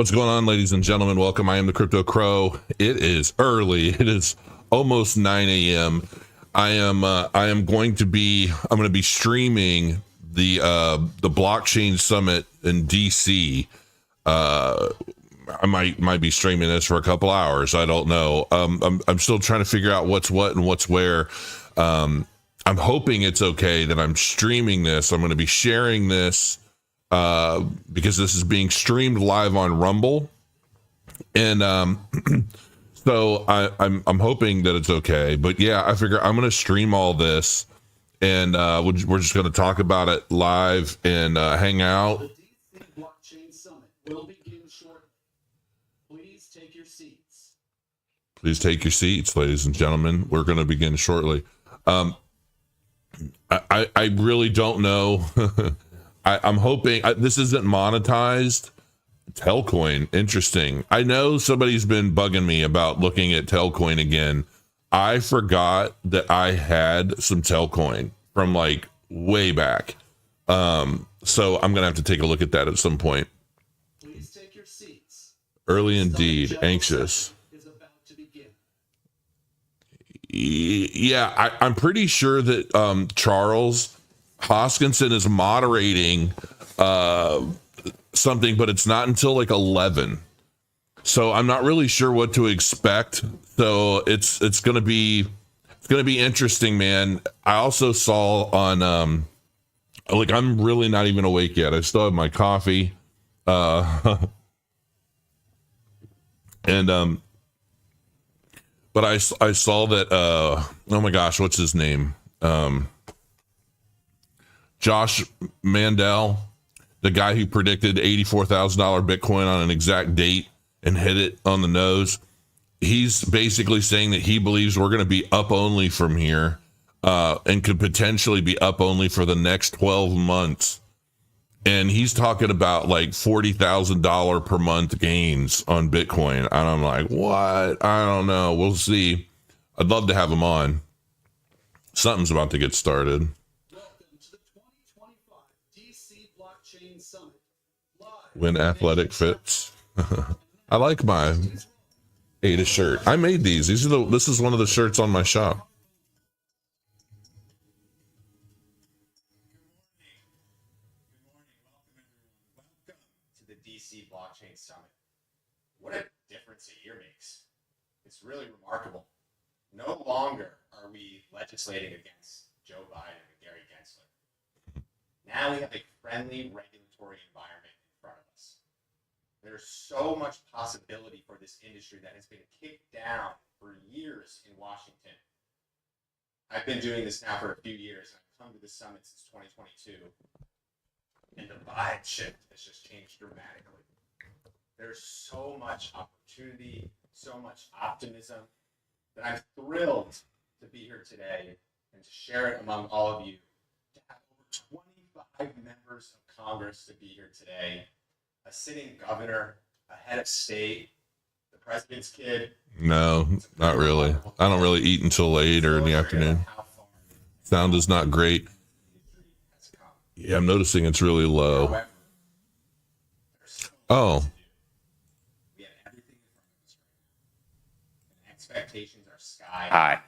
What's going on, ladies and gentlemen? Welcome. I am the Crypto Crow. It is early. It is almost 9 a.m. I'm going to be streaming the blockchain summit in DC. I might be streaming this for a couple hours. I don't know. I'm still trying to figure out what's what and what's where. I'm hoping it's okay that I'm streaming this. I'm going to be sharing this because this is being streamed live on Rumble, and so I'm hoping that it's okay. But yeah, I figure I'm going to stream all this, and we're just going to talk about it live and hang out. The DC Blockchain Summit will begin shortly. Please take your seats. Please take your seats, ladies and gentlemen. We're going to begin shortly. I really don't know. I'm hoping this isn't monetized. Telcoin, interesting. I know somebody's been bugging me about looking at Telcoin again. I forgot that I had some Telcoin from like way back. So I'm gonna have to take a look at that at some point. Please take your seats. Early indeed, anxious. Is about to begin. Yeah, I'm pretty sure that Charles Hoskinson is moderating something, but it's not until like 11. So I'm not really sure what to expect. So it's gonna be interesting, man. I also saw on like I'm really not even awake yet. I still have my coffee. And but I saw that oh my gosh, what's his name? Josh Mandel, the guy who predicted $84,000 Bitcoin on an exact date and hit it on the nose. He's basically saying that he believes we're going to be up only from here, and could potentially be up only for the next 12 months. And he's talking about like $40,000 per month gains on Bitcoin. And I'm like, what? I don't know. We'll see. I'd love to have him on. Something's about to get started. Welcome to the 2025 DC Blockchain Summit. Live When athletic fits. I like my Ada shirt. I made these. This is one of the shirts on my shop. To the DC Blockchain Summit. What a difference a year makes. It's really remarkable. No longer are we legislating against Joe Biden and Gary Gensler. Now we have a friendly regulatory environment in front of us. There's so much possibility for this industry that has been kicked down for years in Washington. I've been doing this now for a few years, and I've come to the summit since 2022. And the vibe shift has just changed dramatically. There's so much opportunity, so much optimism, that I'm thrilled to be here today and to share it among all of you. To have over 25 members of Congress to be here today, a sitting governor, a head of state, the president's kid. No, not really. I don't really eat until later in the afternoon. Sound is not great. Yeah, I'm noticing it's really low. However, Oh, we have everything in front of us right now. And expectations are sky high.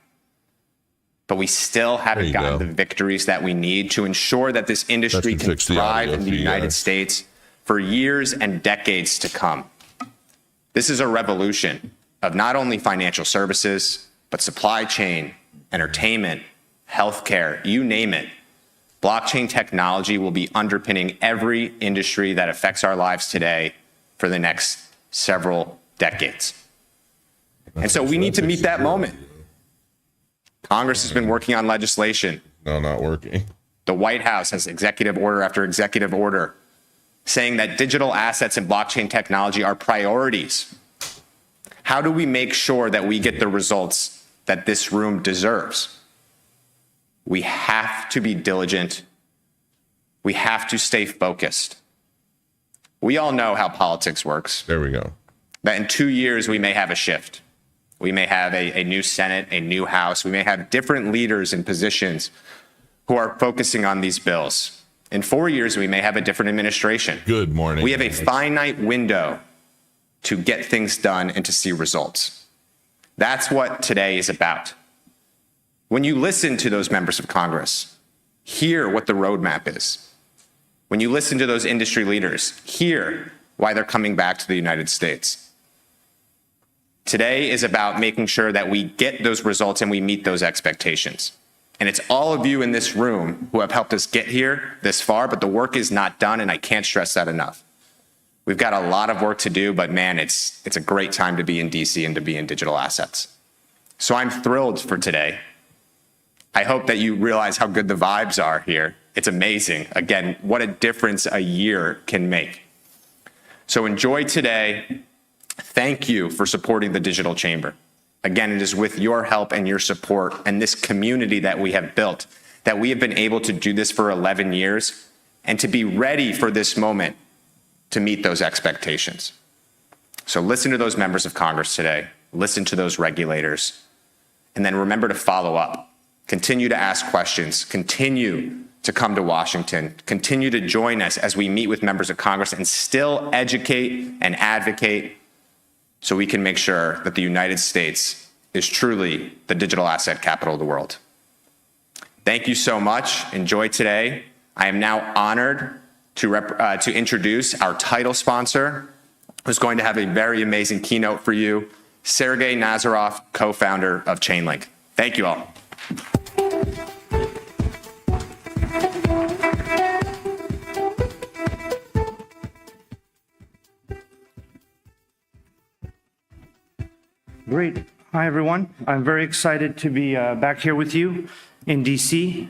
But we still haven't you gotten go. the victories that we need to ensure that this industry That should can fix the thrive audio in the for you United guys. States for years and decades to come. This is a revolution of not only financial services, but supply chain, entertainment, healthcare, you name it. Blockchain technology will be underpinning every industry that affects our lives today for the next several decades. And so we need to meet that moment. Congress has been working on legislation. no, not working. The White House has executive order after executive order saying that digital assets and blockchain technology are priorities. How do we make sure that we get the results that this room deserves? We have to be diligent. We have to stay focused. We all know how politics works, There we go. that in 2 years we may have a shift. We may have a new Senate, a new House. We may have different leaders in positions who are focusing on these bills. In 4 years, we may have a different administration. Good morning. We have a finite window to get things done and to see results. That's what today is about. When you listen to those members of Congress, hear what the roadmap is. When you listen to those industry leaders, hear why they're coming back to the United States. Today is about making sure that we get those results and we meet those expectations. And it's all of you in this room who have helped us get here this far, but the work is not done, and I can't stress that enough. We've got a lot of work to do, but man, it's a great time to be in DC and to be in digital assets. So I'm thrilled for today. I hope that you realize how good the vibes are here. It's amazing. Again, what a difference a year can make. So enjoy today. Thank you for supporting the Digital Chamber. Again, it is with your help and your support and this community that we have built that we have been able to do this for 11 years and to be ready for this moment to meet those expectations. So listen to those members of Congress today, listen to those regulators, and then remember to follow up. Continue to ask questions, continue to come to Washington, continue to join us as we meet with members of Congress and still educate and advocate so we can make sure that the United States is truly the digital asset capital of the world. Thank you so much. Enjoy today. I am now honored to introduce our title sponsor, who's going to have a very amazing keynote for you, Sergey Nazarov, co-founder of Chainlink. Thank you all. Great. Hi, everyone. I'm very excited to be back here with you in DC.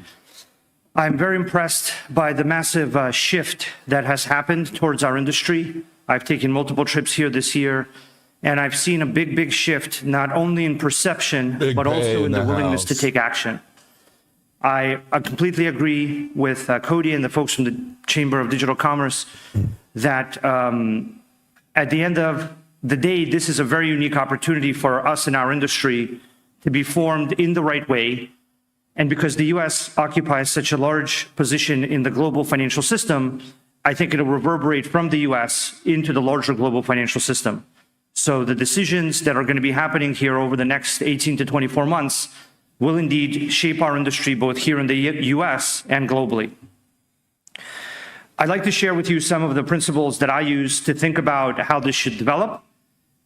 I'm very impressed by the massive shift that has happened towards our industry. I've taken multiple trips here this year, and I've seen a big shift, not only in perception, but also in the willingness to take action. I completely agree with Cody and the folks from the Chamber of Digital Commerce that at the end of the day, this is a very unique opportunity for us in our industry to be formed in the right way. And because the US occupies such a large position in the global financial system, I think it'll reverberate from the US into the larger global financial system. So the decisions that are going to be happening here over the next 18 to 24 months will indeed shape our industry both here in the US and globally. I'd like to share with you some of the principles that I use to think about how this should develop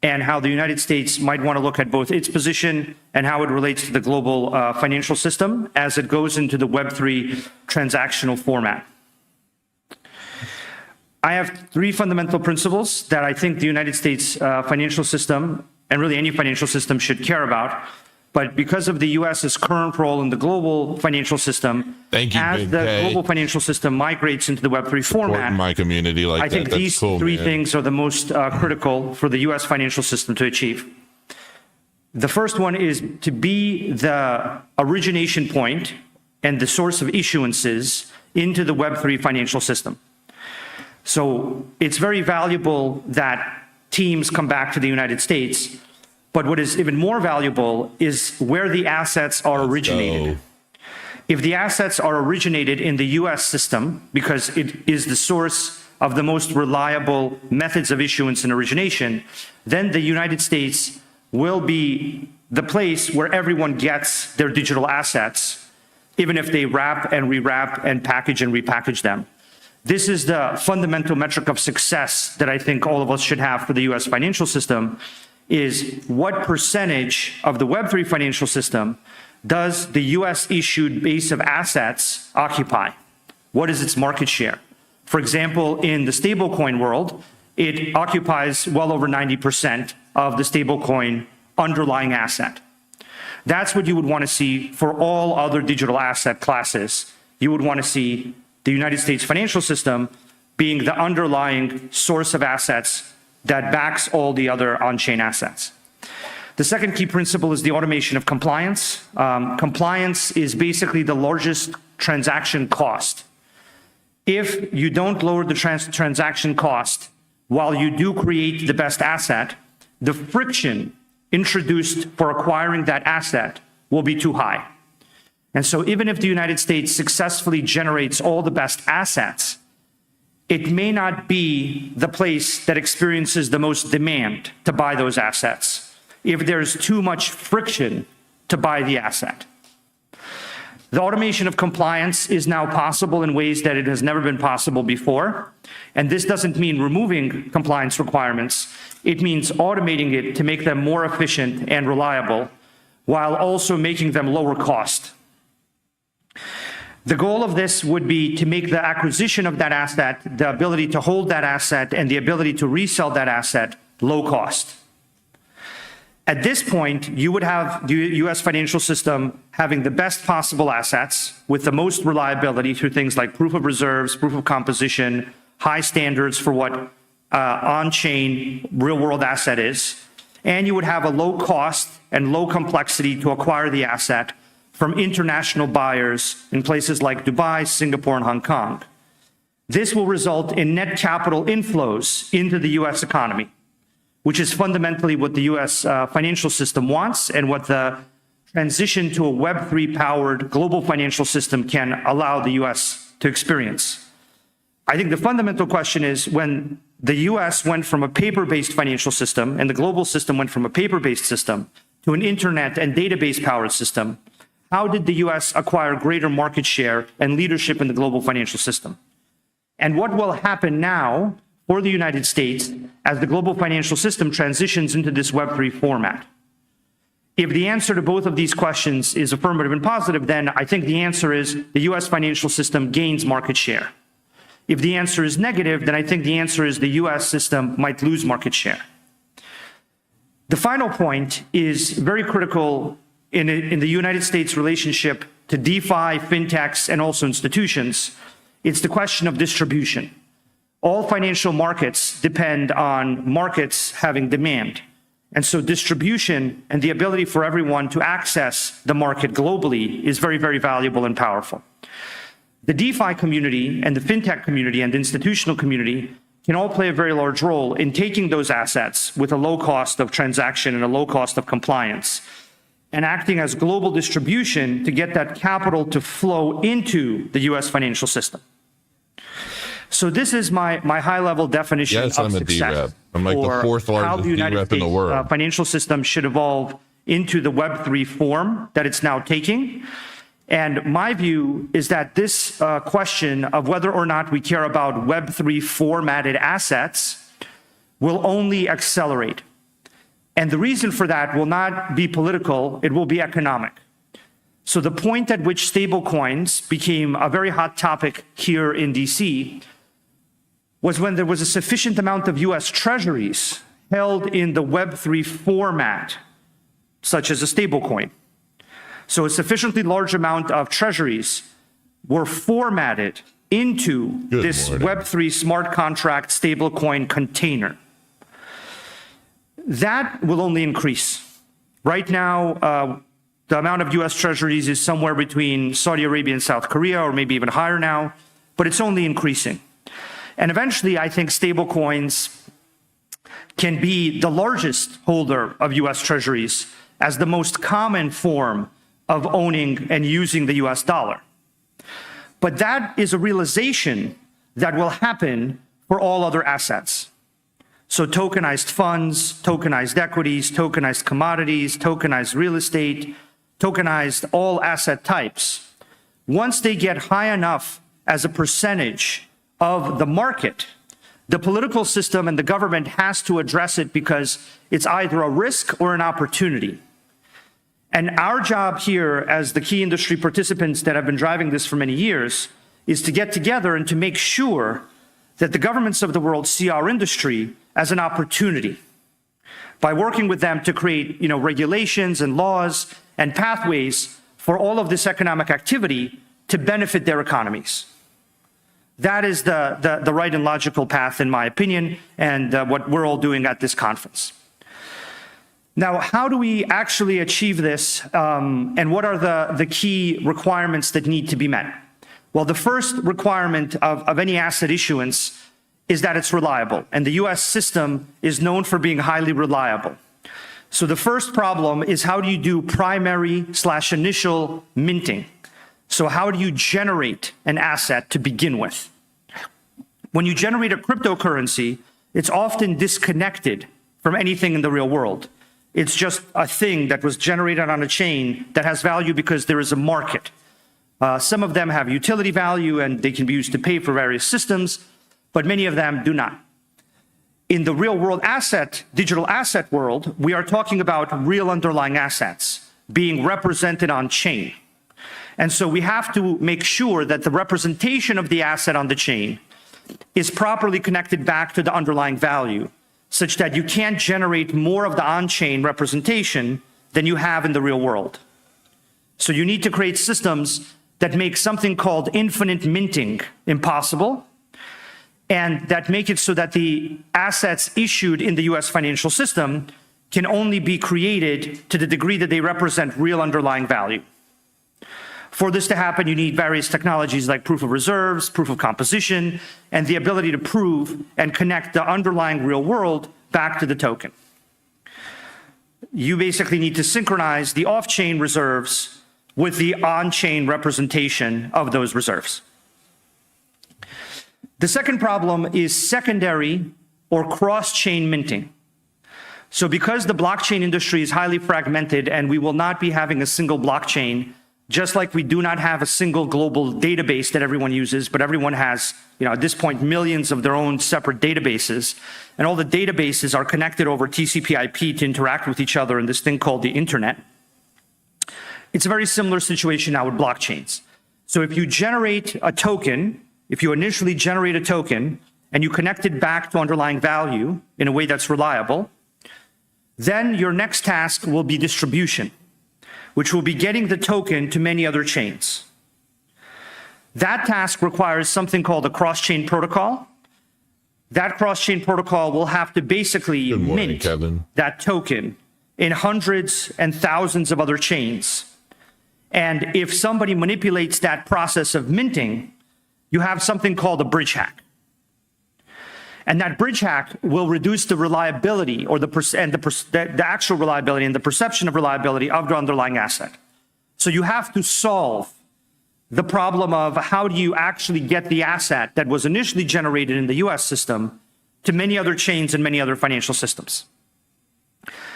and how the United States might want to look at both its position and how it relates to the global financial system as it goes into the Web3 transactional format. I have three fundamental principles that I think the United States financial system, and really any financial system, should care about. But because of the US's current role in the global financial system, as the global financial system migrates into the Web3 format, my community like I think these three things are the most critical for the US financial system to achieve. The first one is to be the origination point and the source of issuances into the Web3 financial system. So it's very valuable that teams come back to the United States. But what is even more valuable is where the assets are originated. If the assets are originated in the US system, because it is the source of the most reliable methods of issuance and origination, then the United States will be the place where everyone gets their digital assets, even if they wrap and rewrap and package and repackage them. This is the fundamental metric of success that I think all of us should have for the US financial system, is what percentage of the Web3 financial system does the US issued base of assets occupy? What is its market share? For example, in the stablecoin world, it occupies well over 90% of the stablecoin underlying asset. That's what you would want to see for all other digital asset classes. You would want to see the United States financial system being the underlying source of assets that backs all the other on-chain assets. The second key principle is the automation of compliance. Compliance is basically the largest transaction cost. If you don't lower the transaction cost while you do create the best asset, the friction introduced for acquiring that asset will be too high. And so even if the United States successfully generates all the best assets, it may not be the place that experiences the most demand to buy those assets if there's too much friction to buy the asset. The automation of compliance is now possible in ways that it has never been possible before. And this doesn't mean removing compliance requirements. It means automating it to make them more efficient and reliable, while also making them lower cost. The goal of this would be to make the acquisition of that asset, the ability to hold that asset, and the ability to resell that asset low cost. At this point, you would have the US financial system having the best possible assets with the most reliability through things like proof of reserves, proof of composition, high standards for what on-chain real-world asset is. And you would have a low cost and low complexity to acquire the asset from international buyers in places like Dubai, Singapore, and Hong Kong. This will result in net capital inflows into the US economy, which is fundamentally what the US financial system wants and what the transition to a Web3 powered global financial system can allow the US to experience. I think the fundamental question is, when the US went from a paper-based financial system and the global system went from a paper-based system to an internet and database powered system, how did the US acquire greater market share and leadership in the global financial system? And what will happen now for the United States as the global financial system transitions into this Web3 format? If the answer to both of these questions is affirmative and positive, then I think the answer is the US financial system gains market share. If the answer is negative, then I think the answer is the US system might lose market share. The final point is very critical in the United States relationship to DeFi, fintechs, and also institutions. It's the question of distribution. All financial markets depend on markets having demand. And so distribution and the ability for everyone to access the market globally is very, very valuable and powerful. The DeFi community and the fintech community and the institutional community can all play a very large role in taking those assets with a low cost of transaction and a low cost of compliance, and acting as global distribution to get that capital to flow into the US financial system. So this is my high-level definition of success. I'm like the fourth largest DREP in the world. Financial system should evolve into the Web3 form that it's now taking. And my view is that this question of whether or not we care about Web3 formatted assets will only accelerate. And the reason for that will not be political, it will be economic. So the point at which stablecoins became a very hot topic here in DC was when there was a sufficient amount of US treasuries held in the Web3 format, such as a stablecoin. So a sufficiently large amount of treasuries were formatted into this Web3 smart contract stablecoin container. That will only increase. Right now, the amount of US treasuries is somewhere between Saudi Arabia and South Korea, or maybe even higher now, but it's only increasing. And eventually, I think stablecoins can be the largest holder of US treasuries as the most common form of owning and using the US dollar. But that is a realization that will happen for all other assets. So tokenized funds, tokenized equities, tokenized commodities, tokenized real estate, tokenized all asset types. Once they get high enough as a percentage of the market, the political system and the government has to address it because it's either a risk or an opportunity. And our job here as the key industry participants that have been driving this for many years is to get together and to make sure that the governments of the world see our industry as an opportunity by working with them to create, regulations and laws and pathways for all of this economic activity to benefit their economies. That is the right and logical path, in my opinion, and what we're all doing at this conference. Now, how do we actually achieve this, and what are the key requirements that need to be met? Well, the first requirement of any asset issuance is that it's reliable, and the US system is known for being highly reliable. So the first problem is, how do you do primary/initial minting? So how do you generate an asset to begin with? When you generate a cryptocurrency, it's often disconnected from anything in the real world. It's just a thing that was generated on a chain that has value because there is a market. Some of them have utility value and they can be used to pay for various systems, but many of them do not. In the real world digital asset world, we are talking about real underlying assets being represented on chain. And so we have to make sure that the representation of the asset on the chain is properly connected back to the underlying value, such that you can't generate more of the on-chain representation than you have in the real world. So you need to create systems that make something called infinite minting impossible, and that make it so that the assets issued in the US financial system can only be created to the degree that they represent real underlying value. For this to happen, you need various technologies like proof of reserves, proof of composition, and the ability to prove and connect the underlying real world back to the token. You basically need to synchronize the off-chain reserves with the on-chain representation of those reserves. The second problem is secondary or cross-chain minting. So because the blockchain industry is highly fragmented and we will not be having a single blockchain, just like we do not have a single global database that everyone uses, but everyone has, at this point, millions of their own separate databases, and all the databases are connected over TCP/IP to interact with each other in this thing called the internet. It's a very similar situation now with blockchains. So if you generate a token, if you initially generate a token and you connect it back to underlying value in a way that's reliable, then your next task will be distribution, which will be getting the token to many other chains. That task requires something called a cross-chain protocol. That cross-chain protocol will have to basically mint that token in hundreds and thousands of other chains. And if somebody manipulates that process of minting, you have something called a bridge hack. And that bridge hack will reduce the reliability or the actual reliability and the perception of reliability of the underlying asset. So you have to solve the problem of how do you actually get the asset that was initially generated in the US system to many other chains and many other financial systems.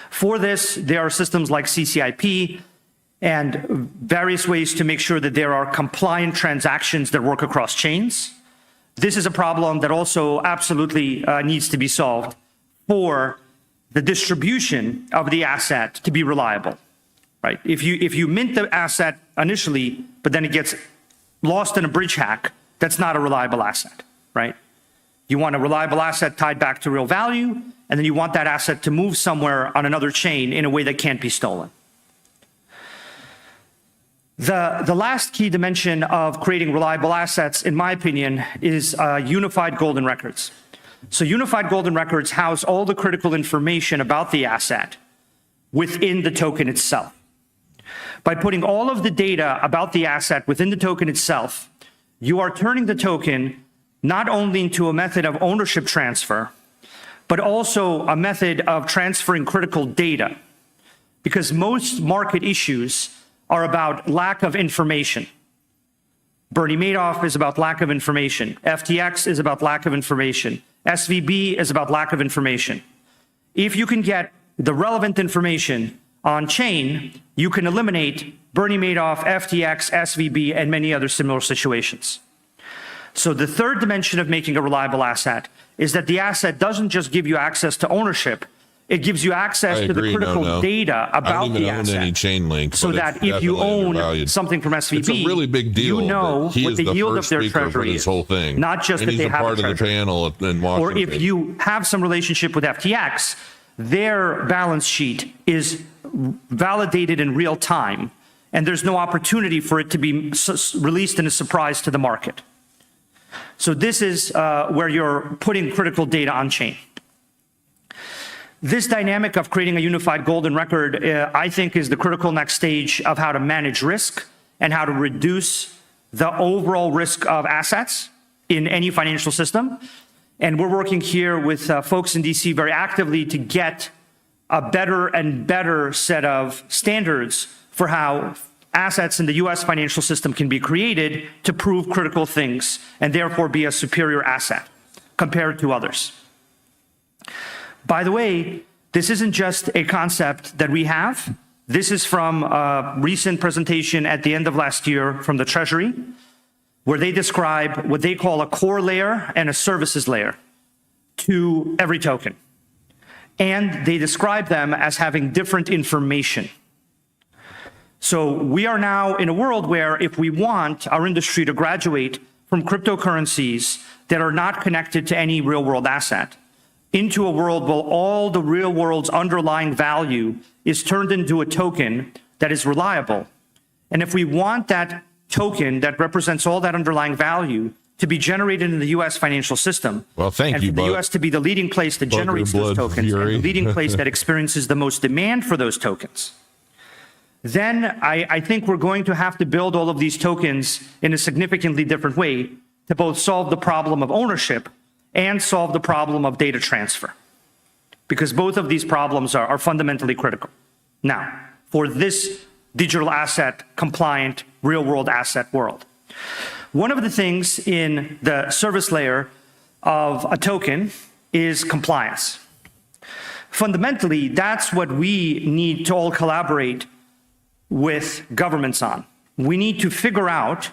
For this, there are systems like CCIP and various ways to make sure that there are compliant transactions that work across chains. This is a problem that also absolutely needs to be solved for the distribution of the asset to be reliable, right? If you mint the asset initially, but then it gets lost in a bridge hack, that's not a reliable asset, right? You want a reliable asset tied back to real value, and then you want that asset to move somewhere on another chain in a way that can't be stolen. The last key dimension of creating reliable assets, in my opinion, is unified golden records. So unified golden records house all the critical information about the asset within the token itself. By putting all of the data about the asset within the token itself, you are turning the token not only into a method of ownership transfer, but also a method of transferring critical data. Because most market issues are about lack of information. Bernie Madoff is about lack of information. FTX is about lack of information. SVB is about lack of information. If you can get the relevant information on chain, you can eliminate Bernie Madoff, FTX, SVB, and many other similar situations. So the third dimension of making a reliable asset is that the asset doesn't just give you access to ownership, it gives you access to the critical data about the asset. Any Chainlink, so that if you own something from SVB, it's a really big deal. You know what the yield of their treasury is. Whole thing. Not just that they have part of the panel in Washington. Or if you have some relationship with FTX, their balance sheet is validated in real time, and there's no opportunity for it to be released in a surprise to the market. So this is where you're putting critical data on chain. This dynamic of creating a unified golden record, I think, is the critical next stage of how to manage risk and how to reduce the overall risk of assets in any financial system. And we're working here with folks in DC very actively to get a better and better set of standards for how assets in the US financial system can be created to prove critical things and therefore be a superior asset. compared to others. By the way, this isn't just a concept that we have. This is from a recent presentation at the end of last year from the Treasury, where they describe what they call a core layer and a services layer to every token. And they describe them as having different information. So we are now in a world where if we want our industry to graduate from cryptocurrencies that are not connected to any real world asset into a world where all the real world's underlying value is turned into a token that is reliable. And if we want that token that represents all that underlying value to be generated in the US financial system, Well, thank and you, for the bud. US to be the leading place that Bug your generates those blood tokens, fury. and the leading place that experiences the most demand for those tokens, then I think we're going to have to build all of these tokens in a significantly different way to both solve the problem of ownership and solve the problem of data transfer, because both of these problems are fundamentally critical. Now, for this digital asset compliant real world asset world, one of the things in the service layer of a token is compliance. Fundamentally, that's what we need to all collaborate with governments on. We need to figure out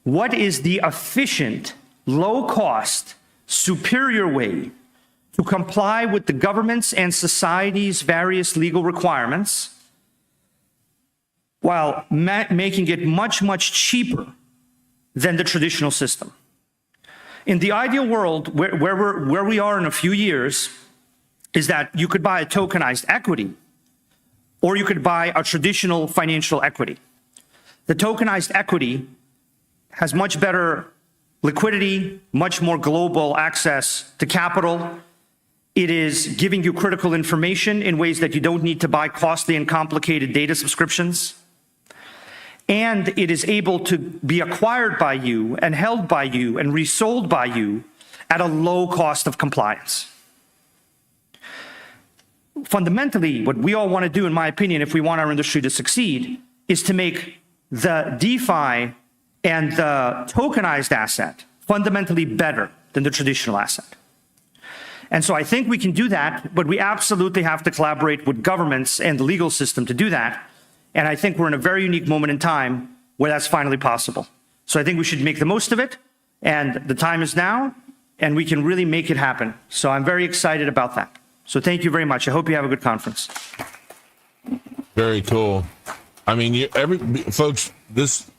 what is the efficient, low-cost, superior way to comply with the government's and society's various legal requirements while making it much, much cheaper than the traditional system. In the ideal world, where we are in a few years, is that you could buy a tokenized equity, or you could buy a traditional financial equity. The tokenized equity has much better liquidity, much more global access to capital. It is giving you critical information in ways that you don't need to buy costly and complicated data subscriptions. And it is able to be acquired by you and held by you and resold by you at a low cost of compliance. Fundamentally, what we all want to do, in my opinion, if we want our industry to succeed, is to make the DeFi and the tokenized asset fundamentally better than the traditional asset. And so I think we can do that, but we absolutely have to collaborate with governments and the legal system to do that. And I think we're in a very unique moment in time where that's finally possible. So I think we should make the most of it, and the time is now, and we can really make it happen. So I'm very excited about that. So thank you very much. I hope you have a good conference. Very cool. I mean, folks, this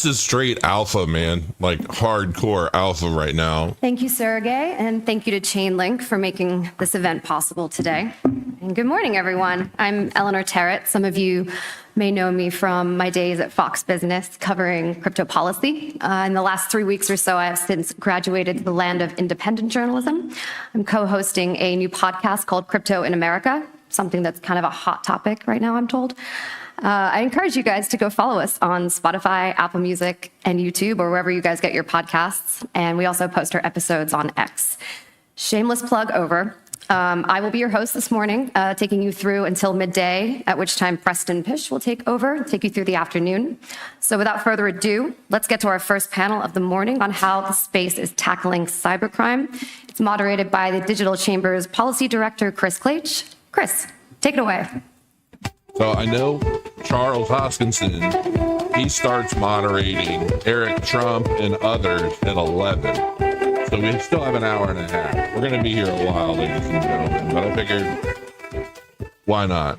is straight alpha, man, like hardcore alpha right now. Thank you, Sergey, and thank you to Chainlink for making this event possible today. And good morning, everyone. I'm Eleanor Terrett. Some of you may know me from my days at Fox Business covering crypto policy. In the last 3 weeks or so, I have since graduated to the land of independent journalism. I'm co-hosting a new podcast called Crypto in America, something that's kind of a hot topic right now, I'm told. I encourage you guys to go follow us on Spotify, Apple Music, and YouTube, or wherever you guys get your podcasts. And we also post our episodes on X. Shameless plug over. I will be your host this morning, taking you through until midday, at which time Preston Pish will take over, take you through the afternoon. So without further ado, let's get to our first panel of the morning on how the space is tackling cybercrime. It's moderated by the Digital Chamber's Policy Director, Chris Claich. Chris, take it away. So I know Charles Hoskinson, he starts moderating Eric Trump and others at 11. So we still have an hour and a half. We're going to be here a while, ladies and gentlemen, but I figured, why not?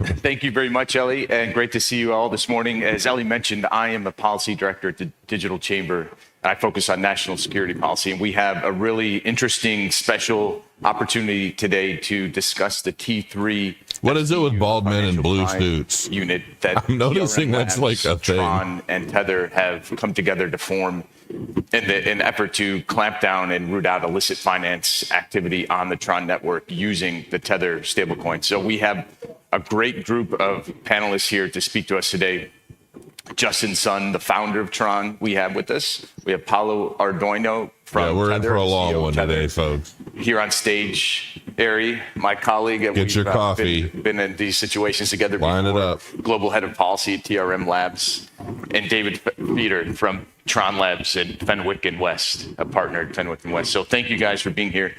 Thank you very much, Ellie, and great to see you all this morning. As Ellie mentioned, I am a policy director at the Digital Chamber. I focus on national security policy, and we have a really interesting special opportunity today to discuss the T3. What is it with bald men in financial blue crime suits? Unit that I'm noticing TRN that's like a thing. Tron and Tether have come together to form in an effort to clamp down and root out illicit finance activity on the Tron network using the Tether stablecoin. So we have a great group of panelists here to speak to us today. Justin Sun, the founder of Tron, we have with us. We have Paulo Ardoino from Yeah, we're Tether, in for a long CEO of one Tether. today, folks. Here on stage, Ari, my colleague. Get your coffee. Been in these situations together Line it before. up. Global head of policy at TRM Labs. and David Feeder from Tron Labs and Fenwick and West, a partner at Fenwick and West. So thank you guys for being here.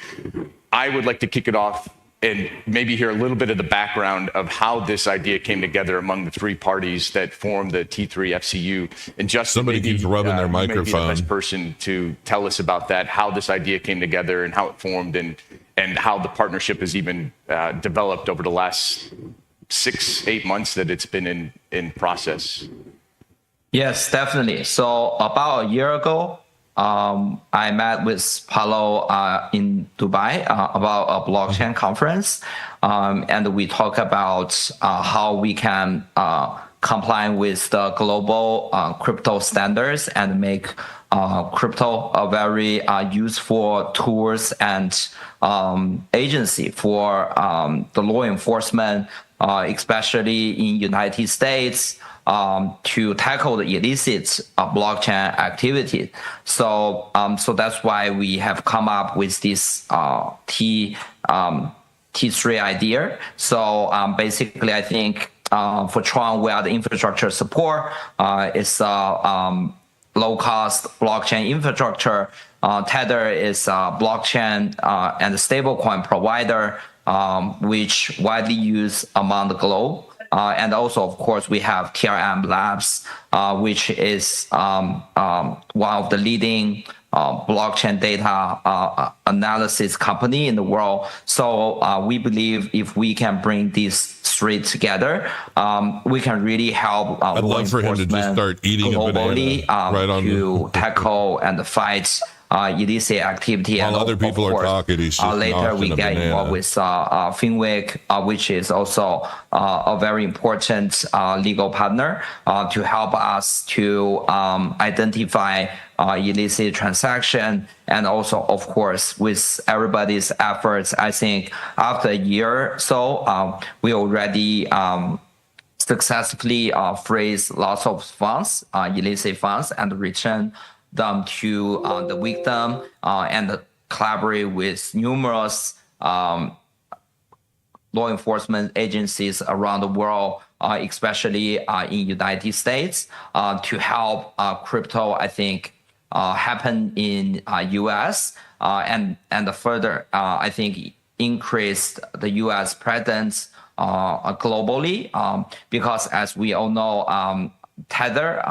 I would like to kick it off and maybe hear a little bit of the background of how this idea came together among the three parties that formed the T3 FCU. And Justin, Somebody keeps rubbing their you may be microphone. the best person to tell us about that, how this idea came together and how it formed, and how the partnership has even developed over the last 6-8 months that it's been in process. Yes, definitely. So about a year ago, I met with Paulo in Dubai about a blockchain conference, and we talk about how we can comply with the global crypto standards and make crypto a very useful tools and agency for the law enforcement, especially in United States, to tackle the illicit blockchain activity. So that's why we have come up with this T3 idea. So basically, I think for Tron, we are the infrastructure support. It's low-cost blockchain infrastructure. Tether is a blockchain and stablecoin provider, which widely used among the globe. And also, of course, we have TRM Labs, which is one of the leading blockchain data analysis company in the world. So we believe if we can bring these three together, we can really help I'd law love for him to just enforcement start eating a globally banana right on to tackle and fight illicit activity. While And other people of are course, talking, he's just later we gnashing a get banana. involved with Fenwick, which is also a very important legal partner to help us to identify illicit transaction. And also, of course, with everybody's efforts, I think after a year or so, we already successfully freeze lots of funds, illicit funds, and return them to the victim and collaborate with numerous law enforcement agencies around the world, especially in United States, to help crypto, I think, happen in US and further, I think, increase the US presence globally, because as we all know, Tether,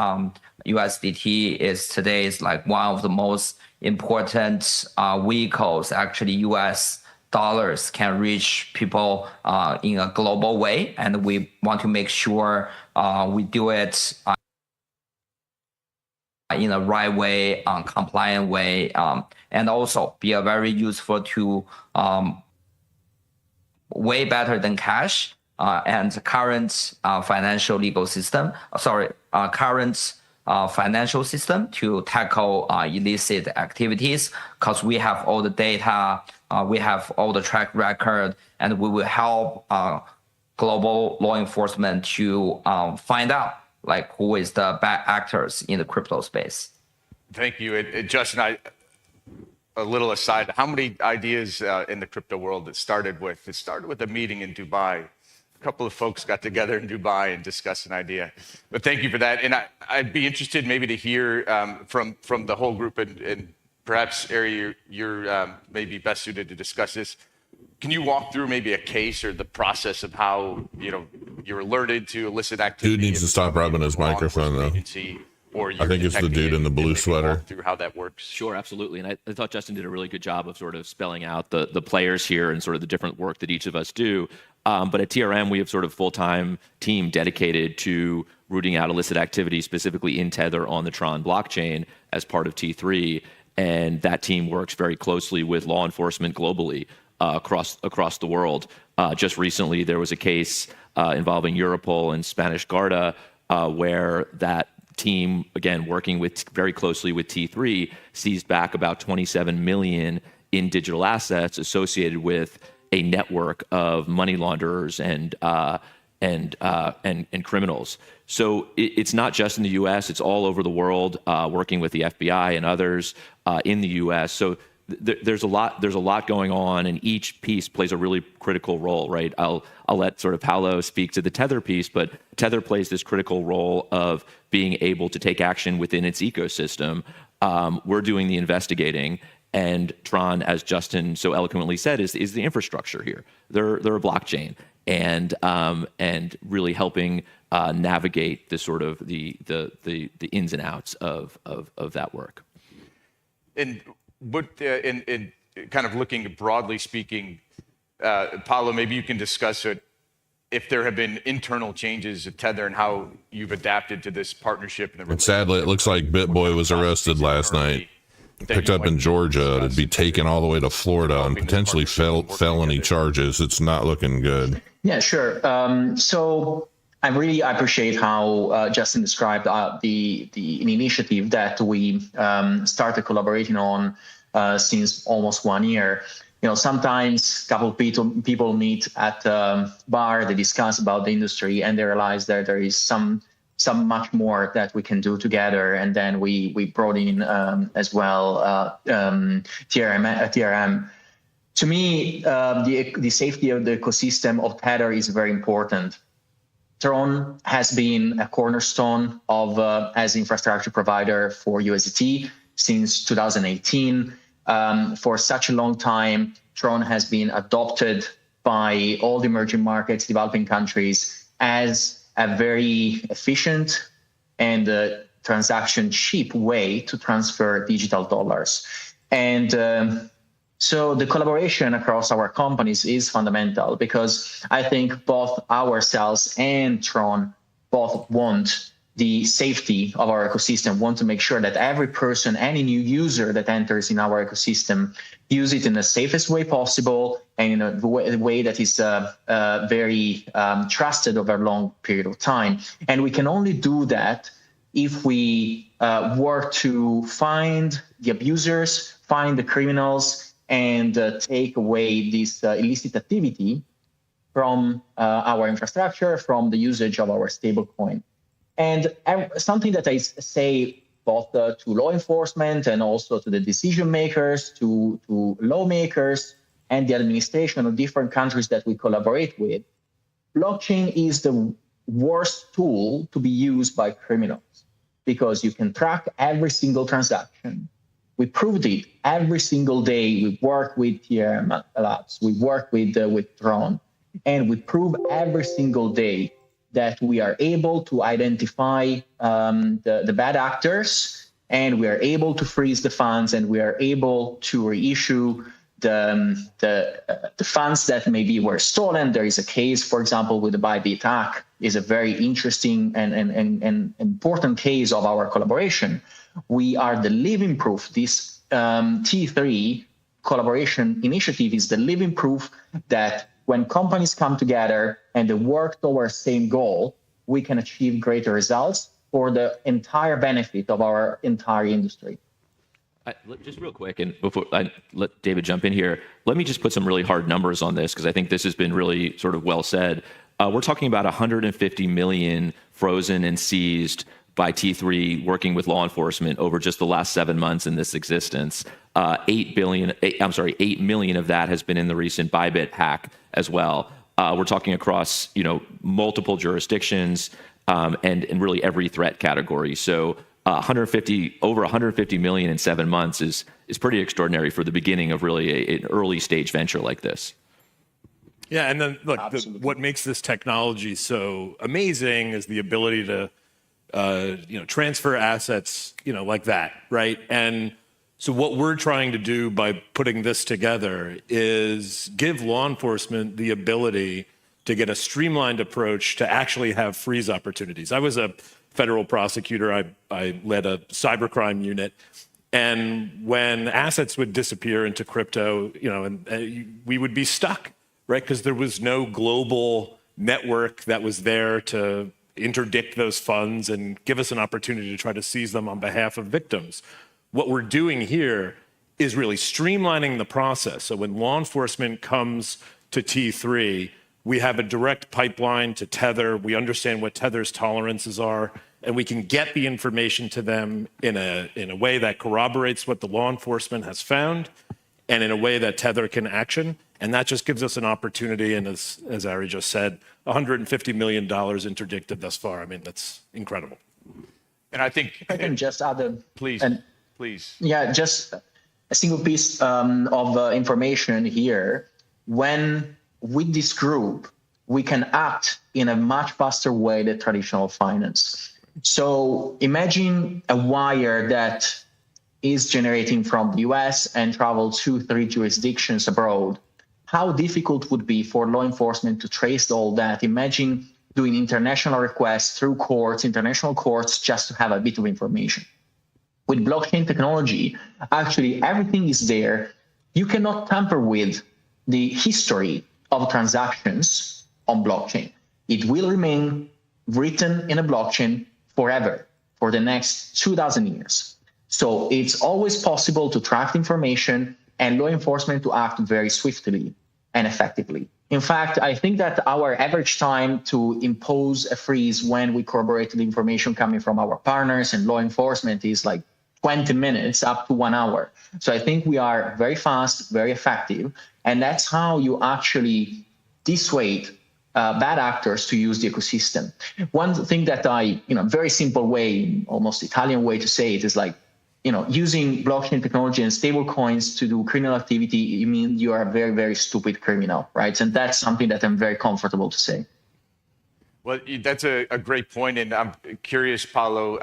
USDT is today is like one of the most important vehicles. Actually, US dollars can reach people in a global way, and we want to make sure we do it in a right way, compliant way, and also be a very useful tool, way better than cash and current financial legal system. Current financial system to tackle illicit activities, because we have all the data, we have all the track record, and we will help global law enforcement to find out like who is the bad actors in the crypto space. Thank you. And Justin, a little aside, how many ideas in the crypto world it started with a meeting in Dubai. A couple of folks got together in Dubai and discussed an idea. But thank you for that. And I'd be interested maybe to hear from the whole group, and perhaps Ari, you're maybe best suited to discuss this. Can you walk through maybe a case or the process of how you're alerted to illicit activity? Dude needs to stop rubbing his microphone, though. Or I think it's the dude in the blue sweater. Through how that works. Sure, absolutely. And I thought Justin did a really good job of sort of spelling out the players here and sort of the different work that each of us do. But at TRM, we have sort of full-time team dedicated to rooting out illicit activity, specifically in Tether on the Tron blockchain as part of T3. And that team works very closely with law enforcement globally across the world. Just recently, there was a case involving Europol and Spanish Garda where that team, again, working very closely with T3, seized back about 27 million in digital assets associated with a network of money launderers and criminals. So it's not just in the U.S., it's all over the world, working with the FBI and others in the U.S. So there's a lot going on, and each piece plays a really critical role, right? I'll let sort of Paolo speak to the Tether piece, but Tether plays this critical role of being able to take action within its ecosystem. We're doing the investigating, and Tron, as Justin so eloquently said, is the infrastructure here. They're a blockchain, and really helping navigate the sort of the ins and outs of that work. And in kind of looking broadly speaking, Paolo, maybe you can discuss it, if there have been internal changes at Tether and how you've adapted to this partnership. And sadly, it looks like BitBoy was arrested last night, picked up in Georgia to be taken all the way to Florida on potentially felony charges. It's not looking good. Yeah, sure. So I really appreciate how Justin described the initiative that we started collaborating on since almost 1 year. You know, sometimes a couple of people meet at a bar, they discuss about the industry, and they realize that there is some much more that we can do together. And then we brought in as well TRM. To me, the safety of the ecosystem of Tether is very important. Tron has been a cornerstone of as infrastructure provider for USDT since 2018. For such a long time, Tron has been adopted by all the emerging markets, developing countries, as a very efficient and transaction cheap way to transfer digital dollars. And so the collaboration across our companies is fundamental, because I think both ourselves and Tron both want the safety of our ecosystem, want to make sure that every person, any new user that enters in our ecosystem, use it in the safest way possible and in a way that is very trusted over a long period of time. And we can only do that if we work to find the abusers, find the criminals, and take away this illicit activity from our infrastructure, from the usage of our stablecoin. And something that I say both to law enforcement and also to the decision makers, to lawmakers, and the administration of different countries that we collaborate with, blockchain is the worst tool to be used by criminals, because you can track every single transaction. We proved it every single day. We work with TRM Labs, we work with Tron, and we prove every single day that we are able to identify the bad actors, and we are able to freeze the funds, and we are able to reissue the funds that maybe were stolen. There is a case, for example, with the Bybit hack, is a very interesting and important case of our collaboration. We are the living proof. This T3 collaboration initiative is the living proof that when companies come together and they work towards the same goal, we can achieve greater results for the entire benefit of our entire industry. Just real quick, and before I let David jump in here, let me just put some really hard numbers on this, because I think this has been really sort of well said. We're talking about 150 million frozen and seized by T3 working with law enforcement over just the last 7 months in this existence. 8 million of that has been in the recent Bybit hack as well. We're talking across, multiple jurisdictions and really every threat category. So over 150 million in 7 months is pretty extraordinary for the beginning of really an early stage venture like this. Yeah, and then look, what makes this technology so amazing is the ability to transfer assets, like that, right? And so what we're trying to do by putting this together is give law enforcement the ability to get a streamlined approach to actually have freeze opportunities. I was a federal prosecutor. I led a cybercrime unit. And when assets would disappear into crypto, we would be stuck, right? Because there was no global network that was there to interdict those funds and give us an opportunity to try to seize them on behalf of victims. What we're doing here is really streamlining the process. So when law enforcement comes to T3, we have a direct pipeline to Tether. We understand what Tether's tolerances are, and we can get the information to them in a way that corroborates what the law enforcement has found, and in a way that Tether can action. And that just gives us an opportunity. And as Ari just said, $150 million interdicted thus far. I mean, that's incredible. And I think, I can just add please, and please. yeah, just a single piece of information here. When with this group, we can act in a much faster way than traditional finance. So imagine a wire that is generating from the US and travel 2-3 jurisdictions abroad. How difficult would be for law enforcement to trace all that? Imagine doing international requests through courts, international courts, just to have a bit of information. With blockchain technology, actually everything is there. You cannot tamper with the history of transactions on blockchain. It will remain written in a blockchain forever for the next 2,000 years. So it's always possible to track information and law enforcement to act very swiftly and effectively. In fact, I think that our average time to impose a freeze when we corroborate the information coming from our partners and law enforcement is like 20 minutes up to 1 hour. So I think we are very fast, very effective, and that's how you actually dissuade bad actors to use the ecosystem. One thing that very simple way, almost Italian way to say it is like, using blockchain technology and stable coins to do criminal activity, you mean you are a very, very stupid criminal, right? And that's something that I'm very comfortable to say. Well, that's a great point. And I'm curious, Paolo,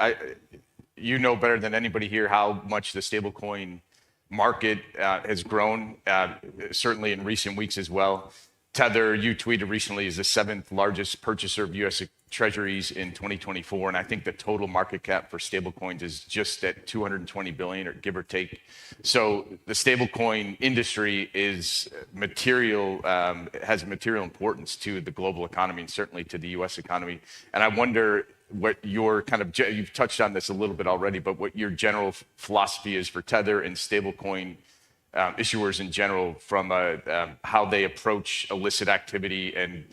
you know better than anybody here how much the stablecoin market has grown, certainly in recent weeks as well. Tether, you tweeted recently, is the 7th largest purchaser of U.S. treasuries in 2024. And I think the total market cap for stablecoins is just at 220 billion, or give or take. So the stablecoin industry is material, has material importance to the global economy and certainly to the U.S. economy. And I wonder what your you've touched on this a little bit already, but what your general philosophy is for Tether and stablecoin issuers in general, from how they approach illicit activity and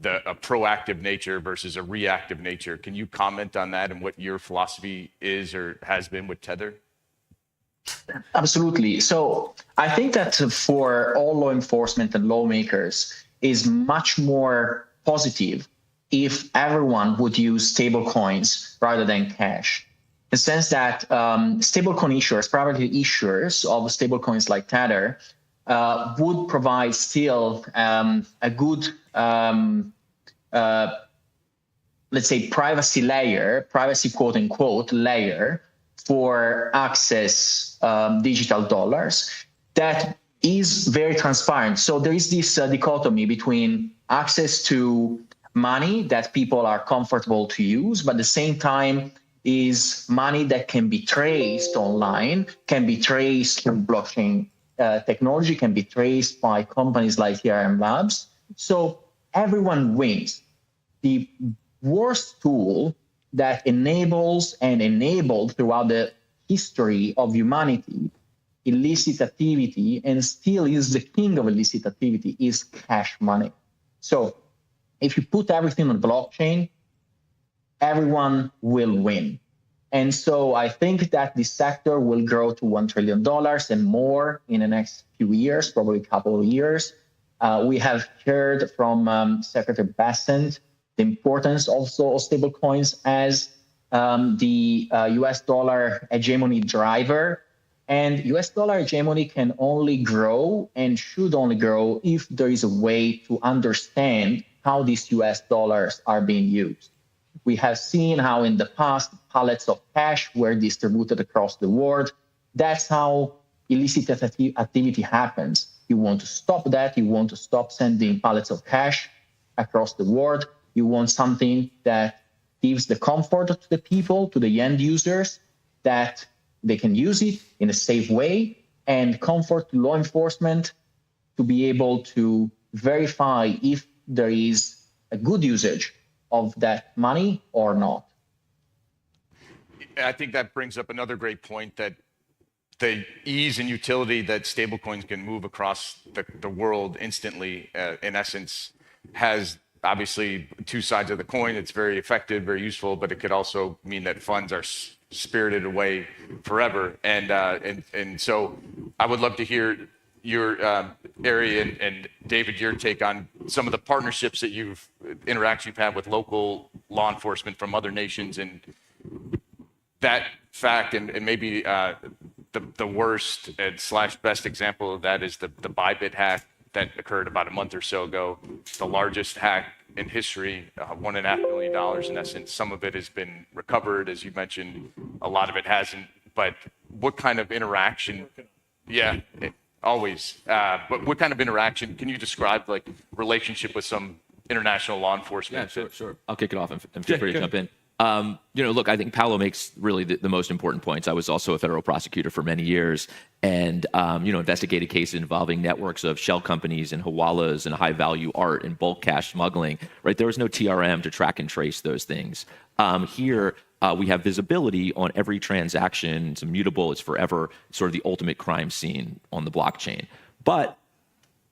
a proactive nature versus a reactive nature. Can you comment on that and what your philosophy is or has been with Tether? Absolutely. So I think that for all law enforcement and lawmakers is much more positive if everyone would use stable coins rather than cash. In the sense that stablecoin issuers, private issuers of stablecoins like Tether, would provide still a good, let's say, privacy quote unquote layer for access digital dollars that is very transparent. So there is this dichotomy between access to money that people are comfortable to use, but at the same time is money that can be traced online, can be traced through blockchain technology, can be traced by companies like TRM Labs. So everyone wins. The worst tool that enables and enabled throughout the history of humanity illicit activity and still is the king of illicit activity is cash money. So if you put everything on blockchain, everyone will win. And so I think that this sector will grow to $1 trillion and more in the next few years, probably a couple of years. We have heard from Secretary Bessent the importance also of stablecoins as the US dollar hegemony driver. And US dollar hegemony can only grow and should only grow if there is a way to understand how these US dollars are being used. We have seen how in the past pallets of cash were distributed across the world. That's how illicit activity happens. You want to stop that. You want to stop sending pallets of cash across the world. You want something that gives the comfort to the people, to the end users, that they can use it in a safe way, and comfort to law enforcement to be able to verify if there is a good usage of that money or not. I think that brings up another great point, that the ease and utility that stablecoins can move across the world instantly, in essence, has obviously two sides of the coin. It's very effective, very useful, but it could also mean that funds are spirited away forever. And so I would love to hear Ari and David, your take on some of the partnerships that interactions you've had with local law enforcement from other nations, and that fact, and maybe the worst and / best example of that is the Bybit hack that occurred about a month or so ago, the largest hack in history, $1.5 million in essence. Some of it has been recovered, as you mentioned, a lot of it hasn't. But what kind of interaction? Yeah, always. But what kind of interaction can you describe, like relationship with some international law enforcement? Yeah, sure. I'll kick it off and feel free to jump in. Look, I think Paolo makes really the most important points. I was also a federal prosecutor for many years and, investigated cases involving networks of shell companies and hawalas and high value art and bulk cash smuggling, right? There was no TRM to track and trace those things. Here, we have visibility on every transaction. It's immutable. It's forever. It's sort of the ultimate crime scene on the blockchain. But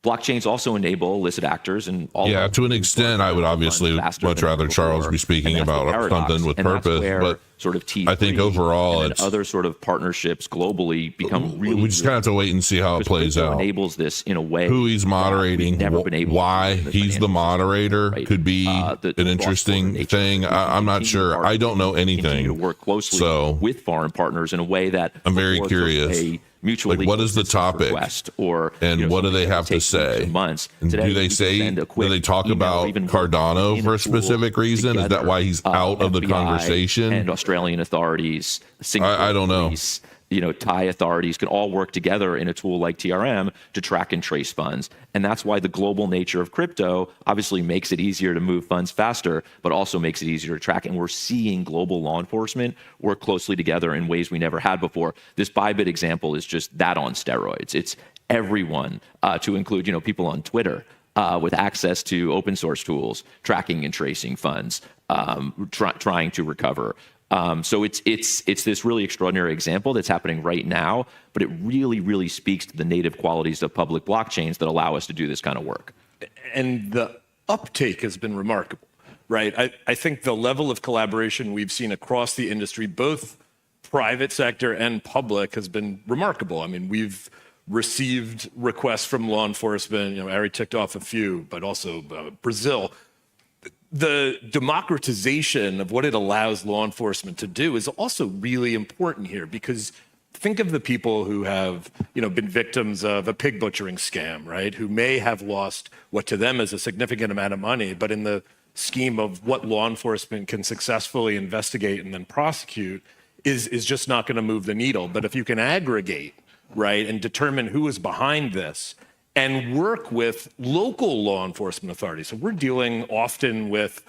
blockchains also enable illicit actors and all. Yeah, to an extent, I would obviously much rather Charles be speaking about something with purpose, but sort of I think overall, it's other sort of partnerships globally become really. We just kind of have to wait and see how it plays out. Enables this in a way. Who he's moderating, why he's the moderator, could be an interesting thing. I'm not sure. I don't know anything. To work closely with foreign partners in a way that I'm very curious. Mutually, what is the topic, and what do they have to say? And do they talk about Cardano for a specific reason? Is that why he's out of the conversation? And Australian authorities, I don't know. Police, Thai authorities can all work together in a tool like TRM to track and trace funds. And that's why the global nature of crypto obviously makes it easier to move funds faster, but also makes it easier to track. And we're seeing global law enforcement work closely together in ways we never had before. This Bybit example is just that on steroids. It's everyone, to include, people on Twitter, with access to open source tools, tracking and tracing funds, trying to recover. So it's this really extraordinary example that's happening right now, but it really, really speaks to the native qualities of public blockchains that allow us to do this kind of work. And the uptake has been remarkable, right? I think the level of collaboration we've seen across the industry, both private sector and public, has been remarkable. I mean, we've received requests from law enforcement, Ari ticked off a few, but also Brazil. The democratization of what it allows law enforcement to do is also really important here, because think of the people who have, been victims of a pig butchering scam, right? Who may have lost what to them is a significant amount of money, but in the scheme of what law enforcement can successfully investigate and then prosecute is just not going to move the needle. But if you can aggregate, right, and determine who is behind this, and work with local law enforcement authorities. So we're dealing often with,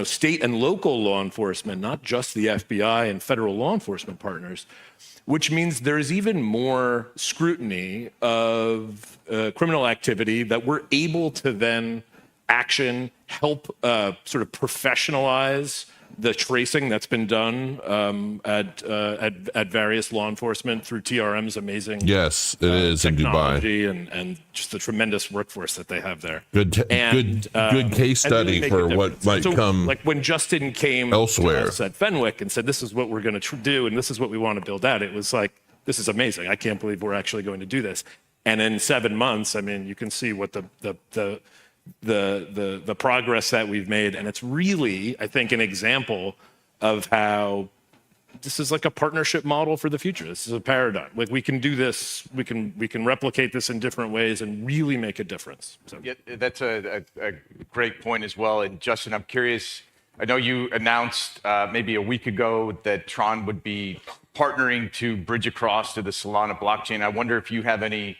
state and local law enforcement, not just the FBI and federal law enforcement partners, which means there's even more scrutiny of criminal activity that we're able to then help sort of professionalize the tracing that's been done at various law enforcement through TRM's amazing yes, it is in Dubai and just the tremendous workforce that they have there. Good case study for what might come. Like when Justin came elsewhere to us at Fenwick and said, "This is what we're going to do, and this is what we want to build out." It was like, "This is amazing! I can't believe we're actually going to do this." And in 7 months, I mean, you can see what the progress that we've made, and it's really, I think, an example of how this is like a partnership model for the future. This is a paradigm. Like we can do this, we can replicate this in different ways and really make a difference. So. Yeah, that's a great point as well. And Justin, I'm curious. I know you announced maybe a week ago that Tron would be partnering to bridge across to the Solana blockchain. I wonder if you have any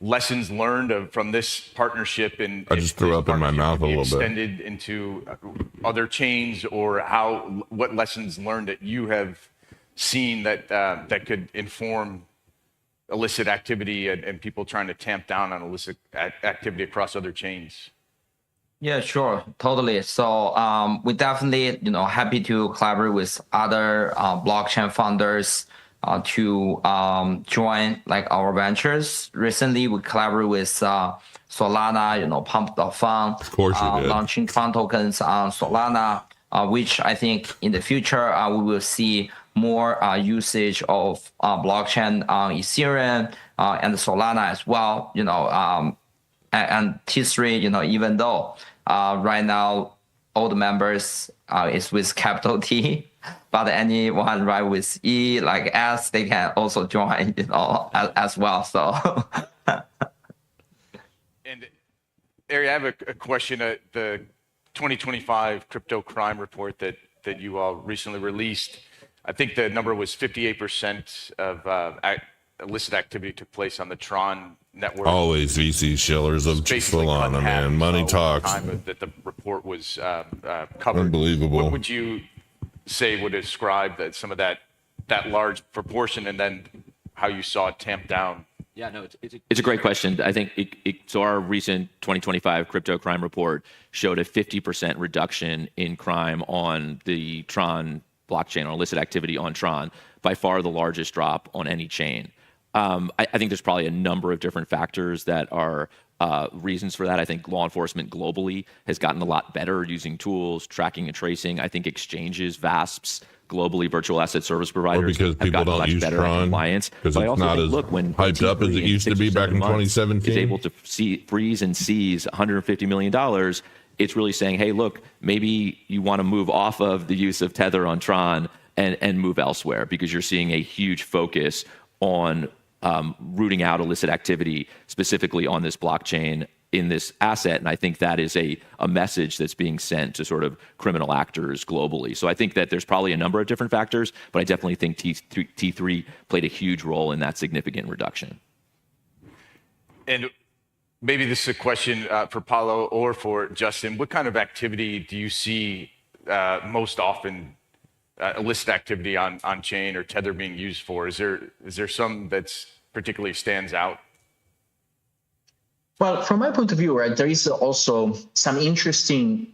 lessons learned from this partnership, and I just threw up in my mouth a little bit. Extended into other chains, or what lessons learned that you have seen that could inform illicit activity and people trying to tamp down on illicit activity across other chains. Yeah, sure, totally. So we definitely, happy to collaborate with other blockchain founders to join like our ventures. Recently, we collaborate with Solana, Pump.fun, of course launching Tron tokens on Solana, which I think in the future we will see more usage of blockchain on Ethereum, and Solana as well. And T3, even though right now all the members is with capital T, but anyone right with E like S, they can also join, as well. So. And Ari, I have a question. The 2025 crypto crime report that you all recently released, I think the number was 58% of illicit activity took place on the Tron network. Always VC shillers of Basically Solana, cut in man. half Money the talks. time that the report was covered. Unbelievable. What would you say would describe some of that large proportion, and then how you saw it tamped down? Yeah, no, it's a great question. I think so. Our recent 2025 crypto crime report showed a 50% reduction in crime on the Tron blockchain, or illicit activity on Tron, by far the largest drop on any chain. I think there's probably a number of different factors that are reasons for that. I think law enforcement globally has gotten a lot better using tools, tracking and tracing. I think exchanges, VASPs, globally, virtual asset service providers, because have people gotten don't much use better at Tron compliance. because But I it's also not think, as look, when hyped up as it T3 in used to 6 be or back 7 in months 2017. is able to freeze and seize $150 million, it's really saying, hey, look, maybe you want to move off of the use of Tether on Tron and move elsewhere, because you're seeing a huge focus on rooting out illicit activity, specifically on this blockchain in this asset. And I think that is a message that's being sent to sort of criminal actors globally. So I think that there's probably a number of different factors, but I definitely think T3 played a huge role in that significant reduction. And maybe this is a question for Paulo or for Justin. What kind of activity do you see most often, illicit activity on chain or Tether being used for? Is there some that's particularly stands out? Well, from my point of view, right, there is also some interesting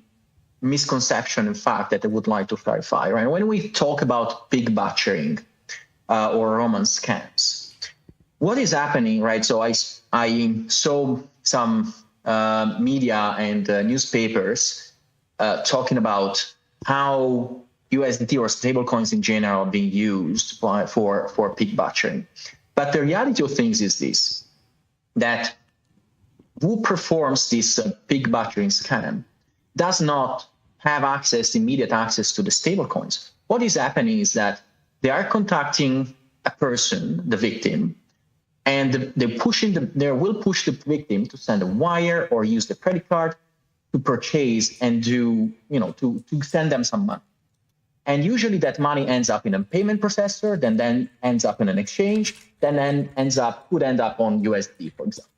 misconception, in fact, that I would like to clarify. Right, when we talk about pig butchering or romance scams, what is happening, right? So I saw some media and newspapers talking about how USDT or stablecoins in general are being used for pig butchering. But the reality of things is this, that who performs this pig butchering scam does not have immediate access to the stablecoins. What is happening is that they are contacting a person, the victim, and they will push the victim to send a wire or use the credit card to purchase and to send them some money. And usually that money ends up in a payment processor, then ends up in an exchange, then could end up on USD, for example.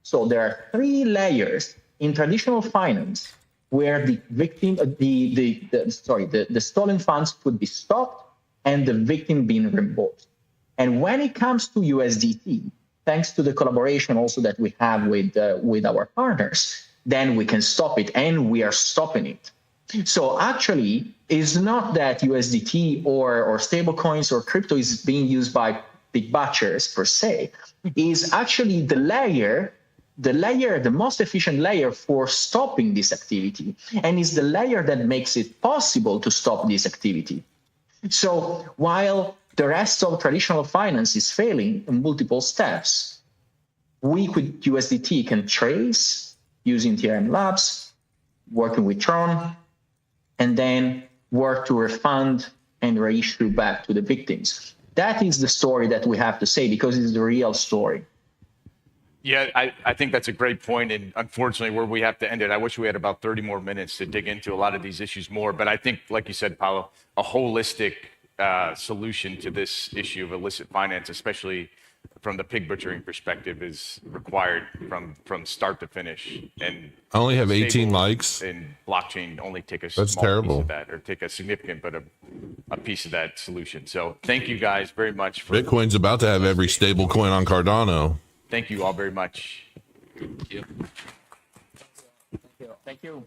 So there are 3 layers in traditional finance where the victim, the stolen funds could be stopped and the victim being reimbursed. And when it comes to USDT, thanks to the collaboration also that we have with our partners, then we can stop it, and we are stopping it. So actually, it's not that USDT or stablecoins or crypto is being used by big butchers per se. Is actually the most efficient layer for stopping this activity, and is the layer that makes it possible to stop this activity. So while the rest of traditional finance is failing in multiple steps, we with USDT can trace using TRM Labs, working with Tron, and then work to refund and reissue back to the victims. That is the story that we have to say, because it's the real story. Yeah, I think that's a great point, and unfortunately, where we have to end it, I wish we had about 30 more minutes to dig into a lot of these issues more. But I think, like you said, Paulo, a holistic solution to this issue of illicit finance, especially from the pig butchering perspective, is required from start to finish. And I only have 18 likes. And blockchain only take a That's small terrible. piece of that, or take a significant, but a piece of that solution. So thank you guys very much for Bitcoin's about to have every stable coin on Cardano. Thank you all very much. Thank you. Thank you.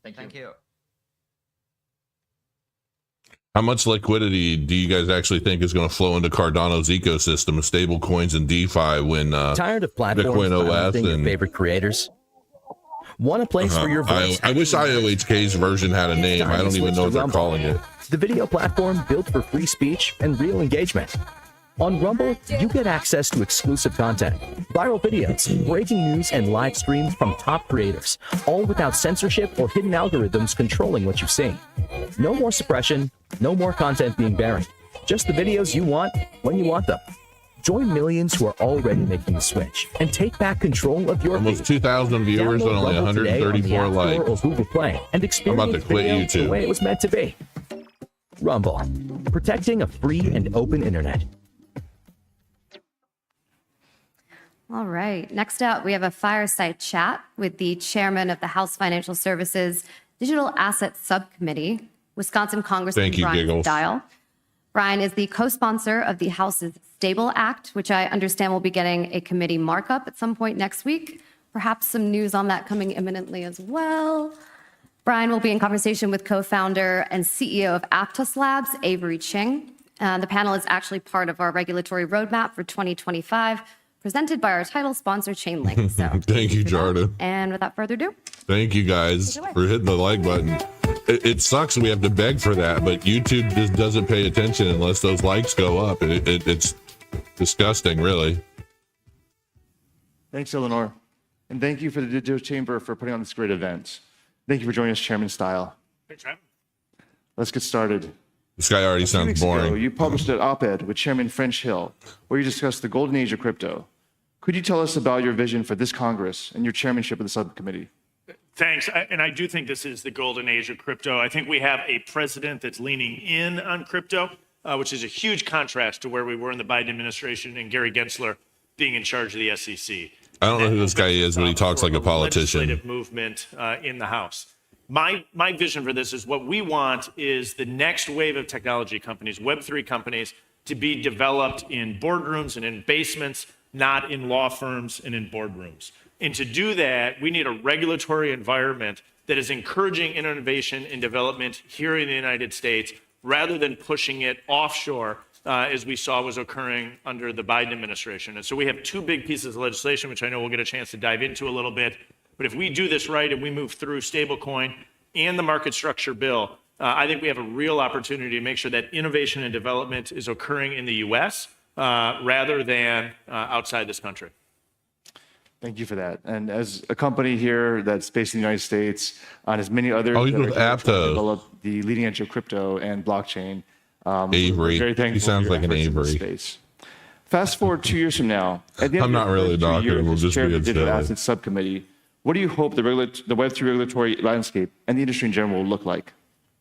Thank you. How much liquidity do you guys actually think is going to flow into Cardano's ecosystem of stable coins and DeFi when Tired of platforms Bitcoin OS silencing your and favorite creators? Want a place for your voice? I wish IOHK's version had a name. I don't even know what they're calling it. The video platform built for free speech and real engagement. On Rumble, you get access to exclusive content, viral videos, breaking news, and live streams from top creators, all without censorship or hidden algorithms controlling what you see. No more suppression, no more content being buried. Just the videos you want when you want them. Join millions who are already making the switch and take back control of your Almost feed. 2,000 viewers and only Rumble today on the 134 App Store likes. or Google Play and experience about to quit video YouTube. the way it was meant to be. Rumble, protecting a free and open internet. All right. Next up, we have a fireside chat with the chairman of the House Financial Services Digital Assets Subcommittee, Wisconsin Congressman Thank you, Brian Giggles. Dial. Brian is the co-sponsor of the House's Stable Act, which I understand will be getting a committee markup at some point next week. Perhaps some news on that coming imminently as well. Brian will be in conversation with co-founder and CEO of Aptos Labs, Avery Ching. The panel is actually part of our regulatory roadmap for 2025, presented by our title sponsor, Chainlink. So Thank you, Jordan. And without further ado, Thank you guys Take it away. for hitting the like button. It sucks we have to beg for that, but YouTube just doesn't pay attention unless those likes go up. It's disgusting, really. Thanks, Eleanor. And thank you for the Digital Chamber for putting on this great event. Thank you for joining us, Chairman Style. Thanks, Travis. Let's get started. This guy already 2 sounds weeks ago, boring. you published an op-ed with Chairman French Hill, where you discussed the golden age of crypto. Could you tell us about your vision for this Congress and your chairmanship of the subcommittee? Thanks. And I do think this is the golden age of crypto. I think we have a president that's leaning in on crypto, which is a huge contrast to where we were in the Biden administration and Gary Gensler being in charge of the SEC. I don't know who this guy is, but he talks like a politician. Legislative movement in the House. My vision for this is what we want is the next wave of technology companies, Web3 companies, to be developed in boardrooms and in basements, not in law firms and in boardrooms. And to do that, we need a regulatory environment that is encouraging innovation and development here in the United States rather than pushing it offshore, as we saw was occurring under the Biden administration. And so we have 2 big pieces of legislation, which I know we'll get a chance to dive into a little bit. But if we do this right and we move through stablecoin and the market structure bill, I think we have a real opportunity to make sure that innovation and development is occurring in the U.S. Rather than outside this country. Thank you for that. And as a company here that's based in the United States, and as many others Oh, he's that are with trying to Aptos. develop the leading edge of crypto and blockchain, Avery. we're very thankful He sounds for your like an efforts in this Avery. space. Fast forward 2 years from now, at the end I'm of not your really a first 2 doctor, years we'll as just chair of be the Digital silly. Assets Subcommittee, what do you hope the Web3 regulatory landscape and the industry in general will look like?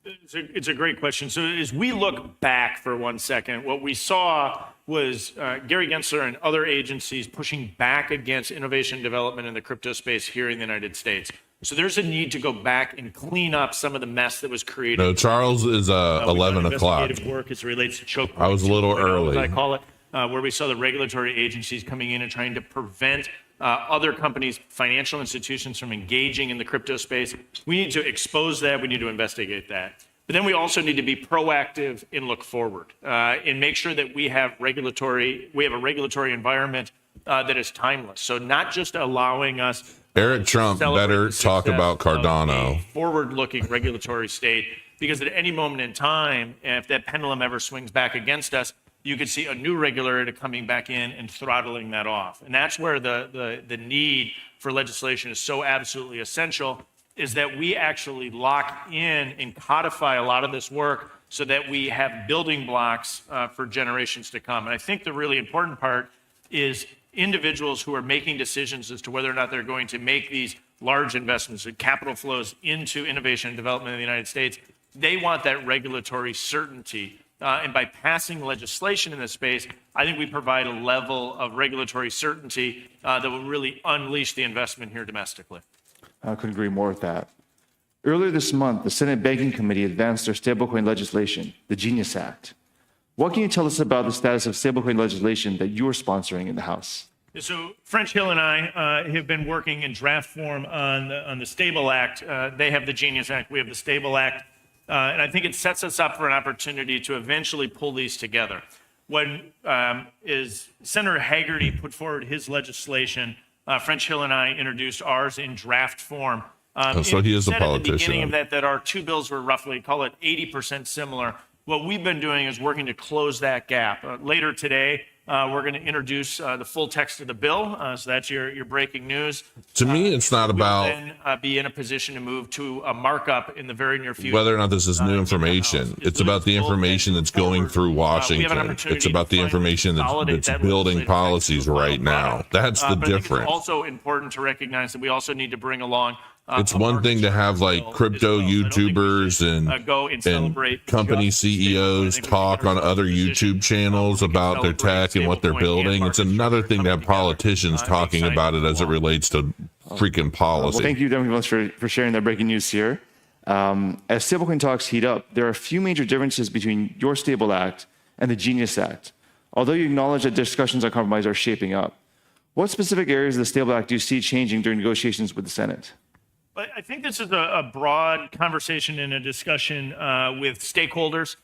It's a great question. So as we look back for 1 second, what we saw was Gary Gensler and other agencies pushing back against innovation and development in the crypto space here in the United States. So there's a need to go back and clean up some of the mess that was created. No, Charles is We've done 11 o'clock. investigative work as it relates to choke I was a little 2.0, early. as I call it, where we saw the regulatory agencies coming in and trying to prevent other companies, financial institutions from engaging in the crypto space. We need to expose that. We need to investigate that. But then we also need to be proactive and look forward and make sure that we have a regulatory environment that is timeless. So not just allowing us Eric Trump celebrate better the talk success about of Cardano. a forward-looking regulatory state, because at any moment in time, if that pendulum ever swings back against us, you could see a new regulator coming back in and throttling that off. And that's where the need for legislation is so absolutely essential, is that we actually lock in and codify a lot of this work so that we have building blocks for generations to come. And I think the really important part is individuals who are making decisions as to whether or not they're going to make these large investments and capital flows into innovation and development in the United States, they want that regulatory certainty. And by passing legislation in this space, I think we provide a level of regulatory certainty that will really unleash the investment here domestically. I couldn't agree more with that. Earlier this month, the Senate Banking Committee advanced their stablecoin legislation, the Genius Act. What can you tell us about the status of stablecoin legislation that you are sponsoring in the House? So French Hill and I have been working in draft form on the Stable Act. They have the Genius Act, we have the Stable Act. And I think it sets us up for an opportunity to eventually pull these together. When Senator Haggerty put forward his legislation, French Hill and I introduced ours in draft form. So he is a said at the politician. beginning of that our 2 bills were roughly, call it 80% similar. What we've been doing is working to close that gap. Later today, we're going to introduce the full text of the bill. So that's your breaking news. To me, it's not We'll about then be in a position to move to a markup in the very near future. whether or not this is new information. It's about the information that's going through Washington. It's about the information that's building policies right now. That's the But I think difference. it's also important to recognize that we also need to bring along. It's one thing to have like crypto YouTubers and company CEOs talk on other YouTube channels about their tech and what they're building. It's another thing to have politicians talking about it as it relates to freaking policy. Well, thank you very much for sharing that breaking news here. As stablecoin talks heat up, there are a few major differences between your Stable Act and the Genius Act. Although you acknowledge that discussions on compromise are shaping up, what specific areas of the Stable Act do you see changing during negotiations with the Senate? I think this is a broad conversation and a discussion with stakeholders,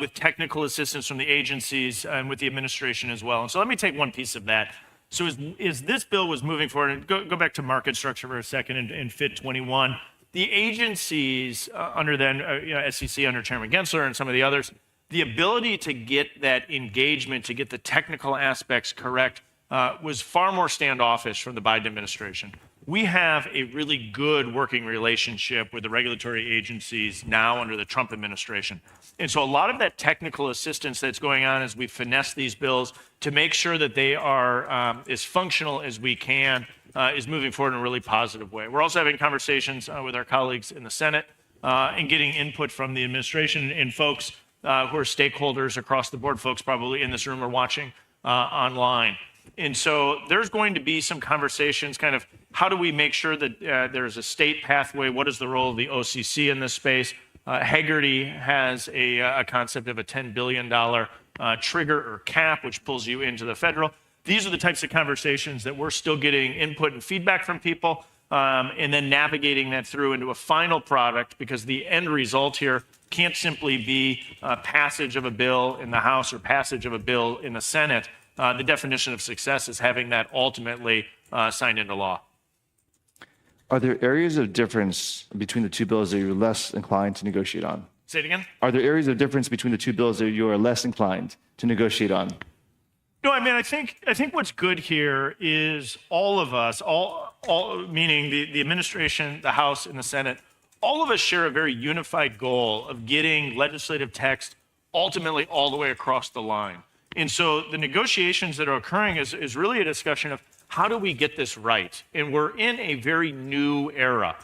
with technical assistance from the agencies, and with the administration as well. And so let me take one piece of that. So as this bill was moving forward, and go back to market structure for a second in FIT 21, the agencies under then SEC under Chairman Gensler and some of the others, the ability to get that engagement, to get the technical aspects correct, was far more standoffish from the Biden administration. We have a really good working relationship with the regulatory agencies now under the Trump administration. And so a lot of that technical assistance that's going on as we finesse these bills to make sure that they are as functional as we can is moving forward in a really positive way. We're also having conversations with our colleagues in the Senate and getting input from the administration and folks who are stakeholders across the board, folks probably in this room or watching online. And so there's going to be some conversations, kind of how do we make sure that there's a state pathway? What is the role of the OCC in this space? Haggerty has a concept of a $10 billion trigger or cap, which pulls you into the federal. These are the types of conversations that we're still getting input and feedback from people, and then navigating that through into a final product, because the end result here can't simply be passage of a bill in the House or passage of a bill in the Senate. The definition of success is having that ultimately signed into law. Are there areas of difference between the two bills that you're less inclined to negotiate on? Say it again? Are there areas of difference between the two bills that you are less inclined to negotiate on? No, I mean, I think what's good here is all of us, all meaning the administration, the House, and the Senate, all of us share a very unified goal of getting legislative text ultimately all the way across the line. And so the negotiations that are occurring is really a discussion of how do we get this right? And we're in a very new era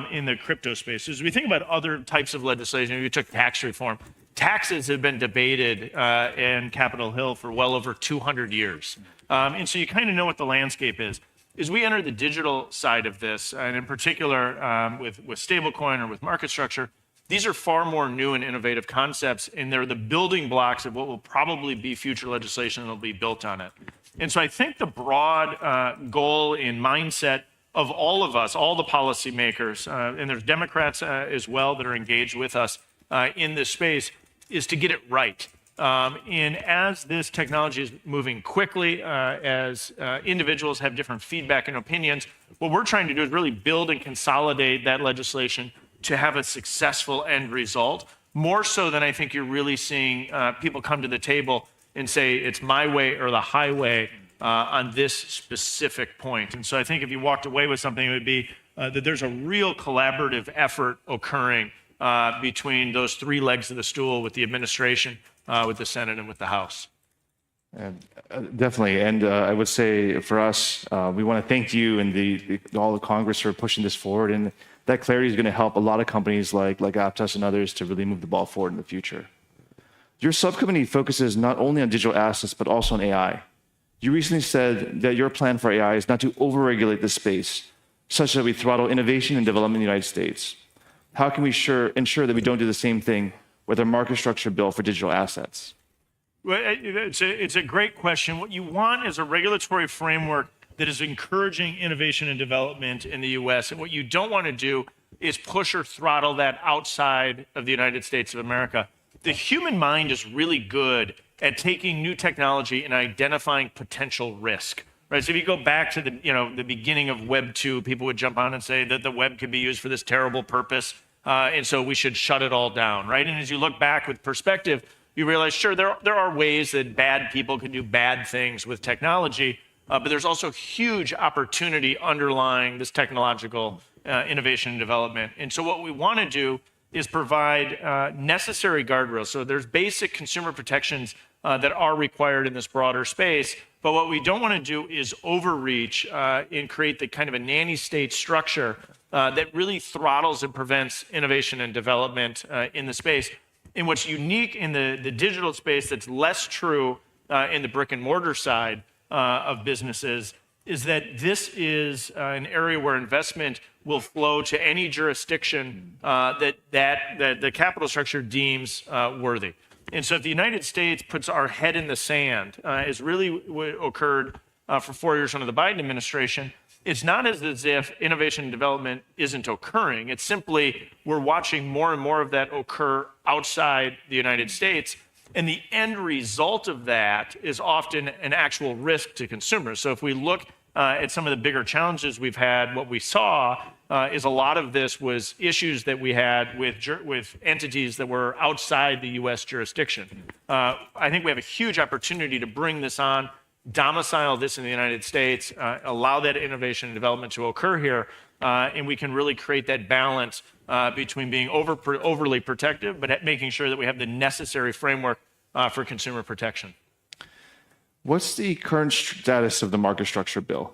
in the crypto space. As we think about other types of legislation, we took tax reform. Taxes have been debated in Capitol Hill for well over 200 years. And so you kind of know what the landscape is. As we enter the digital side of this, and in particular with stablecoin or with market structure, these are far more new and innovative concepts, and they're the building blocks of what will probably be future legislation that will be built on it. And so I think the broad goal and mindset of all of us, all the policymakers, and there's Democrats as well that are engaged with us in this space, is to get it right. And as this technology is moving quickly, as individuals have different feedback and opinions, what we're trying to do is really build and consolidate that legislation to have a successful end result, more so than I think you're really seeing people come to the table and say it's my way or the highway on this specific point. And so I think if you walked away with something, it would be that there's a real collaborative effort occurring between those three legs of the stool with the administration, with the Senate, and with the House. Definitely. And I would say for us, we want to thank you and all the Congress for pushing this forward. And that clarity is going to help a lot of companies like Aptos and others to really move the ball forward in the future. Your subcommittee focuses not only on digital assets, but also on AI. You recently said that your plan for AI is not to overregulate the space, such that we throttle innovation and development in the United States. How can we ensure that we don't do the same thing with our market structure bill for digital assets? Well, it's a great question. What you want is a regulatory framework that is encouraging innovation and development in the U.S. And what you don't want to do is push or throttle that outside of the United States of America. The human mind is really good at taking new technology and identifying potential risk. Right. So if you go back to the beginning of Web 2, people would jump on and say that the web could be used for this terrible purpose. And so we should shut it all down, right? And as you look back with perspective, you realize, sure, there are ways that bad people can do bad things with technology, but there's also huge opportunity underlying this technological innovation and development. And so what we want to do is provide necessary guardrails. So there's basic consumer protections that are required in this broader space. But what we don't want to do is overreach and create the kind of a nanny state structure that really throttles and prevents innovation and development in the space. And what's unique in the digital space that's less true in the brick and mortar side of businesses is that this is an area where investment will flow to any jurisdiction that the capital structure deems worthy. And so if the United States puts our head in the sand, as really what occurred for 4 years under the Biden administration, it's not as if innovation and development isn't occurring. It's simply we're watching more and more of that occur outside the United States. And the end result of that is often an actual risk to consumers. So if we look at some of the bigger challenges we've had, what we saw is a lot of this was issues that we had with entities that were outside the U.S. jurisdiction. I think we have a huge opportunity to bring this on, domicile this in the United States, allow that innovation and development to occur here, and we can really create that balance between being overly protective, but making sure that we have the necessary framework for consumer protection. What's the current status of the market structure bill?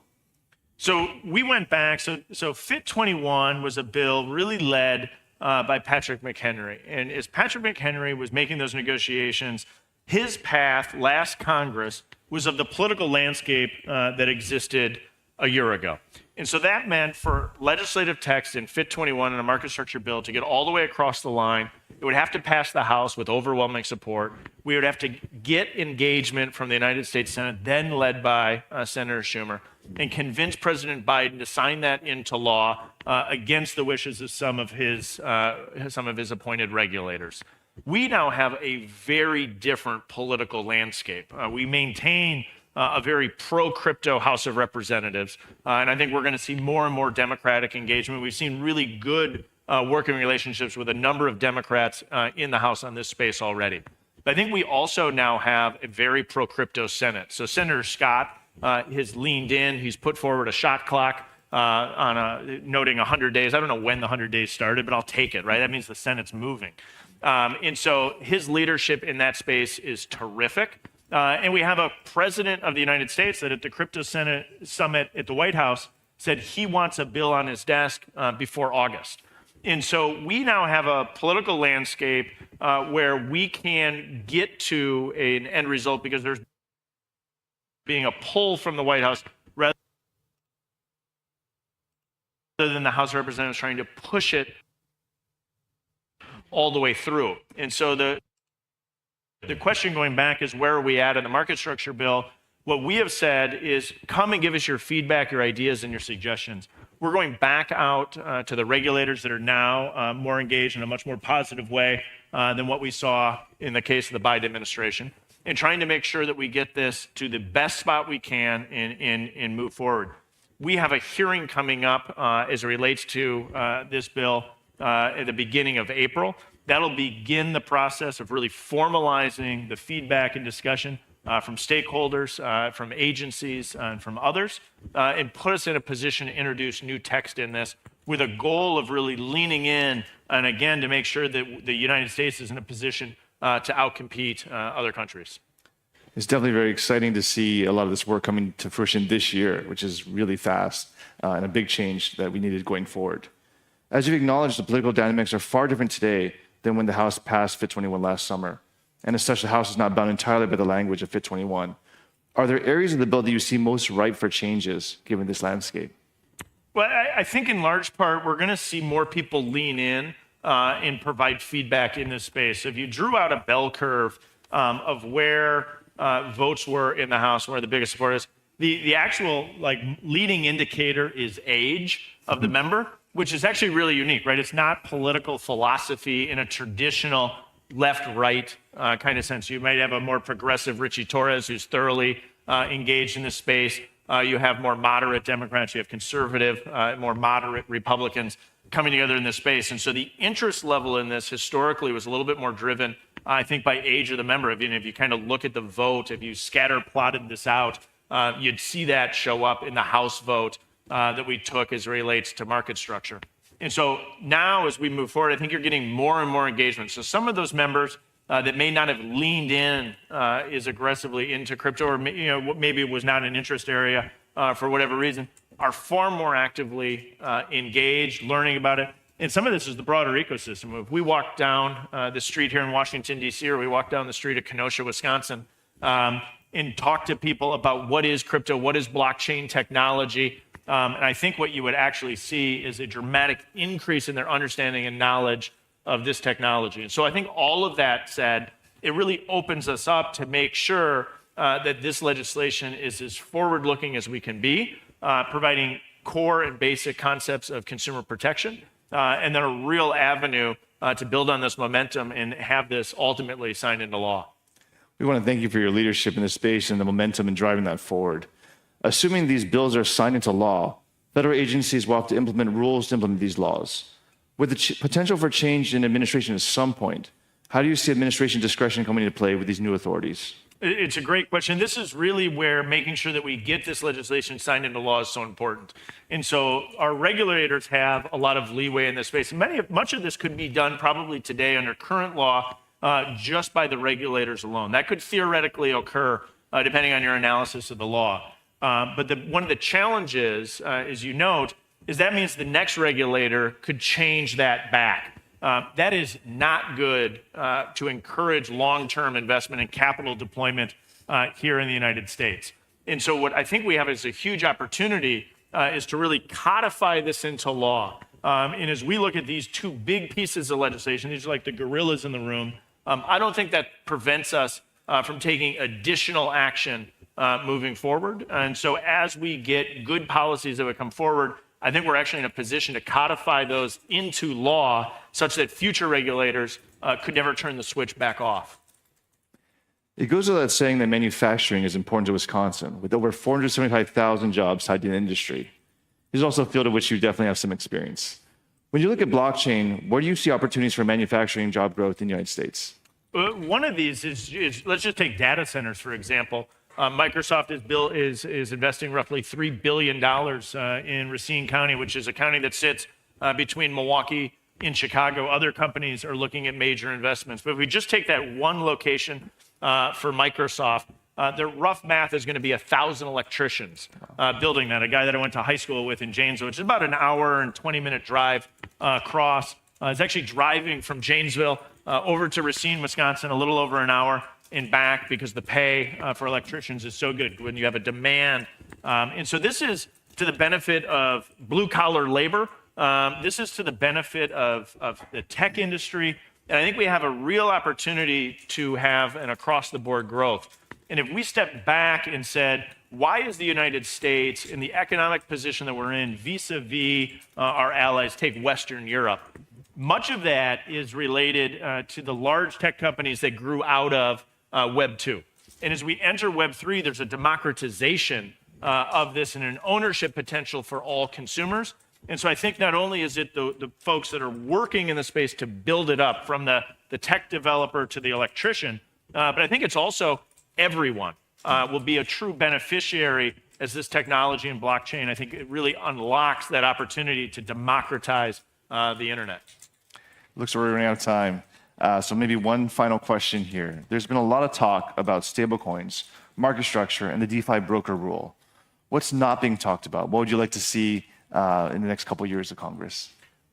So we went back. So Fit 21 was a bill really led by Patrick McHenry. And as Patrick McHenry was making those negotiations, his path last Congress was of the political landscape that existed a year ago. And so that meant for legislative text in Fit 21 and a market structure bill to get all the way across the line, it would have to pass the House with overwhelming support. We would have to get engagement from the United States Senate, then led by Senator Schumer, and convince President Biden to sign that into law against the wishes of some of his appointed regulators. We now have a very different political landscape. We maintain a very pro-crypto House of Representatives, and I think we're going to see more and more Democratic engagement. We've seen really good working relationships with a number of Democrats in the House on this space already. But I think we also now have a very pro-crypto Senate. So Senator Scott has leaned in. He's put forward a shot clock noting 100 days. I don't know when the 100 days started, but I'll take it, right? That means the Senate's moving. And so his leadership in that space is terrific. And we have a president of the United States that at the Crypto Senate Summit at the White House said he wants a bill on his desk before August. And so we now have a political landscape where we can get to an end result because there's being a pull from the White House rather than the House of Representatives trying to push it all the way through. And so the question going back is, where are we at in the market structure bill? What we have said is, come and give us your feedback, your ideas, and your suggestions. We're going back out to the regulators that are now more engaged in a much more positive way than what we saw in the case of the Biden administration, and trying to make sure that we get this to the best spot we can and move forward. We have a hearing coming up as it relates to this bill at the beginning of April. That'll begin the process of really formalizing the feedback and discussion from stakeholders, from agencies, and from others, and put us in a position to introduce new text in this with a goal of really leaning in, and again, to make sure that the United States is in a position to outcompete other countries. It's definitely very exciting to see a lot of this work coming to fruition this year, which is really fast and a big change that we needed going forward. As you've acknowledged, the political dynamics are far different today than when the House passed Fit 21 last summer. And as such, the House is not bound entirely by the language of Fit 21. Are there areas of the bill that you see most ripe for changes given this landscape? Well, I think in large part, we're going to see more people lean in and provide feedback in this space. So if you drew out a bell curve of where votes were in the House, where the biggest support is, the actual leading indicator is age of the member, which is actually really unique, right? It's not political philosophy in a traditional left-right kind of sense. You might have a more progressive Richie Torres who's thoroughly engaged in this space. You have more moderate Democrats, you have conservative, more moderate Republicans. coming together in this space. And so the interest level in this historically was a little bit more driven, I think, by age of the member. If you kind of look at the vote, if you scatter plotted this out, you'd see that show up in the House vote that we took as it relates to market structure. And so now as we move forward, I think you're getting more and more engagement. So some of those members that may not have leaned in as aggressively into crypto, or maybe it was not an interest area for whatever reason, are far more actively engaged, learning about it. And some of this is the broader ecosystem. If we walk down the street here in Washington, D.C., or we walk down the street of Kenosha, Wisconsin, and talk to people about what is crypto, what is blockchain technology, and I think what you would actually see is a dramatic increase in their understanding and knowledge of this technology. And so I think all of that said, it really opens us up to make sure that this legislation is as forward-looking as we can be, providing core and basic concepts of consumer protection, and then a real avenue to build on this momentum and have this ultimately signed into law. We want to thank you for your leadership in this space and the momentum in driving that forward. Assuming these bills are signed into law, federal agencies will have to implement rules to implement these laws. With the potential for change in administration at some point, how do you see administration discretion coming into play with these new authorities? It's a great question. This is really where making sure that we get this legislation signed into law is so important. And so our regulators have a lot of leeway in this space. Much of this could be done probably today under current law just by the regulators alone. That could theoretically occur depending on your analysis of the law. But one of the challenges, as you note, is that means the next regulator could change that back. That is not good to encourage long-term investment and capital deployment here in the United States. And so what I think we have is a huge opportunity is to really codify this into law. And as we look at these two big pieces of legislation, these are like the gorillas in the room, I don't think that prevents us from taking additional action moving forward. And so as we get good policies that would come forward, I think we're actually in a position to codify those into law such that future regulators could never turn the switch back off. It goes without saying that manufacturing is important to Wisconsin, with over 475,000 jobs tied to the industry. This is also a field in which you definitely have some experience. When you look at blockchain, where do you see opportunities for manufacturing job growth in the United States? One of these is let's just take data centers, for example. Microsoft is investing roughly $3 billion in Racine County, which is a county that sits between Milwaukee and Chicago. Other companies are looking at major investments. But if we just take that one location for Microsoft, their rough math is going to be 1,000 electricians building that. A guy that I went to high school with in Janesville, which is about an hour and 20-minute drive across. Is actually driving from Janesville over to Racine, Wisconsin, a little over an hour and back because the pay for electricians is so good when you have a demand. And so this is to the benefit of blue-collar labor. This is to the benefit of the tech industry. And I think we have a real opportunity to have an across-the-board growth. And if we step back and said, why is the United States in the economic position that we're in vis-a-vis our allies, take Western Europe? Much of that is related to the large tech companies that grew out of Web 2. And as we enter Web 3, there's a democratization of this and an ownership potential for all consumers. And so I think not only is it the folks that are working in the space to build it up, from the tech developer to the electrician, but I think it's also everyone will be a true beneficiary as this technology and blockchain, I think it really unlocks that opportunity to democratize the internet. Looks like we're running out of time. So maybe one final question here. There's been a lot of talk about stablecoins, market structure, and the DeFi broker rule. What's not being talked about? What would you like to see in the next couple of years of Congress?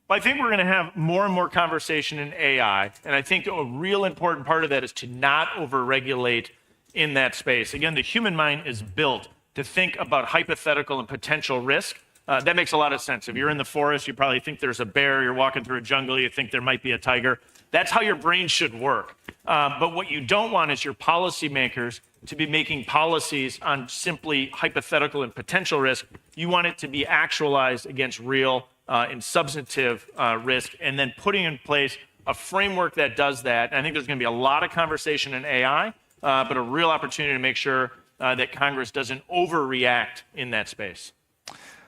Well, I think we're going to have more and more conversation in AI. And I think a real important part of that is to not overregulate in that space. Again, the human mind is built to think about hypothetical and potential risk. That makes a lot of sense. If you're in the forest, you probably think there's a bear. You're walking through a jungle, you think there might be a tiger. That's how your brain should work. But what you don't want is your policymakers to be making policies on simply hypothetical and potential risk. You want it to be actualized against real and substantive risk, and then putting in place a framework that does that. And I think there's going to be a lot of conversation in AI, but a real opportunity to make sure that Congress doesn't overreact in that space.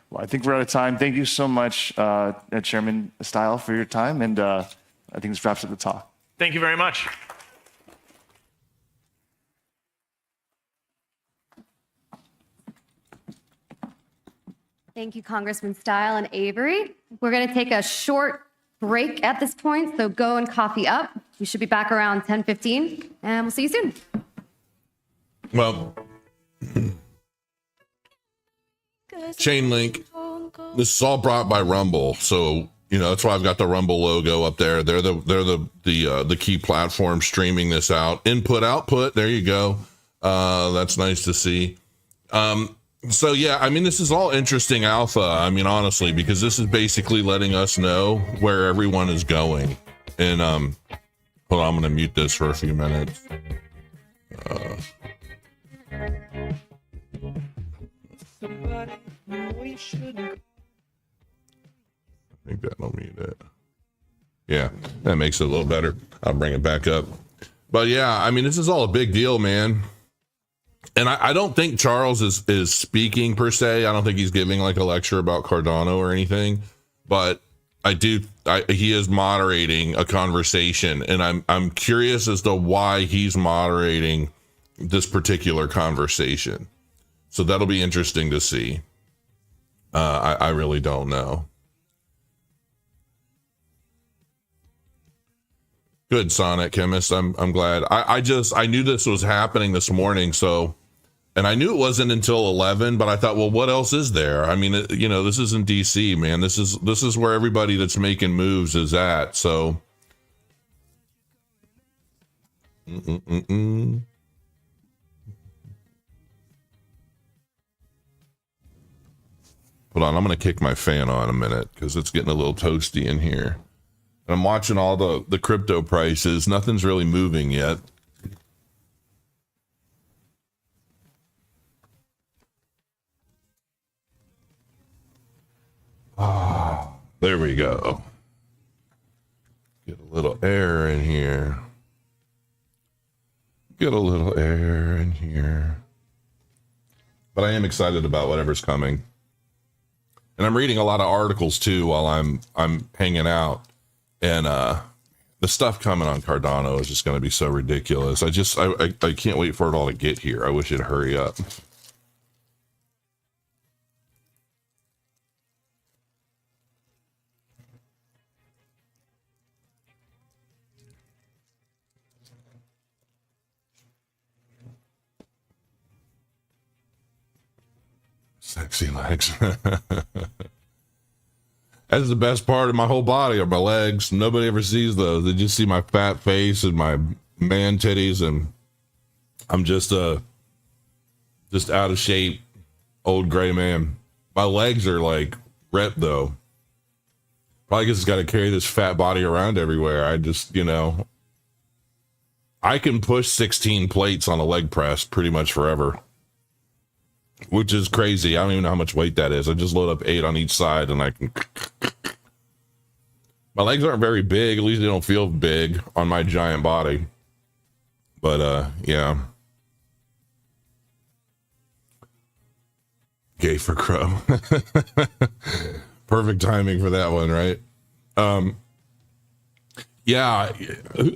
Well, I think we're out of time. Thank you so much, Chairman Style, for your time. And I think this wraps up the talk. Thank you very much. Thank you, Congressman Style and Avery. We're going to take a short break at this point, so go and coffee up. We should be back around 10:15, and we'll see you soon. Well, Chainlink, this is all brought by Rumble, so that's why I've got the Rumble logo up there. They're the key platform streaming this out. Input, output. There you go. That's nice to see. So yeah, I mean, this is all interesting alpha. I mean, honestly, because this is basically letting us know where everyone is going. And hold on, I'm going to mute this for a few minutes. I think that'll mute it. Yeah, that makes it a little better. I'll bring it back up. But yeah, I mean, this is all a big deal, man. And I don't think Charles is speaking per se. I don't think he's giving like a lecture about Cardano or anything, but he is moderating a conversation, and I'm curious as to why he's moderating this particular conversation. So that'll be interesting to see. I really don't know. Good, Sonic Chemist. I'm glad. I knew this was happening this morning, and I knew it wasn't until 11, but I thought, well, what else is there? I mean, this isn't DC, man. This is where everybody that's making moves is at. So hold on, I'm gonna kick my fan on a minute because it's getting a little toasty in here. And I'm watching all the crypto prices. Nothing's really moving yet. There we go. Get a little air in here. Get a little air in here. But I am excited about whatever's coming. And I'm reading a lot of articles too while I'm hanging out. And the stuff coming on Cardano is just going to be so ridiculous. I can't wait for it all to get here. I wish it'd hurry up. Sexy legs. That's the best part of my whole body are my legs. Nobody ever sees those. They just see my fat face and my man titties, and I'm just out of shape old gray man. My legs are like ripped though. Probably because it's got to carry this fat body around everywhere. I just, I can push 16 plates on a leg press pretty much forever, which is crazy. I don't even know how much weight that is. I just load up 8 on each side and I can. My legs aren't very big. At least they don't feel big on my giant body. But, yeah. Gay for Crow. Perfect timing for that one, right? Yeah.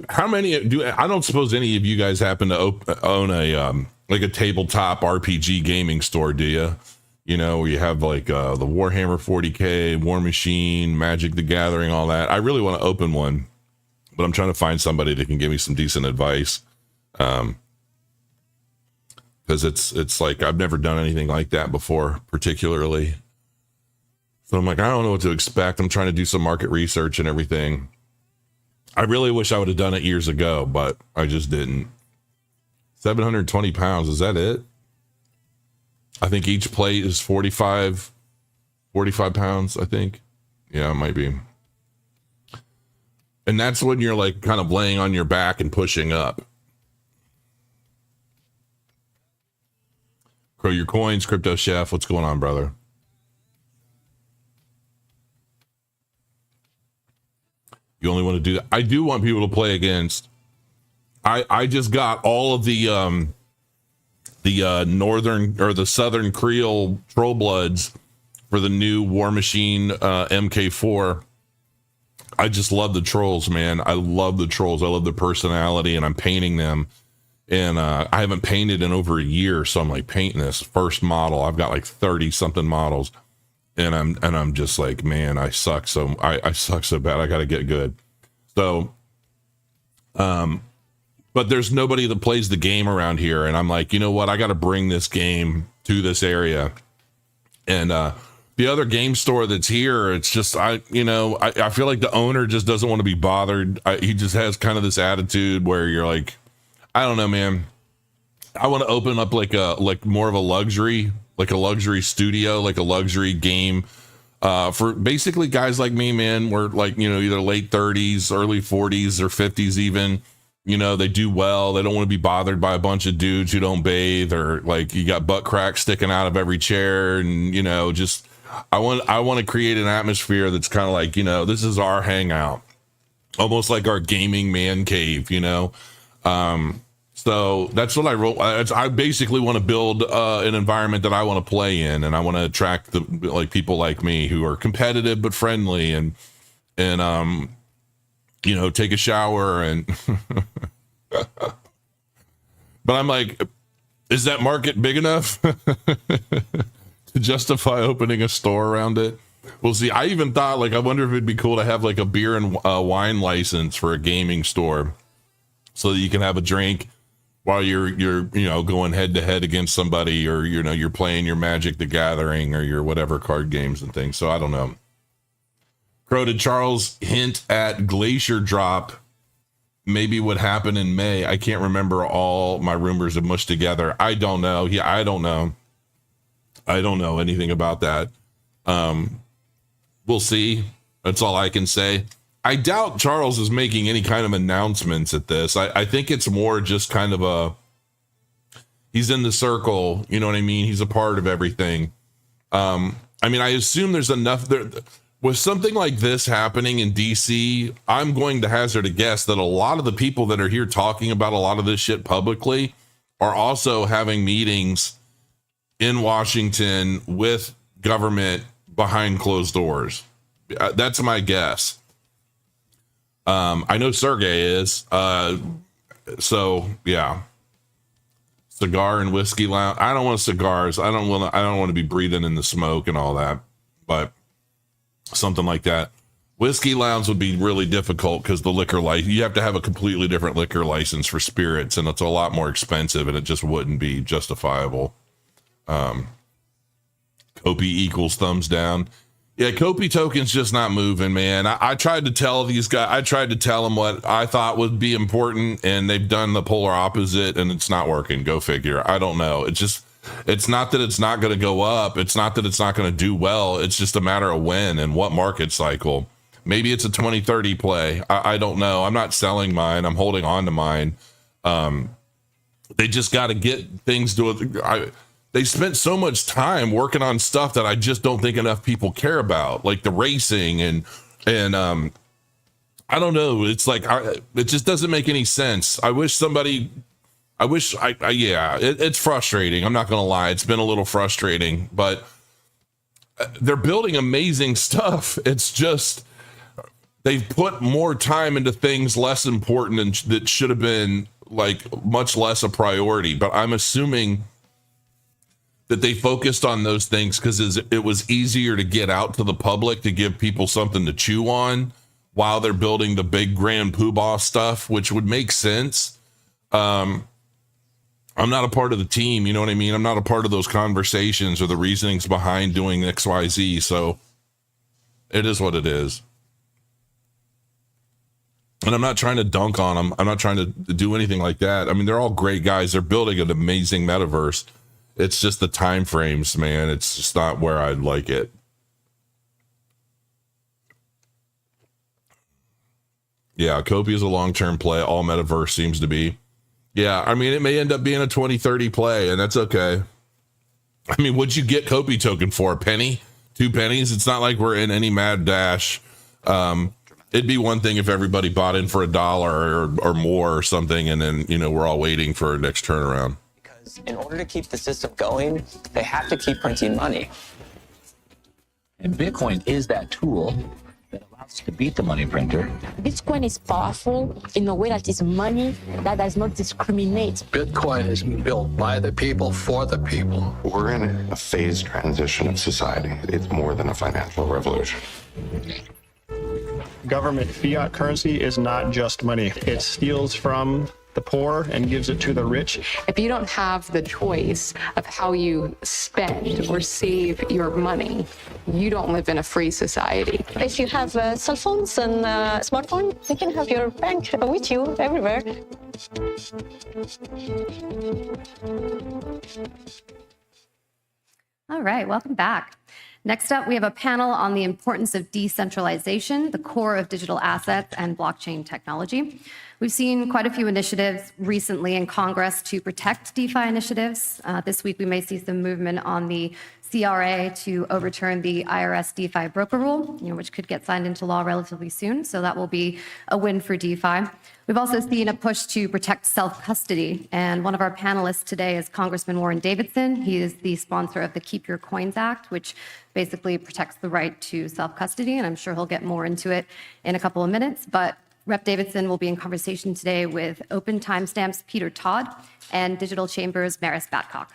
How many I don't suppose any of you guys happen to own a, like a tabletop RPG gaming store, do you? Where you have like the Warhammer 40K, War Machine, Magic the Gathering, all that. I really want to open one, but I'm trying to find somebody that can give me some decent advice. Because it's like I've never done anything like that before, particularly. So I'm like, I don't know what to expect. I'm trying to do some market research and everything. I really wish I would have done it years ago, but I just didn't. 720 pounds, is that it? I think each plate is 45 pounds, I think. Yeah, it might be. And that's when you're like kind of laying on your back and pushing up. Crow your coins, Crypto Chef, what's going on, brother? You only want to do that. I do want people to play against. I just got all of the northern or the southern Creole troll bloods for the new War Machine MK4. I just love the trolls, man. I love the trolls. I love the personality, and I'm painting them. And I haven't painted in over a year, so I'm like painting this first model. I've got like 30 something models, and I'm just like, man, I suck so bad. I got to get good. So, but there's nobody that plays the game around here, and I'm like, you know what? I got to bring this game to this area. And the other game store that's here, it's just, I feel like the owner just doesn't want to be bothered. He just has kind of this attitude where you're like, I don't know, man. I want to open up like more of a luxury studio, like a luxury game for basically guys like me, man. We're like, either late 30s, early 40s, or 50s even. They do well. They don't want to be bothered by a bunch of dudes who don't bathe, or like you got butt cracks sticking out of every chair, and just I want to create an atmosphere that's kind of like, this is our hangout, almost like our gaming man cave, so that's what I wrote. I basically want to build an environment that I want to play in, and I want to attract people like me who are competitive but friendly, and take a shower and but I'm like, is that market big enough to justify opening a store around it? We'll see. I even thought, I wonder if it'd be cool to have like a beer and wine license for a gaming store, so that you can have a drink while you're going head to head against somebody, or you're playing your Magic the Gathering or your whatever card games and things. So I don't know. Crow, did Charles hint at glacier drop maybe would happen in May? I can't remember. All my rumors have mushed together. I don't know. Yeah, I don't know. I don't know anything about that. We'll see. That's all I can say. I doubt Charles is making any kind of announcements at this. I think it's more just kind of he's in the circle. You know what I mean? He's a part of everything. I assume there's enough there. With something like this happening in DC, I'm going to hazard a guess that a lot of the people that are here talking about a lot of this shit publicly are also having meetings in Washington with government behind closed doors. That's my guess. I know Sergey is. So yeah. Cigar and whiskey lounge. I don't want cigars. I don't want to be breathing in the smoke and all that. But something like that. Whiskey lounge would be really difficult because the liquor license, you have to have a completely different liquor license for spirits, and it's a lot more expensive, and it just wouldn't be justifiable. Kopi equals thumbs down. Yeah, Kopi token's just not moving, man. I tried to tell these guys, I tried to tell them what I thought would be important, and they've done the polar opposite, and it's not working. Go figure. I don't know. It's not that it's not going to go up. It's not that it's not going to do well. It's just a matter of when and what market cycle. Maybe it's a 2030 play. I don't know. I'm not selling mine. I'm holding on to mine. They just got to get things to they spent so much time working on stuff that I just don't think enough people care about, like the racing and I don't know. It's like, it just doesn't make any sense. It's frustrating. I'm not going to lie. It's been a little frustrating, but they're building amazing stuff. It's just, they've put more time into things less important and that should have been like much less a priority. But I'm assuming that they focused on those things because it was easier to get out to the public, to give people something to chew on while they're building the big grand poobah stuff, which would make sense. I'm not a part of the team. You know what I mean? I'm not a part of those conversations or the reasonings behind doing XYZ. So it is what it is. And I'm not trying to dunk on them. I'm not trying to do anything like that. I mean, they're all great guys. They're building an amazing metaverse. It's just the time frames, man. It's just not where I'd like it. Yeah, Kopi is a long-term play. All metaverse seems to be. Yeah, I mean, it may end up being a 2030 play, and that's okay. I mean, what'd you get Kopi token for? A penny? 2 pennies? It's not like we're in any mad dash. It'd be one thing if everybody bought in for $1 or more or something, and then, we're all waiting for a next turnaround. Because in order to keep the system going, they have to keep printing money. And Bitcoin is that tool that allows us to beat the money printer. Bitcoin is powerful in a way that is money that does not discriminate. Bitcoin is built by the people for the people. We're in a phased transition of society. It's more than a financial revolution. Government fiat currency is not just money. It steals from the poor and gives it to the rich. If you don't have the choice of how you spend or save your money, you don't live in a free society. If you have cell phones and smartphone, you can have your bank with you everywhere. All right, welcome back. Next up, we have a panel on the importance of decentralization, the core of digital assets and blockchain technology. We've seen quite a few initiatives recently in Congress to protect DeFi initiatives. This week, we may see some movement on the CRA to overturn the IRS DeFi broker rule, which could get signed into law relatively soon. So that will be a win for DeFi. We've also seen a push to protect self-custody. And one of our panelists today is Congressman Warren Davidson. He is the sponsor of the Keep Your Coins Act, which basically protects the right to self-custody. And I'm sure he'll get more into it in a couple of minutes. But Rep. Davidson will be in conversation today with Open Timestamps' Peter Todd and Digital Chambers' Maris Babcock.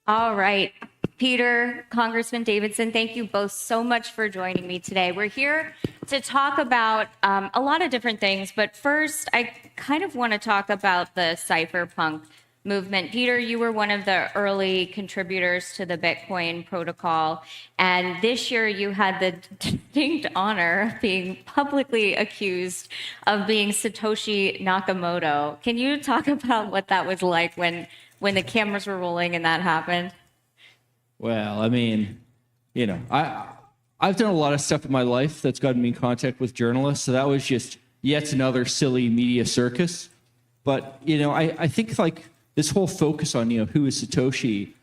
All right. Peter, Congressman Davidson, thank you both so much for joining me today. We're here to talk about a lot of different things, but first, I kind of want to talk about the cypherpunk movement. Peter, you were one of the early contributors to the Bitcoin protocol, and this year you had the distinct honor of being publicly accused of being Satoshi Nakamoto. Can you talk about what that was like when the cameras were rolling and that happened? Well, I mean, I've done a lot of stuff in my life that's gotten me in contact with journalists, so that was just yet another silly media circus. But, I think like this whole focus on, who is Satoshi,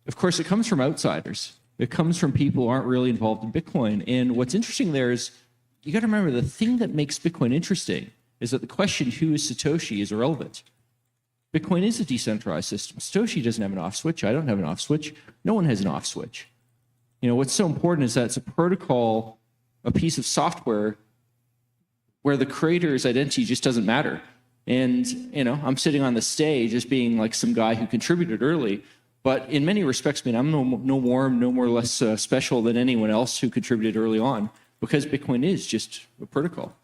of course, it comes from outsiders. It comes from people who aren't really involved in Bitcoin. And what's interesting there is you got to remember the thing that makes Bitcoin interesting is that the question, who is Satoshi, is irrelevant. Bitcoin is a decentralized system. Satoshi doesn't have an off switch. I don't have an off switch. No one has an off switch. What's so important is that it's a protocol, a piece of software where the creator's identity just doesn't matter. And, I'm sitting on the stage as being like some guy who contributed early, but in many respects, I'm no more or less special than anyone else who contributed early on because Bitcoin is just a protocol.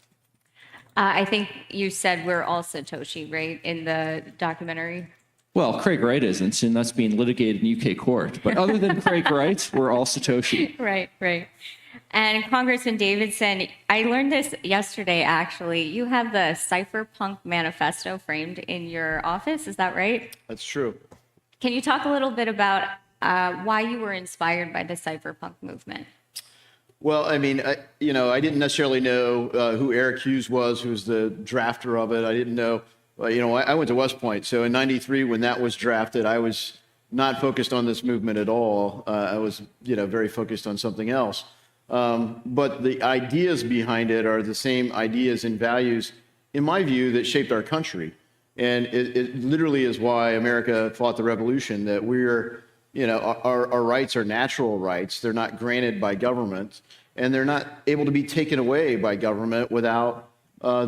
I think you said we're all Satoshi, right, in the documentary? Well, Craig Wright isn't, and that's being litigated in UK court. But other than Craig Wright, we're all Satoshi. Right. And Congressman Davidson, I learned this yesterday, actually. You have the Cypherpunk Manifesto framed in your office. Is that right? That's true. Can you talk a little bit about why you were inspired by the cypherpunk movement? Well, I mean, I didn't necessarily know who Eric Hughes was, who was the drafter of it. I didn't know, I went to West Point. So in '93, when that was drafted, I was not focused on this movement at all. I was, very focused on something else. But the ideas behind it are the same ideas and values, in my view, that shaped our country. And it literally is why America fought the revolution, that we're, our rights are natural rights. They're not granted by government, and they're not able to be taken away by government without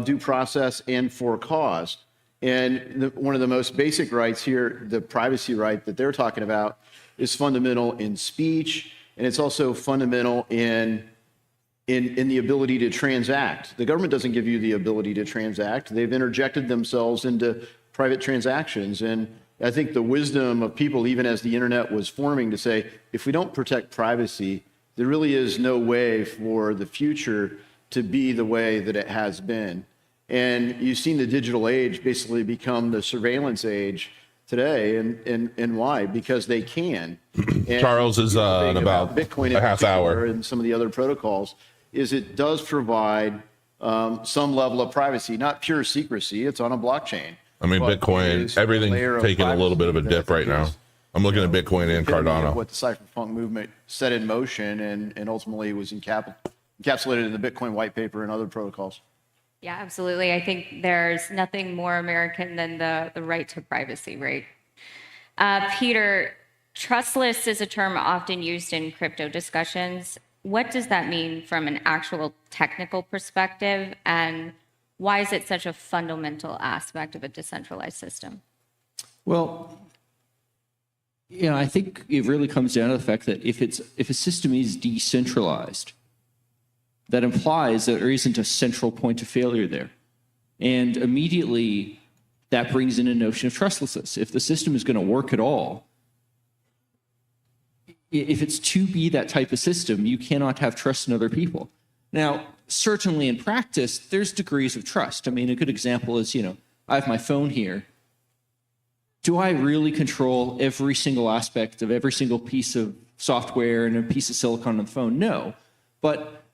due process and for cause. And one of the most basic rights here, the privacy right that they're talking about, is fundamental in speech, and it's also fundamental in the ability to transact. The government doesn't give you the ability to transact. They've interjected themselves into private transactions. And I think the wisdom of people, even as the internet was forming, to say, if we don't protect privacy, there really is no way for the future to be the way that it has been. And you've seen the digital age basically become the surveillance age today. And why? Because they can. And Charles is in about Bitcoin a half hour. and some of the other protocols is it does provide some level of privacy, not pure secrecy. It's on a blockchain. I mean, Bitcoin, everything's taking a little bit of a dip right now. I'm looking at Bitcoin and Cardano. What the cypherpunk movement set in motion and ultimately was encapsulated in the Bitcoin white paper and other protocols. Yeah, absolutely. I think there's nothing more American than the right to privacy, right? Peter, trustless is a term often used in crypto discussions. What does that mean from an actual technical perspective, and why is it such a fundamental aspect of a decentralized system? Well, I think it really comes down to the fact that if a system is decentralized, that implies that there isn't a central point of failure there. And immediately that brings in a notion of trustlessness. If the system is going to work at all, if it's to be that type of system, you cannot have trust in other people. Now, certainly in practice, there's degrees of trust. I mean, a good example is, I have my phone here. Do I really control every single aspect of every single piece of software and a piece of silicon on the phone? No. But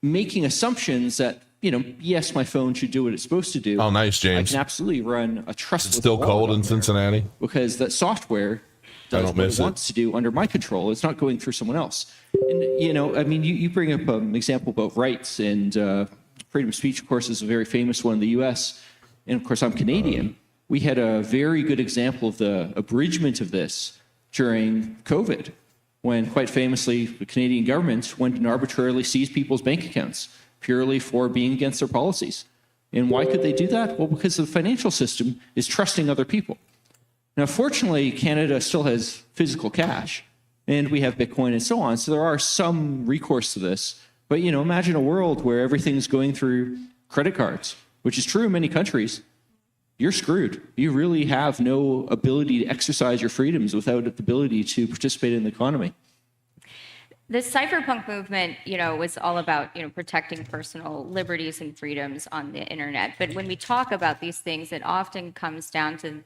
making assumptions that, yes, my phone should do what it's supposed to do. Oh, nice, James. I can absolutely run a trustless. It's still cold in Cincinnati because that software does what it wants to do under my control. It's not going through someone else. And, you bring up an example about rights, and freedom of speech, of course, is a very famous one in the U.S. And of course, I'm Canadian. We had a very good example of the abridgment of this during COVID, when quite famously the Canadian government went and arbitrarily seized people's bank accounts purely for being against their policies. And why could they do that? Well, because the financial system is trusting other people. Now, fortunately, Canada still has physical cash, and we have Bitcoin and so on, so there are some recourse to this. But, imagine a world where everything's going through credit cards, which is true in many countries. You're screwed. You really have no ability to exercise your freedoms without the ability to participate in the economy. The cypherpunk movement, was all about, protecting personal liberties and freedoms on the internet. But when we talk about these things, it often comes down to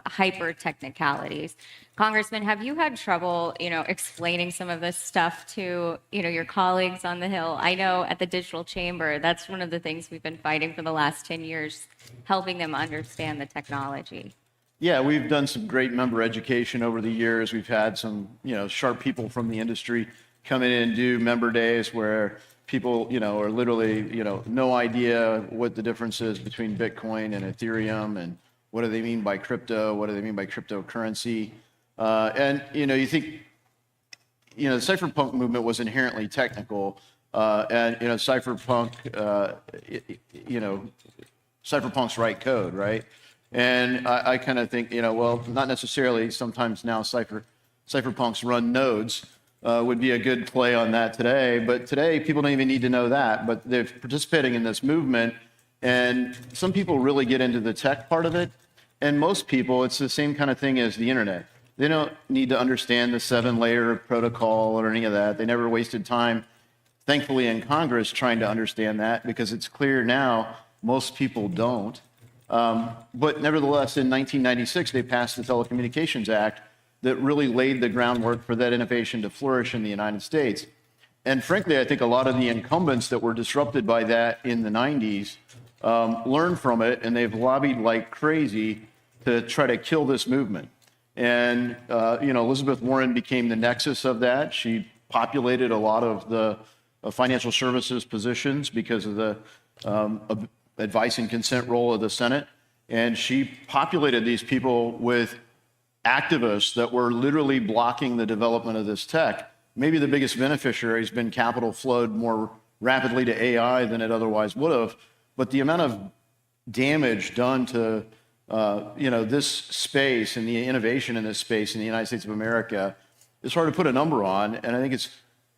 hyper technicalities. Congressman, have you had trouble, explaining some of this stuff to, your colleagues on the Hill? I know at the Digital Chamber, that's one of the things we've been fighting for the last 10 years, helping them understand the technology. Yeah, we've done some great member education over the years. We've had some, sharp people from the industry come in and do member days where people, are literally, no idea what the difference is between Bitcoin and Ethereum and what do they mean by crypto, what do they mean by cryptocurrency. And, you think, the cypherpunk movement was inherently technical. And, cypherpunks write code, right? And I kind of think, well, not necessarily. Sometimes now cypherpunks run nodes. Would be a good play on that today. But today, people don't even need to know that. But they're participating in this movement. And some people really get into the tech part of it. And most people, it's the same kind of thing as the internet. They don't need to understand the 7-layer protocol or any of that. They never wasted time, thankfully, in Congress trying to understand that, because it's clear now most people don't. But nevertheless, in 1996, they passed the Telecommunications Act that really laid the groundwork for that innovation to flourish in the United States. And frankly, I think a lot of the incumbents that were disrupted by that in the 90s learned from it, and they've lobbied like crazy to try to kill this movement. And, Elizabeth Warren became the nexus of that. She populated a lot of the financial services positions because of the advice and consent role of the Senate. And she populated these people with activists that were literally blocking the development of this tech. Maybe the biggest beneficiary has been capital flowed more rapidly to AI than it otherwise would have. But the amount of damage done to this space and the innovation in this space in the United States of America is hard to put a number on. And I think it's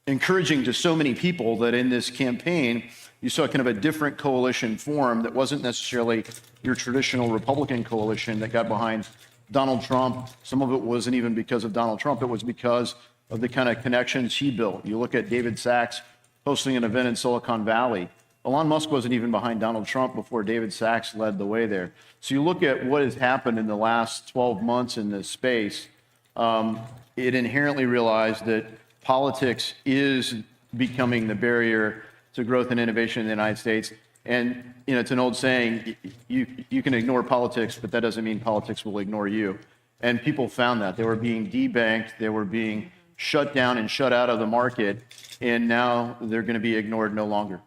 encouraging to so many people that in this campaign, you saw kind of a different coalition form that wasn't necessarily your traditional Republican coalition that got behind Donald Trump. Some of it wasn't even because of Donald Trump. It was because of the kind of connections he built. You look at David Sachs hosting an event in Silicon Valley. Elon Musk wasn't even behind Donald Trump before David Sachs led the way there. So you look at what has happened in the last 12 months in this space, it inherently realized that politics is becoming the barrier to growth and innovation in the United States. And it's an old saying, you can ignore politics, but that doesn't mean politics will ignore you. And people found that. They were being debanked, they were being shut down and shut out of the market, and now they're going to be ignored no longer.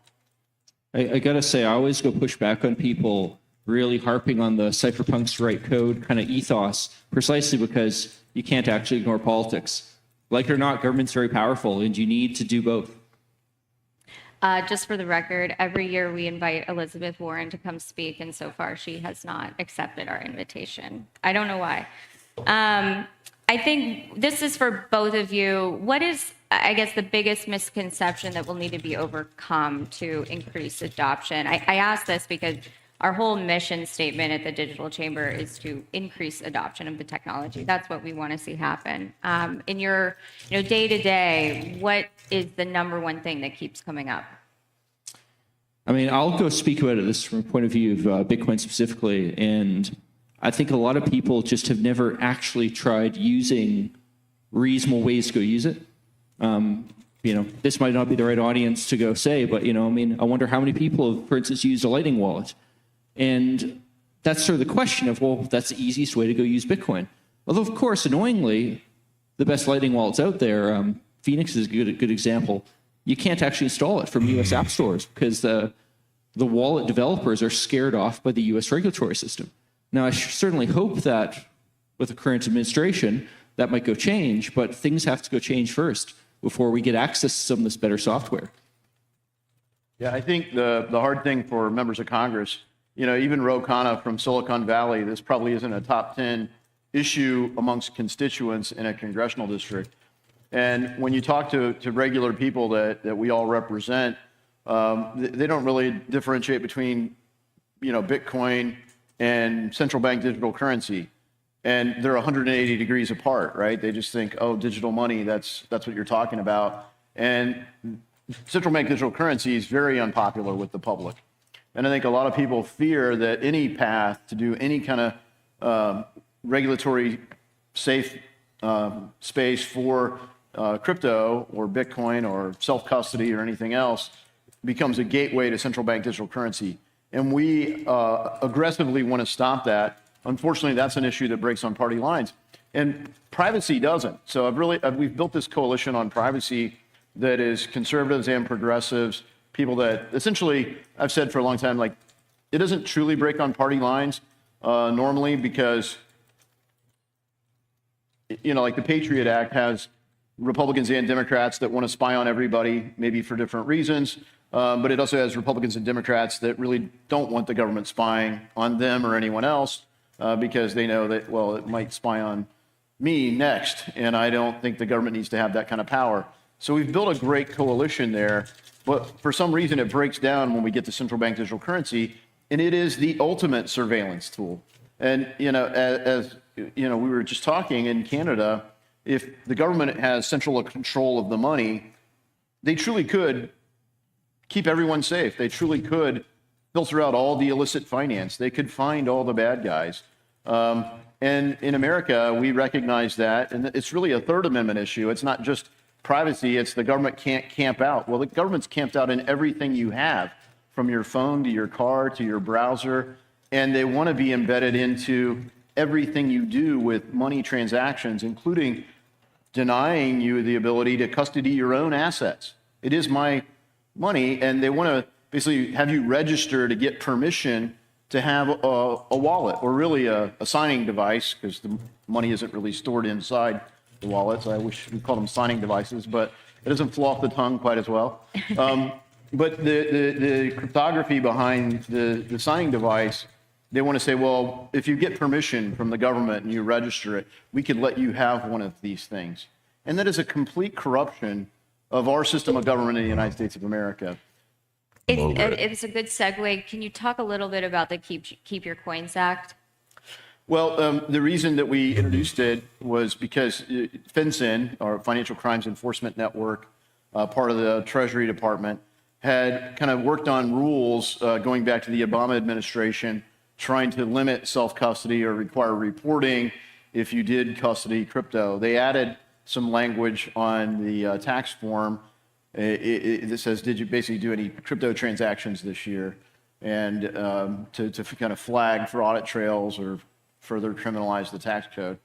I gotta say, I always go push back on people really harping on the cypherpunks to write code kind of ethos, precisely because you can't actually ignore politics. Like it or not, government's very powerful, and you need to do both. Just for the record, every year we invite Elizabeth Warren to come speak, and so far she has not accepted our invitation. I don't know why. I think this is for both of you. What is, I guess, the biggest misconception that will need to be overcome to increase adoption? I ask this because our whole mission statement at the Digital Chamber is to increase adoption of the technology. That's what we want to see happen. In your day-to-day, what is the number one thing that keeps coming up? I mean, I'll go speak about this from a point of view of Bitcoin specifically, and I think a lot of people just have never actually tried using reasonable ways to go use it. This might not be the right audience to go say, but I wonder how many people have, for instance, used a Lightning wallet. And that's sort of the question of, well, that's the easiest way to go use Bitcoin. Although, of course, annoyingly, the best Lightning wallets out there, Phoenix is a good example. You can't actually install it from US app stores because the wallet developers are scared off by the US regulatory system. Now, I certainly hope that with the current administration, that might go change, but things have to go change first before we get access to some of this better software. Yeah, I think the hard thing for members of Congress, even Ro Khanna from Silicon Valley, this probably isn't a top 10 issue amongst constituents in a congressional district. And when you talk to regular people that we all represent, they don't really differentiate between, Bitcoin and central bank digital currency. And they're 180 degrees apart, right? They just think, oh, digital money, that's what you're talking about. And central bank digital currency is very unpopular with the public. And I think a lot of people fear that any path to do any kind of regulatory safe space for crypto or Bitcoin or self-custody or anything else becomes a gateway to central bank digital currency. And we aggressively want to stop that. Unfortunately, that's an issue that breaks on party lines. And privacy doesn't. So we've built this coalition on privacy that is conservatives and progressives, people that essentially, I've said for a long time, like, it doesn't truly break on party lines normally because, like the Patriot Act has Republicans and Democrats that want to spy on everybody, maybe for different reasons. But it also has Republicans and Democrats that really don't want the government spying on them or anyone else because they know that, well, it might spy on me next. And I don't think the government needs to have that kind of power. So we've built a great coalition there. But for some reason, it breaks down when we get to central bank digital currency. And it is the ultimate surveillance tool. And, as we were just talking in Canada, if the government has central control of the money, they truly could keep everyone safe. They truly could filter out all the illicit finance. They could find all the bad guys. And in America, we recognize that. And it's really a Third Amendment issue. It's not just privacy. It's the government can't camp out. Well, the government's camped out in everything you have, from your phone to your car to your browser. And they want to be embedded into everything you do with money transactions, including denying you the ability to custody your own assets. It is my money, and they want to basically have you register to get permission to have a wallet, or really a signing device, because the money isn't really stored inside the wallets. I wish we called them signing devices, but it doesn't flow off the tongue quite as well. But the cryptography behind the signing device, they want to say, well, if you get permission from the government and you register it, we could let you have one of these things. And that is a complete corruption of our system of government in the United States of America. It's a good segue. Can you talk a little bit about the Keep Your Coins Act? Well, the reason that we introduced it was because FinCEN, our Financial Crimes Enforcement Network, part of the Treasury Department, had kind of worked on rules going back to the Obama administration, trying to limit self-custody or require reporting if you did custody crypto. They added some language on the tax form. It says, did you basically do any crypto transactions this year? And to kind of flag for audit trails or further criminalize the tax code.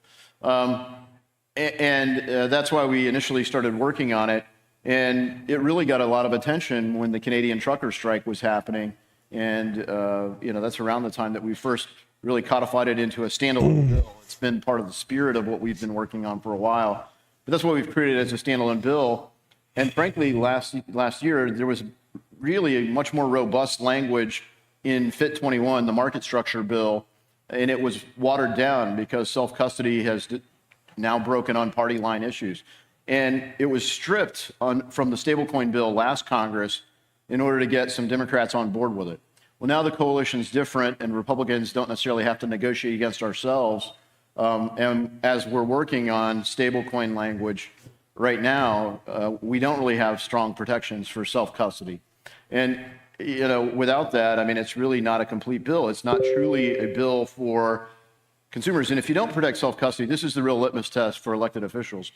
That's why we initially started working on it. And it really got a lot of attention when the Canadian trucker strike was happening. And, that's around the time that we first really codified it into a standalone bill. It's been part of the spirit of what we've been working on for a while. But that's what we've created as a standalone bill. And frankly, last year, there was really a much more robust language in FIT 21, the market structure bill, and it was watered down because self-custody has now broken on party line issues. And it was stripped from the stablecoin bill last Congress in order to get some Democrats on board with it. Well, now the coalition's different, and Republicans don't necessarily have to negotiate against ourselves. And as we're working on stablecoin language right now, we don't really have strong protections for self-custody. And without that, I mean, it's really not a complete bill. It's not truly a bill for consumers. And if you don't protect self-custody, this is the real litmus test for elected officials.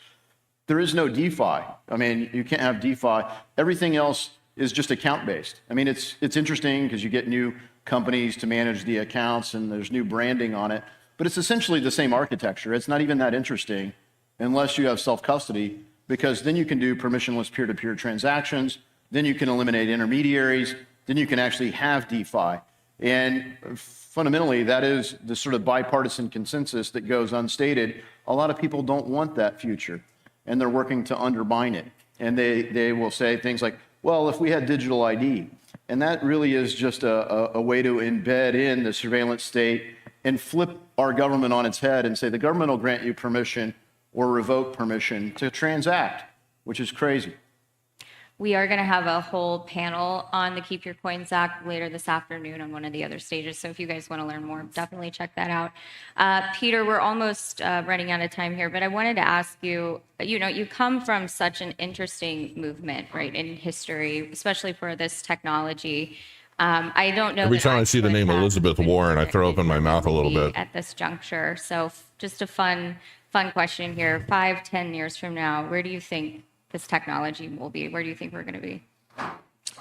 There is no DeFi. I mean, you can't have DeFi. Everything else is just account-based. I mean, it's interesting because you get new companies to manage the accounts and there's new branding on it, but it's essentially the same architecture. It's not even that interesting unless you have self-custody, because then you can do permissionless peer-to-peer transactions, then you can eliminate intermediaries, then you can actually have DeFi. And fundamentally, that is the sort of bipartisan consensus that goes unstated. A lot of people don't want that future, and they're working to undermine it. And they will say things like, well, if we had digital ID, and that really is just a way to embed in the surveillance state and flip our government on its head and say the government will grant you permission or revoke permission to transact, which is crazy. We are going to have a whole panel on the Keep Your Coins Act later this afternoon on one of the other stages. So if you guys want to learn more, definitely check that out. Peter, we're almost running out of time here, but I wanted to ask you, you come from such an interesting movement, right, in history, especially for this technology. I don't know. Every time I see the name Elizabeth Warren, I throw up in my mouth a little bit. At this juncture. So just a fun question here. 5-10 years from now, where do you think this technology will be? Where do you think we're going to be?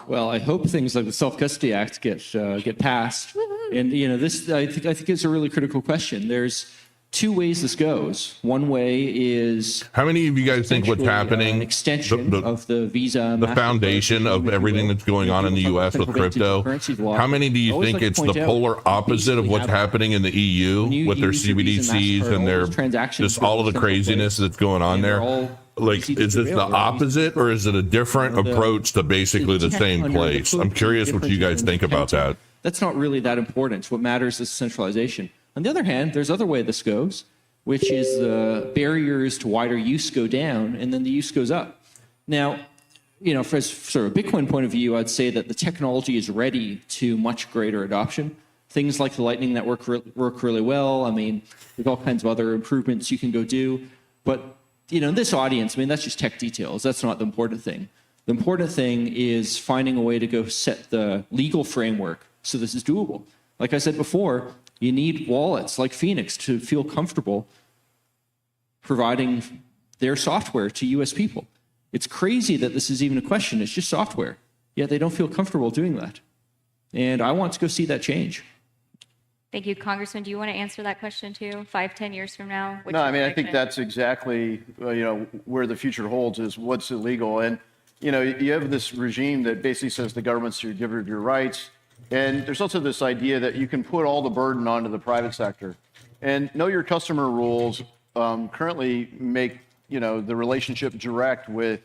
Well, I hope things like the Self-Custody Act get passed. And this I think is a really critical question. There's two ways this goes. One way is, how many of you guys think what's happening, an extension of the Visa, the foundation of everything that's going on in the U.S. with crypto? How many do you think it's the polar opposite of what's happening in the EU with their CBDCs and their just all of the craziness that's going on there? Like, is it the opposite, or is it a different approach to basically the same place? I'm curious what you guys think about that. That's not really that important. What matters is centralization. On the other hand, there's other way this goes, which is the barriers to wider use go down, and then the use goes up. Now, from sort of a Bitcoin point of view, I'd say that the technology is ready to much greater adoption. Things like the Lightning Network work really well. I mean, there's all kinds of other improvements you can go do. But, this audience, I mean, that's just tech details. That's not the important thing. The important thing is finding a way to go set the legal framework so this is doable. Like I said before, you need wallets like Phoenix to feel comfortable providing their software to US people. It's crazy that this is even a question. It's just software. Yet they don't feel comfortable doing that. And I want to go see that change. Thank you. Congressman, do you want to answer that question too? 5-10 years from now? No, I mean, I think that's exactly, where the future holds is what's illegal. And, you have this regime that basically says the government's your giver of your rights. And there's also this idea that you can put all the burden onto the private sector. And know your customer rules currently make, the relationship direct with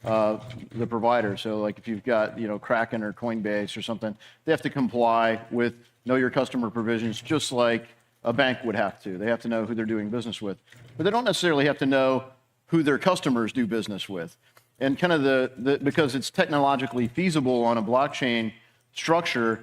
the provider. So like if you've got, Kraken or Coinbase or something, they have to comply with know your customer provisions just like a bank would have to. They have to know who they're doing business with. But they don't necessarily have to know who their customers do business with. And kind of because it's technologically feasible on a blockchain structure,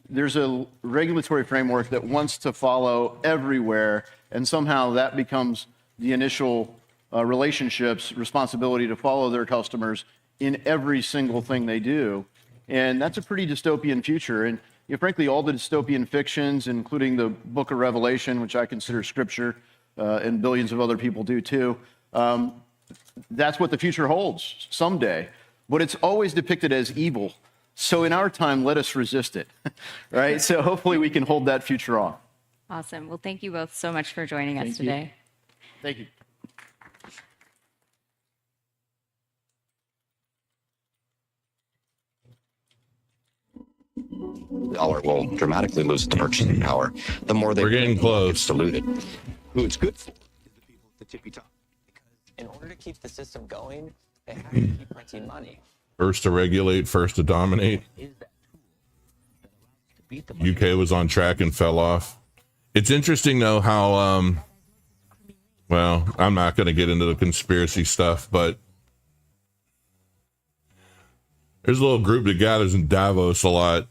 there's a regulatory framework that wants to follow everywhere, and somehow that becomes the initial relationship's responsibility to follow their customers in every single thing they do. And that's a pretty dystopian future. And frankly, all the dystopian fictions, including the Book of Revelation, which I consider scripture, and billions of other people do too, that's what the future holds someday. But it's always depicted as evil. So in our time, let us resist it, right? So hopefully we can hold that future off. Awesome. Well, thank you both so much for joining us today. Thank you. The dollar will dramatically lose its purchasing power. The more they We're getting close. It's diluted. Who it's good for is the people at the tippy top. In order to keep the system going, they have to keep printing money. First to regulate, first to dominate. UK was on track and fell off. It's interesting though how well, I'm not going to get into the conspiracy stuff, but there's a little group that gathers in Davos a lot.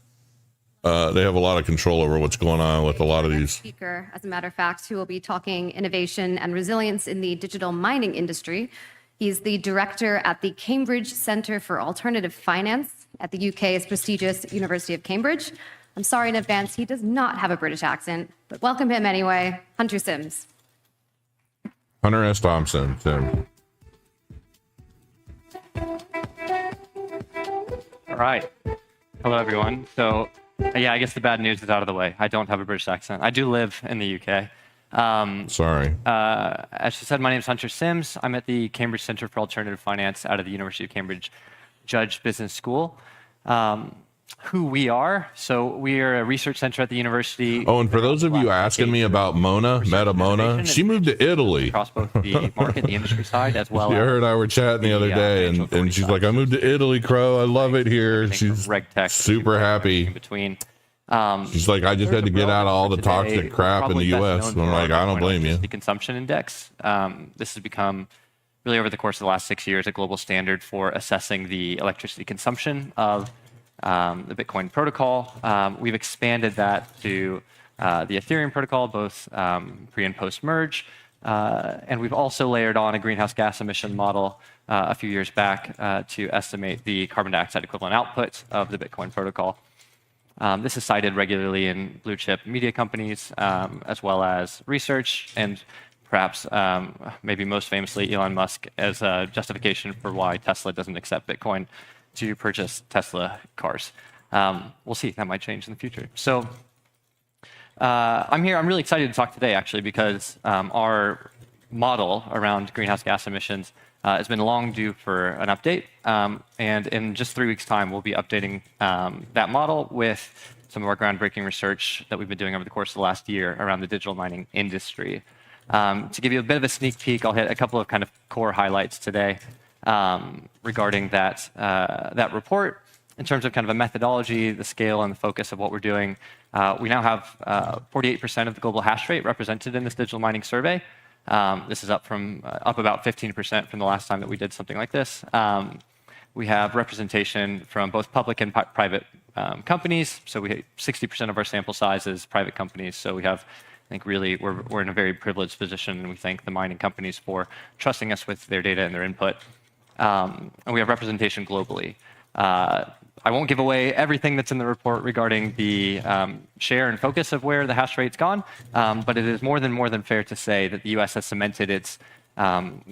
They have a lot of control over what's going on with a lot of these. Speaker, as a matter of fact, who will be talking innovation and resilience in the digital mining industry. He's the director at the Cambridge Centre for Alternative Finance at the UK's prestigious University of Cambridge. I'm sorry in advance, he does not have a British accent, but welcome him anyway, Hunter Sims. Hunter S. Thompson. Tim. All right. Hello, everyone. So, yeah, I guess the bad news is out of the way. I don't have a British accent. I do live in the UK. Sorry. As she said, my name is Hunter Sims. I'm at the Cambridge Centre for Alternative Finance out of the University of Cambridge Judge Business School. Who we are. So we are a research center at the university. Oh, and for those of you asking me about Mona, Meta Mona, she moved to Italy. Across both the market, the industry side, as well as her and I were chatting the other day, and she's like, I moved to Italy, Crow. I love it here. She's super happy. Between. She's like, I just had to get out of all the toxic crap in the U.S. And I'm like, I don't blame you. The consumption index. This has become, really over the course of the last 6 years, a global standard for assessing the electricity consumption of the Bitcoin protocol. We've expanded that to the Ethereum protocol, both pre and post merge. And we've also layered on a greenhouse gas emission model a few years back to estimate the carbon dioxide equivalent output of the Bitcoin protocol. This is cited regularly in blue chip media companies, as well as research, and perhaps maybe most famously Elon Musk as a justification for why Tesla doesn't accept Bitcoin to purchase Tesla cars. We'll see, that might change in the future. So I'm here, I'm really excited to talk today actually, because our model around greenhouse gas emissions has been long due for an update. And in just 3 weeks' time, we'll be updating that model with some of our groundbreaking research that we've been doing over the course of the last year around the digital mining industry. To give you a bit of a sneak peek, I'll hit a couple of kind of core highlights today regarding that report. In terms of kind of a methodology, the scale and the focus of what we're doing, we now have 48% of the global hash rate represented in this digital mining survey. This is up about 15% from the last time that we did something like this. We have representation from both public and private companies. So we 60% of our sample size is private companies. So we have, I think, really we're in a very privileged position, and we thank the mining companies for trusting us with their data and their input. And we have representation globally. I won't give away everything that's in the report regarding the share and focus of where the hash rate's gone, but it is more than fair to say that the U.S. has cemented its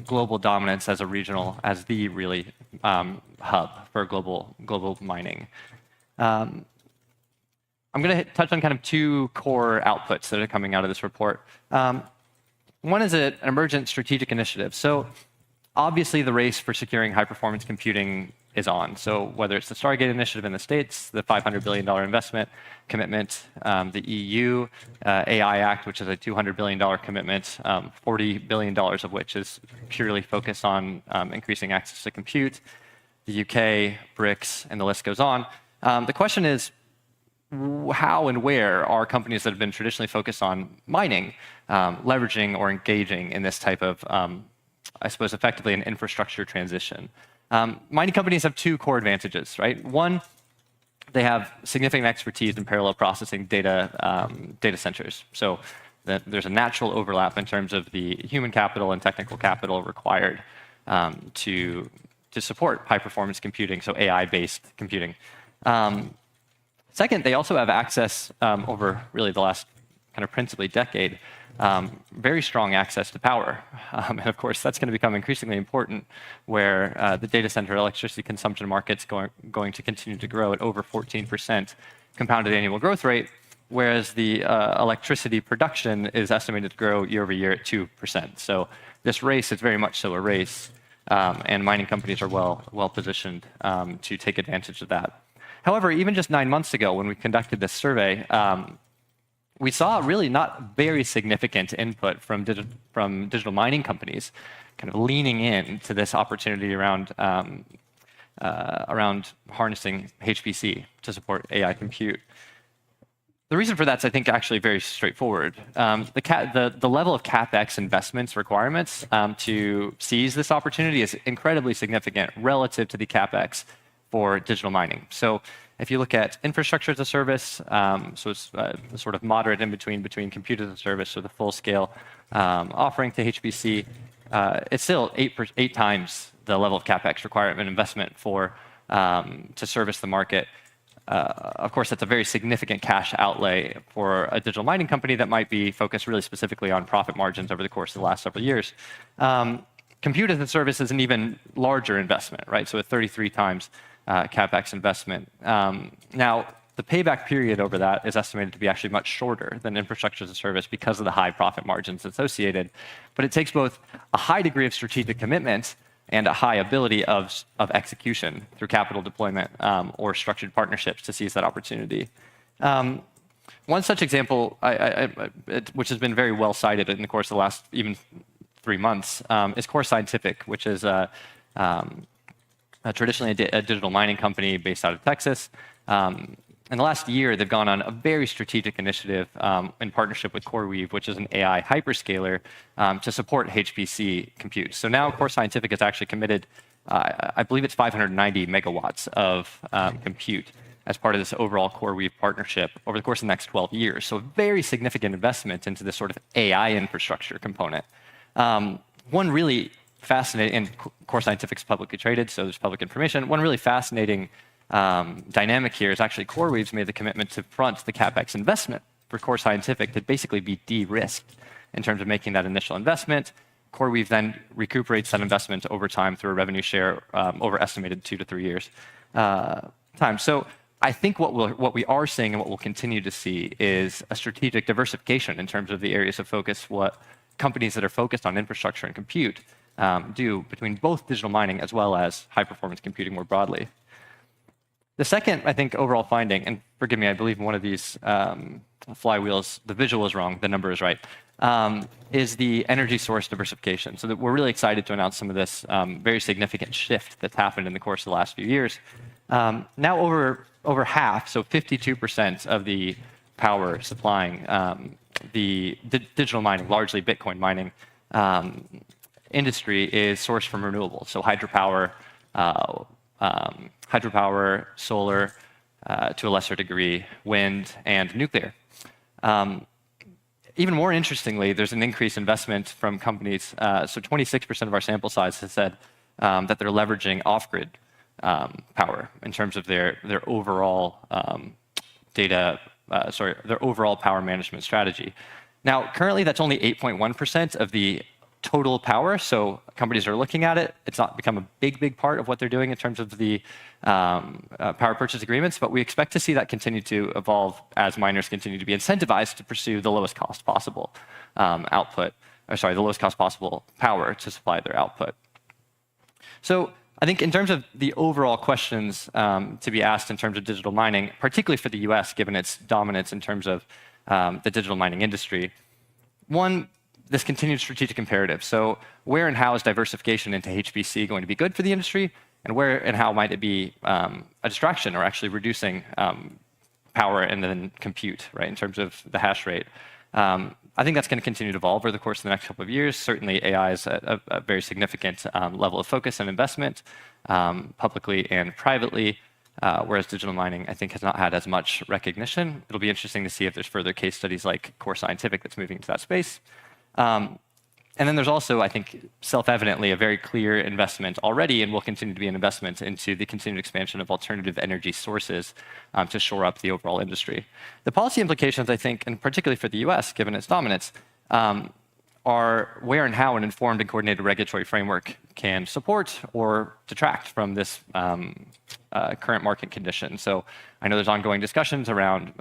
global dominance as the really hub for global mining. I'm going to touch on kind of two core outputs that are coming out of this report. One is an emergent strategic initiative. So obviously the race for securing high-performance computing is on. So whether it's the Stargate initiative in the States, the $500 billion investment commitment, the EU AI Act, which is a $200 billion commitment, $40 billion of which is purely focused on increasing access to compute, the UK, BRICS, and the list goes on. The question is, how and where are companies that have been traditionally focused on mining leveraging or engaging in this type of, I suppose, effectively an infrastructure transition? Mining companies have two core advantages, right? One, they have significant expertise in parallel processing data centers. So there's a natural overlap in terms of the human capital and technical capital required to support high performance computing, so AI-based computing. Second, they also have access over really the last kind of principally decade, very strong access to power. And of course, that's going to become increasingly important where the data center electricity consumption market's going to continue to grow at over 14% compounded annual growth rate. whereas the electricity production is estimated to grow year over year at 2%. So this race is very much so a race, and mining companies are well positioned to take advantage of that. However, even just 9 months ago, when we conducted this survey, we saw really not very significant input from digital mining companies, kind of leaning in to this opportunity around harnessing HPC to support AI compute. The reason for that's, I think, actually very straightforward. The level of CapEx investments requirements to seize this opportunity is incredibly significant relative to the CapEx for digital mining. So if you look at infrastructure as a service, so it's sort of moderate in between compute as a service, so the full scale offering to HPC, it's still eight times the level of CapEx requirement investment for to service the market. Of course, that's a very significant cash outlay for a digital mining company that might be focused really specifically on profit margins over the course of the last several years. Compute as a service is an even larger investment, right? So a 33 times CapEx investment. Now, the payback period over that is estimated to be actually much shorter than infrastructure as a service because of the high profit margins associated. But it takes both a high degree of strategic commitment and a high ability of execution through capital deployment or structured partnerships to seize that opportunity. One such example, which has been very well cited in the course of the last even 3 months, is Core Scientific, which is traditionally a digital mining company based out of Texas. In the last year, they've gone on a very strategic initiative in partnership with CoreWeave, which is an AI hyperscaler, to support HPC compute. So now Core Scientific has actually committed, I believe it's 590 megawatts of compute as part of this overall CoreWeave partnership over the course of the next 12 years. So a very significant investment into this sort of AI infrastructure component. One really fascinating, and Core Scientific's publicly traded, so there's public information. One really fascinating dynamic here is actually CoreWeave's made the commitment to front the CapEx investment for Core Scientific to basically be de-risked in terms of making that initial investment. CoreWeave then recuperates that investment over time through a revenue share over estimated 2 to 3 years time. So I think what we are seeing and what we'll continue to see is a strategic diversification in terms of the areas of focus, what companies that are focused on infrastructure and compute do between both digital mining as well as high-performance computing more broadly. The second, I think, overall finding, and forgive me, I believe one of these flywheels, the visual is wrong, the number is right, is the energy source diversification. So that we're really excited to announce some of this very significant shift that's happened in the course of the last few years. Now over half, so 52% of the power supplying the digital mining, largely Bitcoin mining industry is sourced from renewables. So hydropower, solar, to a lesser degree, wind, and nuclear. Even more interestingly, there's an increased investment from companies. So 26% of our sample size has said that they're leveraging off-grid power in terms of their overall their overall power management strategy. Now, currently, that's only 8.1% of the total power. So companies are looking at it. It's not become a big part of what they're doing in terms of the power purchase agreements, but we expect to see that continue to evolve as miners continue to be incentivized to pursue the lowest cost possible the lowest cost possible power to supply their output. So I think in terms of the overall questions to be asked in terms of digital mining, particularly for the US, given its dominance in terms of the digital mining industry, one, this continued strategic imperative. So where and how is diversification into HPC going to be good for the industry? And where and how might it be a distraction or actually reducing power and then compute, right, in terms of the hash rate? I think that's going to continue to evolve over the course of the next couple of years. Certainly, AI is a very significant level of focus and investment, publicly and privately, whereas digital mining, I think, has not had as much recognition. It'll be interesting to see if there's further case studies like Core Scientific that's moving into that space. And then there's also, I think, self-evidently a very clear investment already and will continue to be an investment into the continued expansion of alternative energy sources to shore up the overall industry. The policy implications, I think, and particularly for the US, given its dominance, are where and how an informed and coordinated regulatory framework can support or detract from this current market conditions. So I know there's ongoing discussions around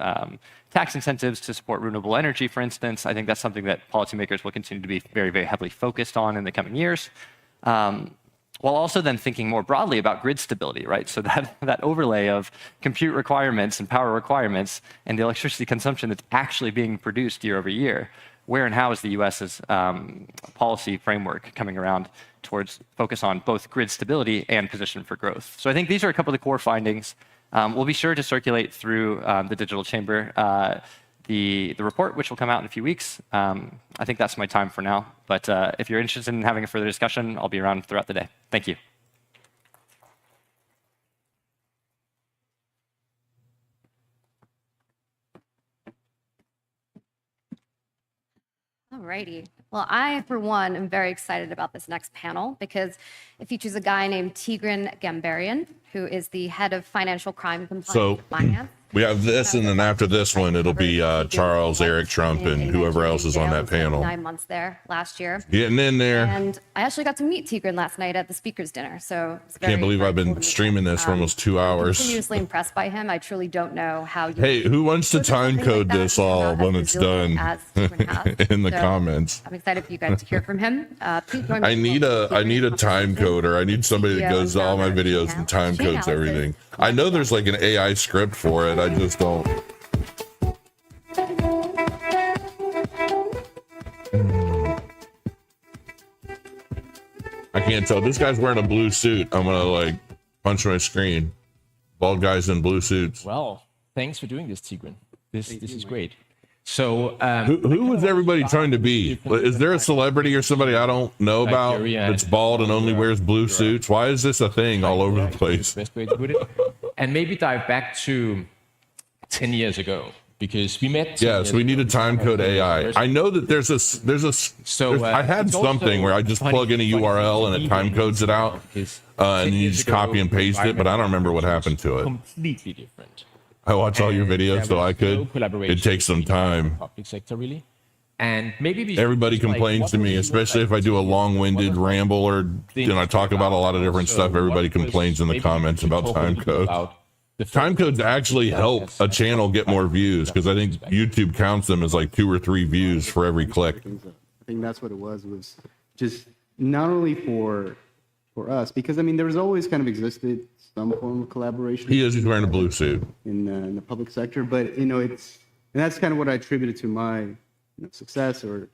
tax incentives to support renewable energy, for instance. I think that's something that policymakers will continue to be very, very heavily focused on in the coming years. While also then thinking more broadly about grid stability, right? So that overlay of compute requirements and power requirements and the electricity consumption that's actually being produced year over year. Where and how is the US's policy framework coming around towards focus on both grid stability and position for growth? So I think these are a couple of the core findings. We'll be sure to circulate through the digital chamber the report, which will come out in a few weeks. I think that's my time for now. But if you're interested in having a further discussion, I'll be around throughout the day. Thank you. Alrighty. Well, I, for one, am very excited about this next panel because it features a guy named Tigran Gambarian, who is the head of financial crime compliance and finance. We have this, and then after this one, it'll be Charles, Eric Trump, and whoever else is on that panel. 9 months there last year. Getting in there. And I actually got to meet Tigran last night at the speaker's dinner. So it's Can't believe I've been streaming this for almost 2 hours. Continuously impressed by him. I truly don't know how you. Hey, who wants to time code this all when it's done in the comments? I'm excited for you guys to hear from him. Please join me. I need a time coder. I need somebody that goes to all my videos and time codes everything. I know there's like an AI script for it. I just don't. I can't tell. This guy's wearing a blue suit. I'm gonna like punch my screen. Bald guys in blue suits. Well, thanks for doing this, Tigran. This is great. So, who was everybody trying to be? Is there a celebrity or somebody I don't know about that's bald and only wears blue suits? Why is this a thing all over the place? Best way to put it. And maybe dive back to 10 years ago, because we met. Yes, we need a time code AI. I know that there's I had something where I just plug in a URL and it time codes it out, and you just copy and paste it, but I don't remember what happened to it. Completely different. I watch all your videos so I could. It takes some time. Public sector, really. And maybe everybody complains to me, especially if I do a long-winded ramble or I talk about a lot of different stuff. Everybody complains in the comments about time codes. Time codes actually help a channel get more views because I think YouTube counts them as like 2 or 3 views for every click. I think that's what it was just not only for us, because I mean there's always kind of existed some form of collaboration. He's wearing a blue suit in the public sector, but and that's kind of what I attributed to my success or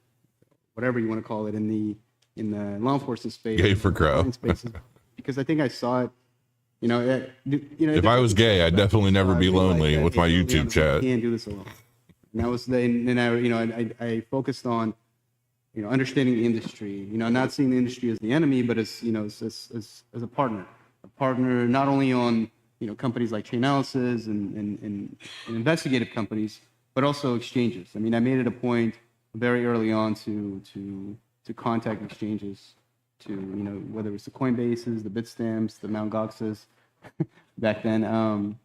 whatever you want to call it in the law enforcement space. Gay for crow. Because I think I saw it. If I was gay, I'd definitely never be lonely with my YouTube chat. I can't do this alone. And that was I focused on understanding the industry. Not seeing the industry as the enemy, but as as a partner not only on companies like Chainalysis and investigative companies, but also exchanges. I mean, I made it a point very early on to contact exchanges, to whether it was the Coinbases, the Bitstamps, the Mt. Goxes back then,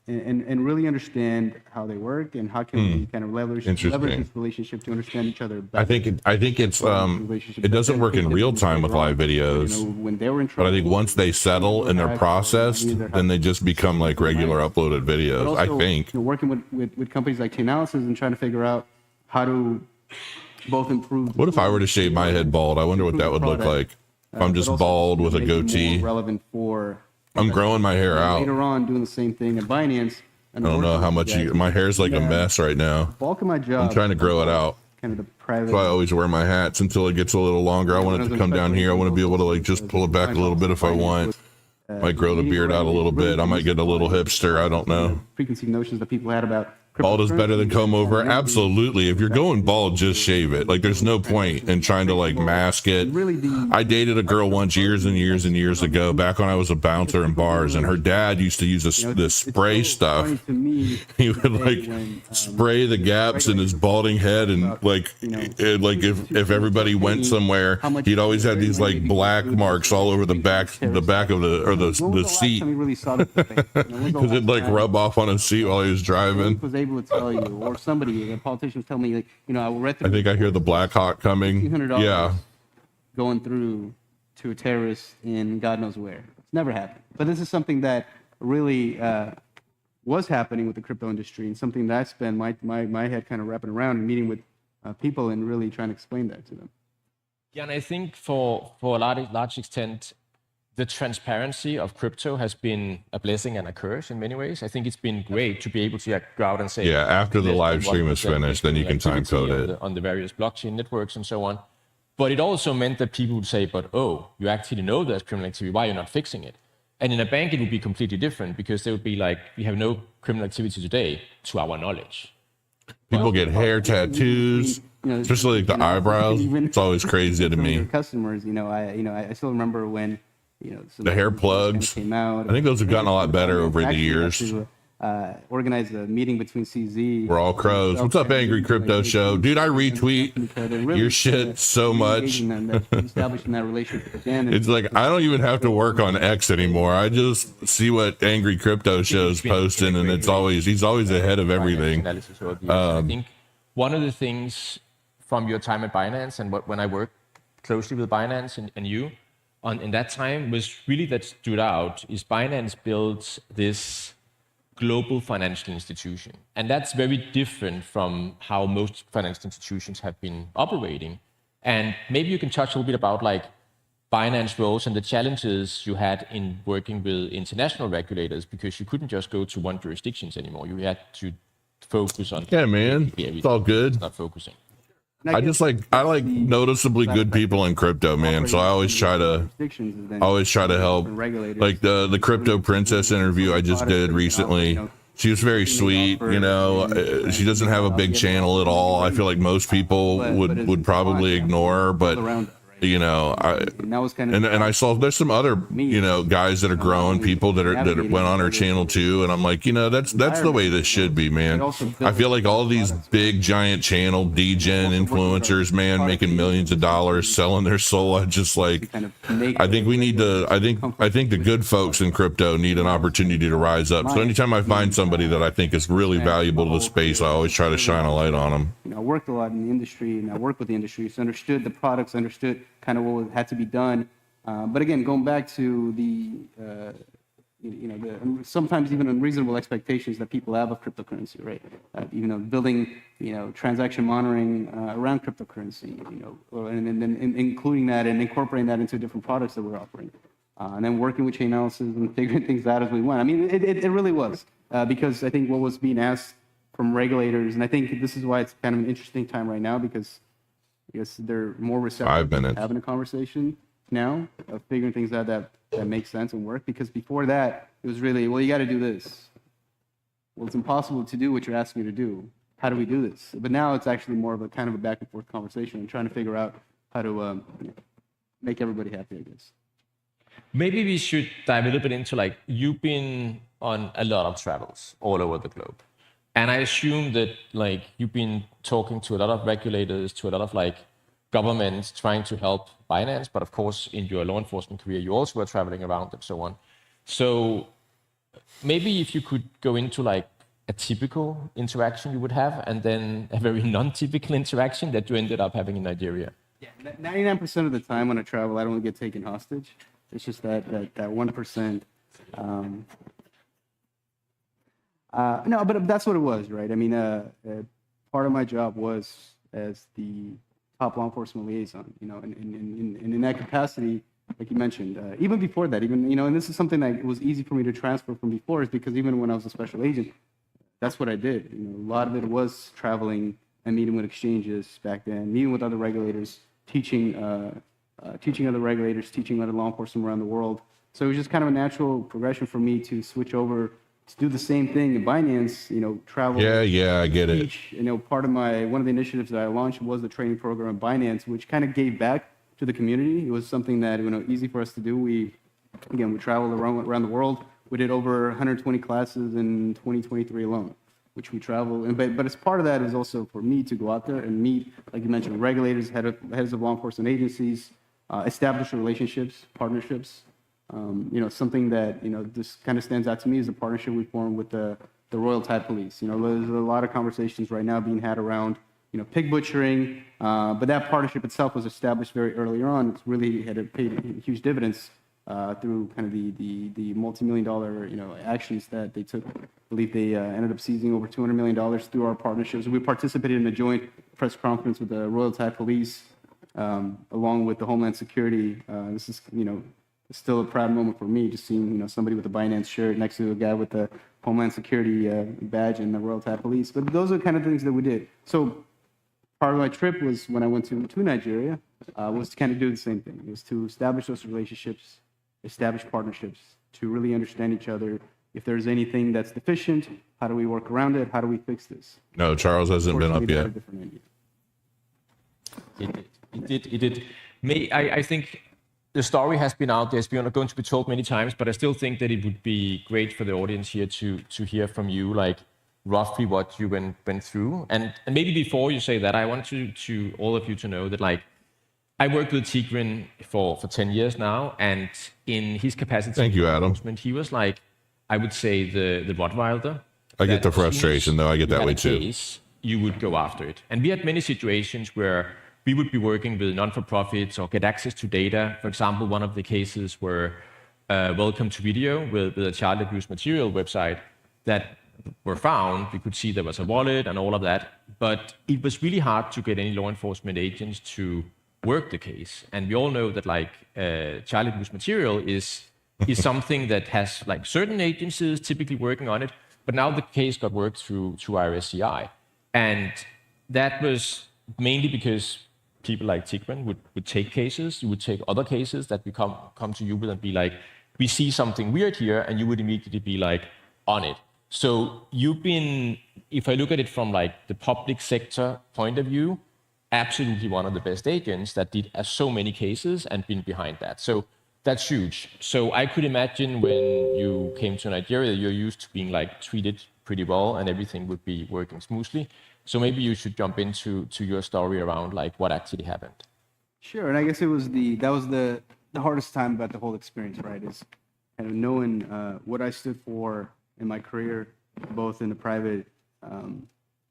and really understand how they work and how can we kind of leverage this relationship to understand each other better. I think it's it doesn't work in real time with live videos, when they were in trouble, but I think once they settle and they're processed, then they just become like regular uploaded videos. Also, I think working with companies like Chainalysis and trying to figure out how to both improve. What if I were to shave my head bald? I wonder what that would look like. If I'm just bald with a goatee. Relevant for. I'm growing my hair out. Later on, doing the same thing at Binance. I don't know how much my hair's like a mess right now. Bulk of my job. I'm trying to grow it out. Kind of the private. So I always wear my hats until it gets a little longer. I want it to come down here. I want to be able to like just pull it back a little bit if I want. Might grow the beard out a little bit. I might get a little hipster. I don't know. Preconceived notions that people had about. Bald is better than comb over. Absolutely. If you're going bald, just shave it. Like there's no point in trying to like mask it. I dated a girl once years and years and years ago, back when I was a bouncer in bars, and her dad used to use this spray stuff. He would like spray the gaps in his balding head, and like if everybody went somewhere, he'd always have these like black marks all over the back of the seat because it'd like rub off on his seat while he was driving. To tell you, or somebody, a politician was telling me, like, I will read through. I think I hear the Black Hawk coming. Yeah. Going through to a terrorist in God knows where. It's never happened. But this is something that really was happening with the crypto industry, and something that I spent my head kind of wrapping around and meeting with people and really trying to explain that to them. Yeah, and I think for a large extent, the transparency of crypto has been a blessing and a curse in many ways. I think it's been great to be able to go out and say, Yeah, after the less live than stream is 1% finished, then you can time activity code it. on the various blockchain networks and so on. But it also meant that people would say, but oh, you actually know there's criminal activity, why are you not fixing it? And in a bank, it would be completely different because they would be like, we have no criminal activity today to our knowledge. People get hair tattoos, especially like the eyebrows. It's always crazy to me. Customers, I still remember when, The hair plugs. came out. I think those have gotten a lot better over the years. Organize a meeting between CZ. We're all crows. What's up, Angry Crypto Show? Dude, I retweet your shit so much. Establishing that relationship again. It's like, I don't even have to work on X anymore. I just see what Angry Crypto Show's posting, and he's always ahead of everything. I think one of the things from your time at Binance and when I worked closely with Binance and you in that time was really that stood out is Binance built this global financial institution. And that's very different from how most financial institutions have been operating. And maybe you can touch a little bit about like Binance roles and the challenges you had in working with international regulators, because you couldn't just go to one jurisdictions anymore. You had to focus on It's all good. Not focusing. I like noticeably good people in crypto, man. So I always try to help. Like the crypto princess interview I just did recently. She was very sweet, she doesn't have a big channel at all. I feel like most people would probably ignore her, but and I saw there's some other guys that are growing, people that went on her channel too, and I'm like, that's the way this should be, man. I feel like all these big giant channel degen influencers, man, making millions of dollars selling their soul. I just like, I think we need to, I think the good folks in crypto need an opportunity to rise up. So anytime I find somebody that I think is really valuable to the space, I always try to shine a light on them. I worked a lot in the industry, and I worked with the industry, so understood the products, understood kind of what had to be done. But again, going back to the sometimes even unreasonable expectations that people have of cryptocurrency, right? Building, transaction monitoring around cryptocurrency, and then including that and incorporating that into different products that we're offering. And then working with chain analysis and figuring things out as we went. I mean, it really was, because I think what was being asked from regulators, and I think this is why it's kind of an interesting time right now, because I guess they're more receptive to having a conversation now of figuring things out that make sense and work. Because before that, it was really, well, you got to do this. Well, it's impossible to do what you're asking me to do. How do we do this? But now it's actually more of a kind of a back and forth conversation and trying to figure out how to make everybody happy, I guess. Maybe we should dive a little bit into like, you've been on a lot of travels all over the globe. And I assume that like you've been talking to a lot of regulators, to a lot of like governments trying to help Binance, but of course in your law enforcement career, you also were traveling around and so on. So maybe if you could go into like a typical interaction you would have, and then a very non-typical interaction that you ended up having in Nigeria. Yeah, 99% of the time when I travel, I don't get taken hostage. It's just that 1%. No, but that's what it was, right? I mean, part of my job was as the top law enforcement liaison, and in that capacity, like you mentioned, even before that, and this is something that was easy for me to transfer from before, is because even when I was a special agent, that's what I did. A lot of it was traveling and meeting with exchanges back then, meeting with other regulators, teaching other regulators, teaching other law enforcement around the world. So it was just kind of a natural progression for me to switch over to do the same thing in Binance, travel. Yeah, I get it. Part of one of the initiatives that I launched was the training program at Binance, which kind of gave back to the community. It was something that, easy for us to do. We traveled around the world. We did over 120 classes in 2023 alone, which we traveled. But as part of that, it was also for me to go out there and meet, like you mentioned, regulators, heads of law enforcement agencies, establish relationships, partnerships. Something that, this kind of stands out to me is the partnership we formed with the Royal Thai Police. There's a lot of conversations right now being had around, pig butchering, but that partnership itself was established very early on. It's really had paid huge dividends through kind of the multi-million-dollar actions that they took. I believe they ended up seizing over $200 million through our partnerships. We participated in a joint press conference with the Royal Thai Police, along with the Homeland Security. This is still a proud moment for me, just seeing somebody with a Binance shirt next to a guy with the Homeland Security badge and the Royal Thai Police. But those are the kind of things that we did. So part of my trip was when I went to Nigeria, was to kind of do the same thing. It was to establish those relationships, establish partnerships, to really understand each other. If there's anything that's deficient, how do we work around it? How do we fix this? No, Charles hasn't been up yet. It did. I think the story has been out there. It's going to be told many times, but I still think that it would be great for the audience here to hear from you, like roughly what you went through. And maybe before you say that, I want to all of you to know that like I worked with Tigran for 10 years now, and in his capacity, thank you, Adam. He was like, I would say the Rottweiler. I get the frustration, though. I get that way too. Case, you would go after it. And we had many situations where we would be working with non-for-profits or get access to data. For example, one of the cases were Welcome to Video with a child abuse material website that were found. We could see there was a wallet and all of that, but it was really hard to get any law enforcement agents to work the case. And we all know that like child abuse material is something that has like certain agencies typically working on it, but now the case got worked through RSCI. And that was mainly because people like Tigran would take cases, you would take other cases that we come to you with and be like, we see something weird here, and you would immediately be like, on it. So you've been, if I look at it from like the public sector point of view, absolutely one of the best agents that did so many cases and been behind that. So that's huge. So I could imagine when you came to Nigeria, you're used to being like treated pretty well and everything would be working smoothly. So maybe you should jump into your story around like what actually happened. Sure, and I guess that was the hardest time about the whole experience, right? Is kind of knowing what I stood for in my career, both in the private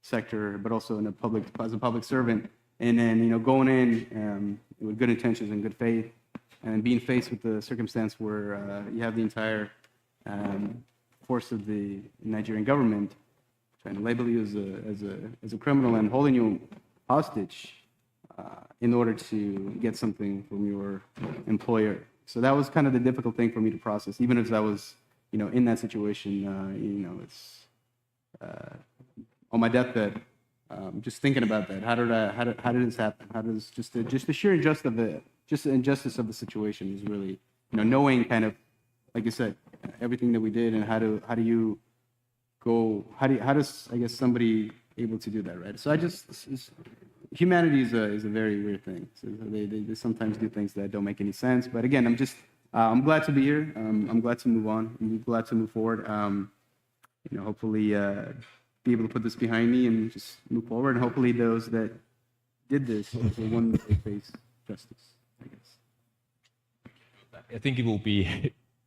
sector, but also in the public as a public servant, and then going in with good intentions and good faith, and being faced with the circumstance where you have the entire force of the Nigerian government trying to label you as a criminal and holding you hostage in order to get something from your employer. So that was kind of the difficult thing for me to process, even as I was, in that situation. It's on my deathbed, just thinking about that. How did this happen? How does just the sheer injustice of the situation is really, knowing kind of, like you said, everything that we did, and how does I guess somebody able to do that, right? So humanity is a very weird thing. So they sometimes do things that don't make any sense. But again, I'm glad to be here. I'm glad to move on. I'm glad to move forward. Hopefully be able to put this behind me and just move forward. And hopefully those that did this will one day face justice, I guess. I think it will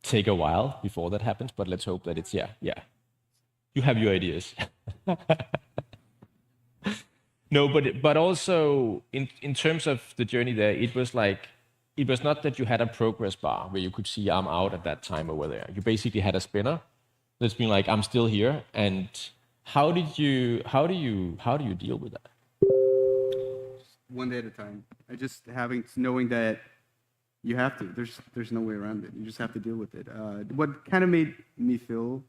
take a while before that happens, but let's hope that it's, yeah. You have your ideas. No, but also in terms of the journey there, it was not that you had a progress bar where you could see I'm out at that time over there. You basically had a spinner that's been like, I'm still here. And how do you deal with that? Just one day at a time. Knowing that you have to. There's no way around it. You just have to deal with it. What kind of made me feel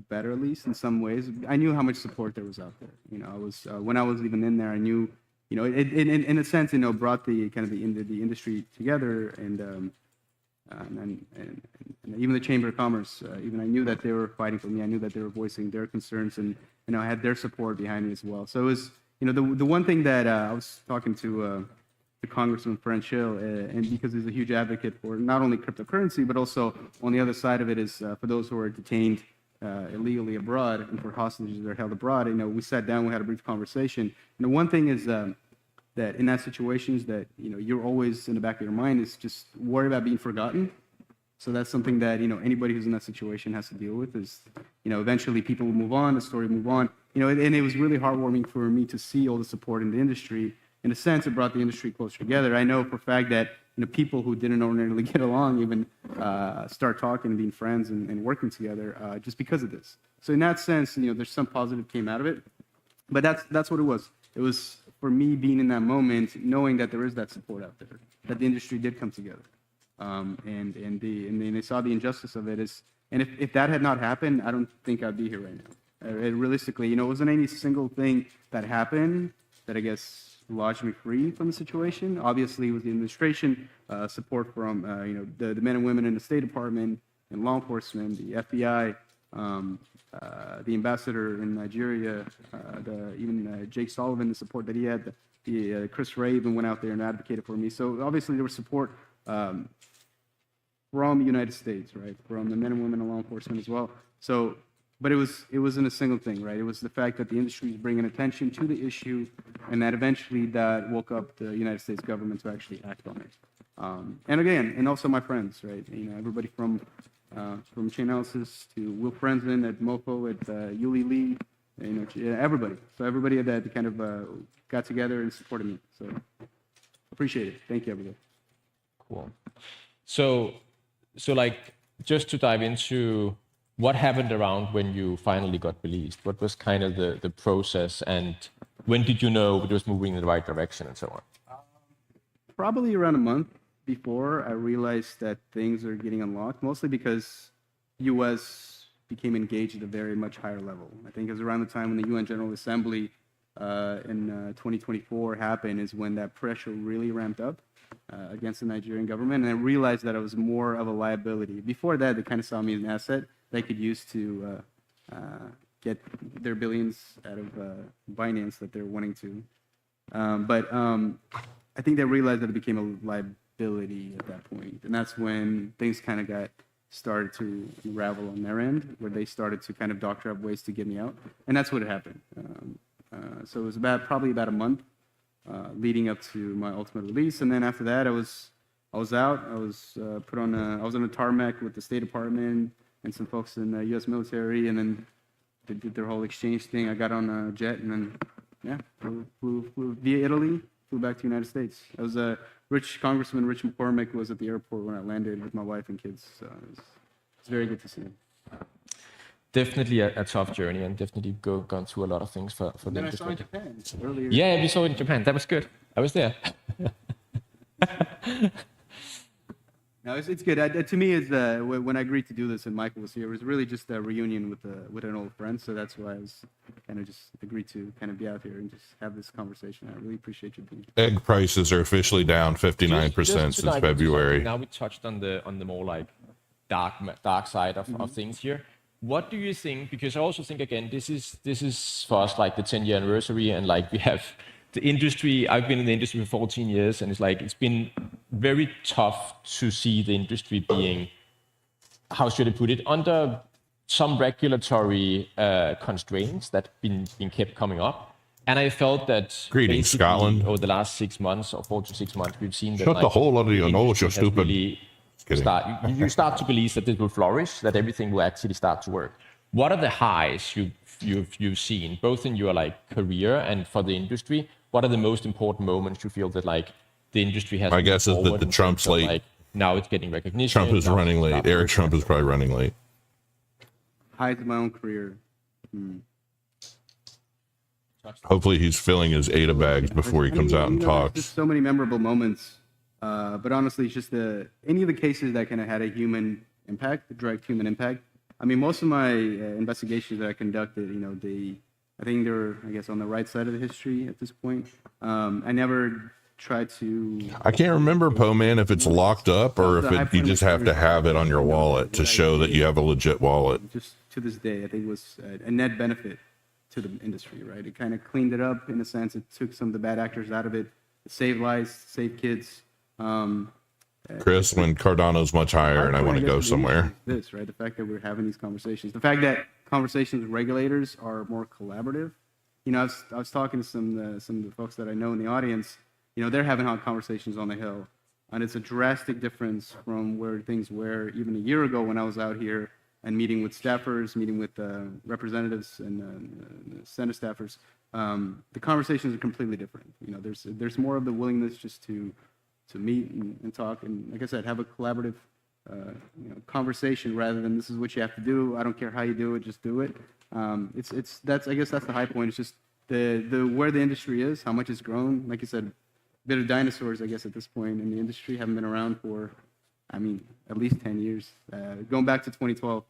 better, at least in some ways, I knew how much support there was out there. I was when I was even in there, I knew, in a sense, brought the kind of the industry together, and even the Chamber of Commerce, even I knew that they were fighting for me. I knew that they were voicing their concerns, and I had their support behind me as well. So it was, the one thing that I was talking to Congressman French Hill, and because he's a huge advocate for not only cryptocurrency, but also on the other side of it is for those who are detained illegally abroad and for hostages that are held abroad. We sat down, we had a brief conversation. And the one thing is that in that situation is that you're always in the back of your mind is just worry about being forgotten. So that's something that anybody who's in that situation has to deal with. Is eventually people will move on, the story will move on. And it was really heartwarming for me to see all the support in the industry. in a sense, it brought the industry closer together. I know for a fact that people who didn't ordinarily get along even start talking and being friends and working together just because of this. So in that sense, there's some positive came out of it. But that's what it was. It was for me being in that moment, knowing that there is that support out there, that the industry did come together, and they saw the injustice of it. And if that had not happened, I don't think I'd be here right now. Realistically, it wasn't any single thing that happened that I guess lodged me free from the situation. Obviously, it was the administration, support from the men and women in the State Department and law enforcement, the FBI. The ambassador in Nigeria, even Jake Sullivan, the support that he had, Chris Ray even went out there and advocated for me. So obviously there was support from the United States, right, from the men and women in law enforcement as well. So, but it wasn't a single thing, right? It was the fact that the industry is bringing attention to the issue, and that eventually that woke up the United States government to actually act on it. And again, and also my friends, right? Everybody from Chainalysis to Will Frenzen at Mofo, at Yuli Lee, everybody. So everybody that kind of got together and supported me. So appreciate it. Thank you, everybody. Cool. So like, just to dive into what happened around when you finally got released, what was kind of the process, and when did you know it was moving in the right direction and so on? Probably around a month before I realized that things are getting unlocked, mostly because U.S. became engaged at a very much higher level. I think it was around the time when the UN General Assembly in 2024 happened is when that pressure really ramped up against the Nigerian government, and I realized that I was more of a liability. Before that, they kind of saw me as an asset they could use to get their billions out of Binance that they're wanting to. But I think they realized that it became a liability at that point, and that's when things kind of started to unravel on their end, where they started to kind of doctor up ways to get me out, and that's what happened. So it was probably about a month leading up to my ultimate release, and then after that, I was out. I was I was on a tarmac with the State Department and some folks in the U.S. military, and then they did their whole exchange thing. I got on a jet, and then flew via Italy, flew back to the United States. I was Congressman Rich McCormick was at the airport when I landed with my wife and kids. So it's very good to see him. Definitely a tough journey, and definitely gone through a lot of things for the then industry. I saw in Japan earlier. Yeah, we saw it in Japan. That was good. I was there. No, it's good. To me, when I agreed to do this and Michael was here, it was really just a reunion with an old friend. So that's why I was kind of just agreed to kind of be out here and just have this conversation. I really appreciate you being here. Egg prices are officially down 59% since February. Now we touched on the more like dark side of things here. What do you think? Because I also think, again, this is for us like the 10-year anniversary, and like we have the industry. I've been in the industry for 14 years, and it's been very tough to see the industry being, how should I put it, under some regulatory constraints that been kept coming up. And I felt that Greetings, Scotland. over the last 6 months or 4 to 6 months, we've seen that Shut the hole out of your nose, you stupid. Really you start to believe that it will flourish, that everything will actually start to work. What are the highs you've seen, both in your like career and for the industry? What are the most important moments you feel that like the industry has? My guess is that the Trump's late. Like, now it's getting recognition. Trump is running late. Eric Trump is probably running late. Highs of my own career. Hopefully he's filling his ADA bags before he comes out and talks. Just so many memorable moments. But honestly, it's just any of the cases that kind of had a human impact, a direct human impact. I mean, most of my investigations that I conducted, I think they're, I guess, on the right side of the history at this point. I never tried to. I can't remember, Poe Man, if it's locked up or if you just have to have it on your wallet to show that you have a legit wallet. Just to this day, I think it was a net benefit to the industry, right? It kind of cleaned it up in a sense. It took some of the bad actors out of it. It saved lives, saved kids. Chris, when Cardano's much higher and I want to go somewhere. This, right? The fact that we're having these conversations, the fact that conversations with regulators are more collaborative. I was talking to some of the folks that I know in the audience. They're having hot conversations on the Hill, and it's a drastic difference from where things were even a year ago when I was out here and meeting with staffers, meeting with representatives and Senate staffers. the conversations are completely different. You know, there's more of the willingness just to meet and talk, and like I said, have a collaborative conversation rather than this is what you have to do. I don't care how you do it, just do it. I guess that's the high point. It's just the where the industry is, how much it's grown. Like you said, a bit of dinosaurs, I guess, at this point in the industry, haven't been around for, I mean, at least 10 years, going back to 2012.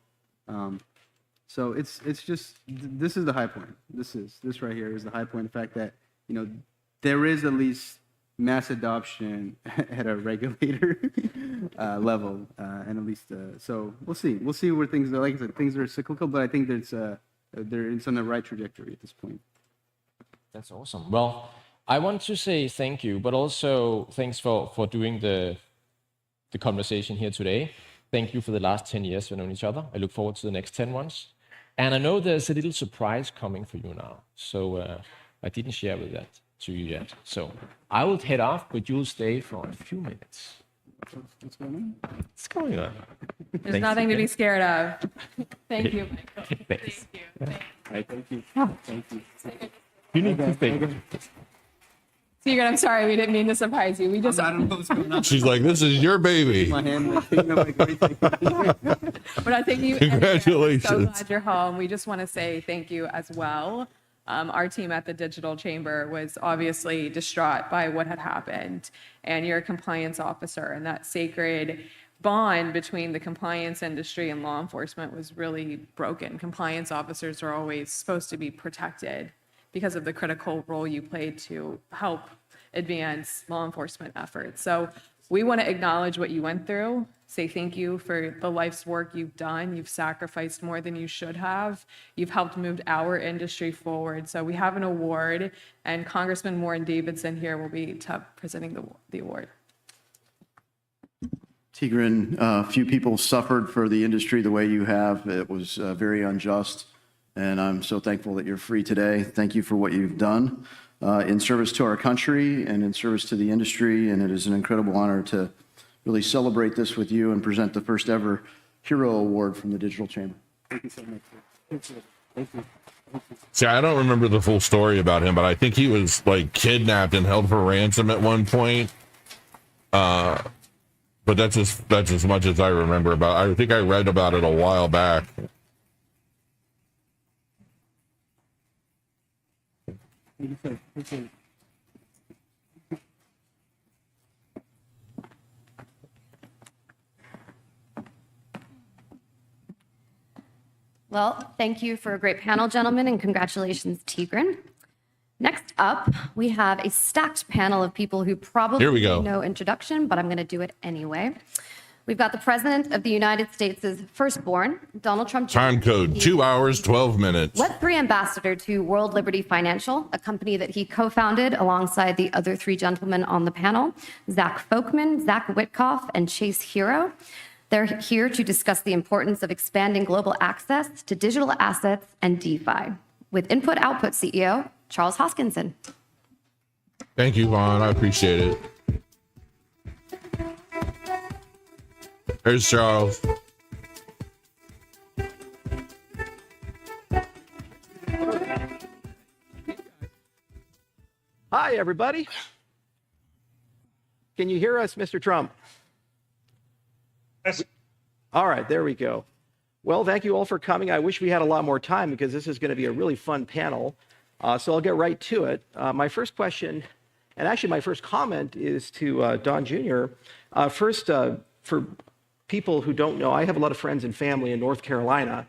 So it's just, this is the high point. This right here is the high point. The fact that, you know, there is at least mass adoption at a regulator level, and at least, so we'll see where things are. Like I said, things are cyclical, but I think that it's on the right trajectory at this point. That's awesome. Well, I want to say thank you, but also thanks for doing the conversation here today. Thank you for the last 10 years we've known each other. I look forward to the next 10 ones. And I know there's a little surprise coming for you now. So I didn't share with that to you yet. So I will head off, but you'll stay for a few minutes. What's going on? What's going on? There's nothing to be scared of. Thank you, Michael. Thanks. Thank you. Thank you. Thank you. You need to stay. Tigran, I'm sorry, we didn't mean to surprise you. We just. I don't know what's going on. She's like, this is your baby. My hand, like, But I think you. Congratulations. So glad you're home. We just want to say thank you as well. Our team at the Digital Chamber was obviously distraught by what had happened, and you're a compliance officer, and that sacred bond between the compliance industry and law enforcement was really broken. Compliance officers are always supposed to be protected because of the critical role you played to help advance law enforcement efforts. So we want to acknowledge what you went through, say thank you for the life's work you've done. You've sacrificed more than you should have. You've helped move our industry forward. So we have an award, and Congressman Warren Davidson here will be presenting the award. Tigran, few people suffered for the industry the way you have. It was very unjust, and I'm so thankful that you're free today. Thank you for what you've done in service to our country and in service to the industry, and it is an incredible honor to really celebrate this with you and present the first ever Hero Award from the Digital Chamber. Thank you so much. Thank you. Thank you. See, I don't remember the full story about him, but I think he was like kidnapped and held for ransom at one point. But that's as much as I remember about. I think I read about it a while back. Well, thank you for a great panel, gentlemen, and congratulations, Tigran. Next up, we have a stacked panel of people who probably Here we go. need no introduction, but I'm going to do it anyway. We've got the President of the United States' firstborn, Donald Trump Jr. Time code 2 hours, 12 minutes. Web3 ambassador to World Liberty Financial, a company that he co-founded alongside the other three gentlemen on the panel, Zach Folkman, Zach Witkoff, and Chase Hero. They're here to discuss the importance of expanding global access to digital assets and DeFi with Input-Output CEO, Charles Hoskinson. Thank you, Vaughn. I appreciate it. There's Charles. Hi, everybody. Can you hear us, Mr. Trump? Yes. All right, there we go. Well, thank you all for coming. I wish we had a lot more time because this is going to be a really fun panel. So I'll get right to it. My first question, and actually my first comment, is to Don Jr. First, for people who don't know, I have a lot of friends and family in North Carolina.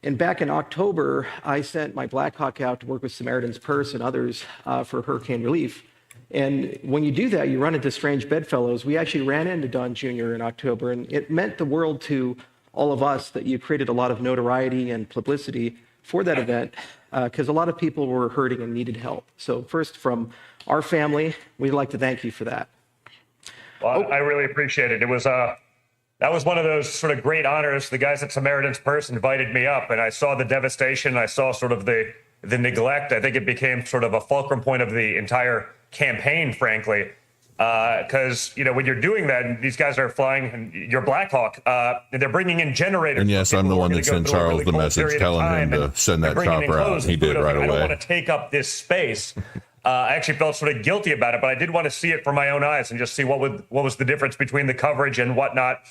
And back in October, I sent my Black Hawk out to work with Samaritan's Purse and others for hurricane relief. And when you do that, you run into strange bedfellows. We actually ran into Don Jr. in October, and it meant the world to all of us that you created a lot of notoriety and publicity for that event because a lot of people were hurting and needed help. So first, from our family, we'd like to thank you for that. Well, I really appreciate it. It was that was one of those sort of great honors. The guys at Samaritan's Purse invited me up, and I saw the devastation. I saw sort of the neglect. I think it became sort of a fulcrum point of the entire campaign, frankly. Because when you're doing that, and these guys are flying, and you're Blackhawk, and they're bringing in generators. And yes, I'm the one that sent Charles the message telling him to send that chopper out. He did right I don't away. want to take up this space. I actually felt sort of guilty about it, but I did want to see it for my own eyes and just see what was the difference between the coverage and whatnot.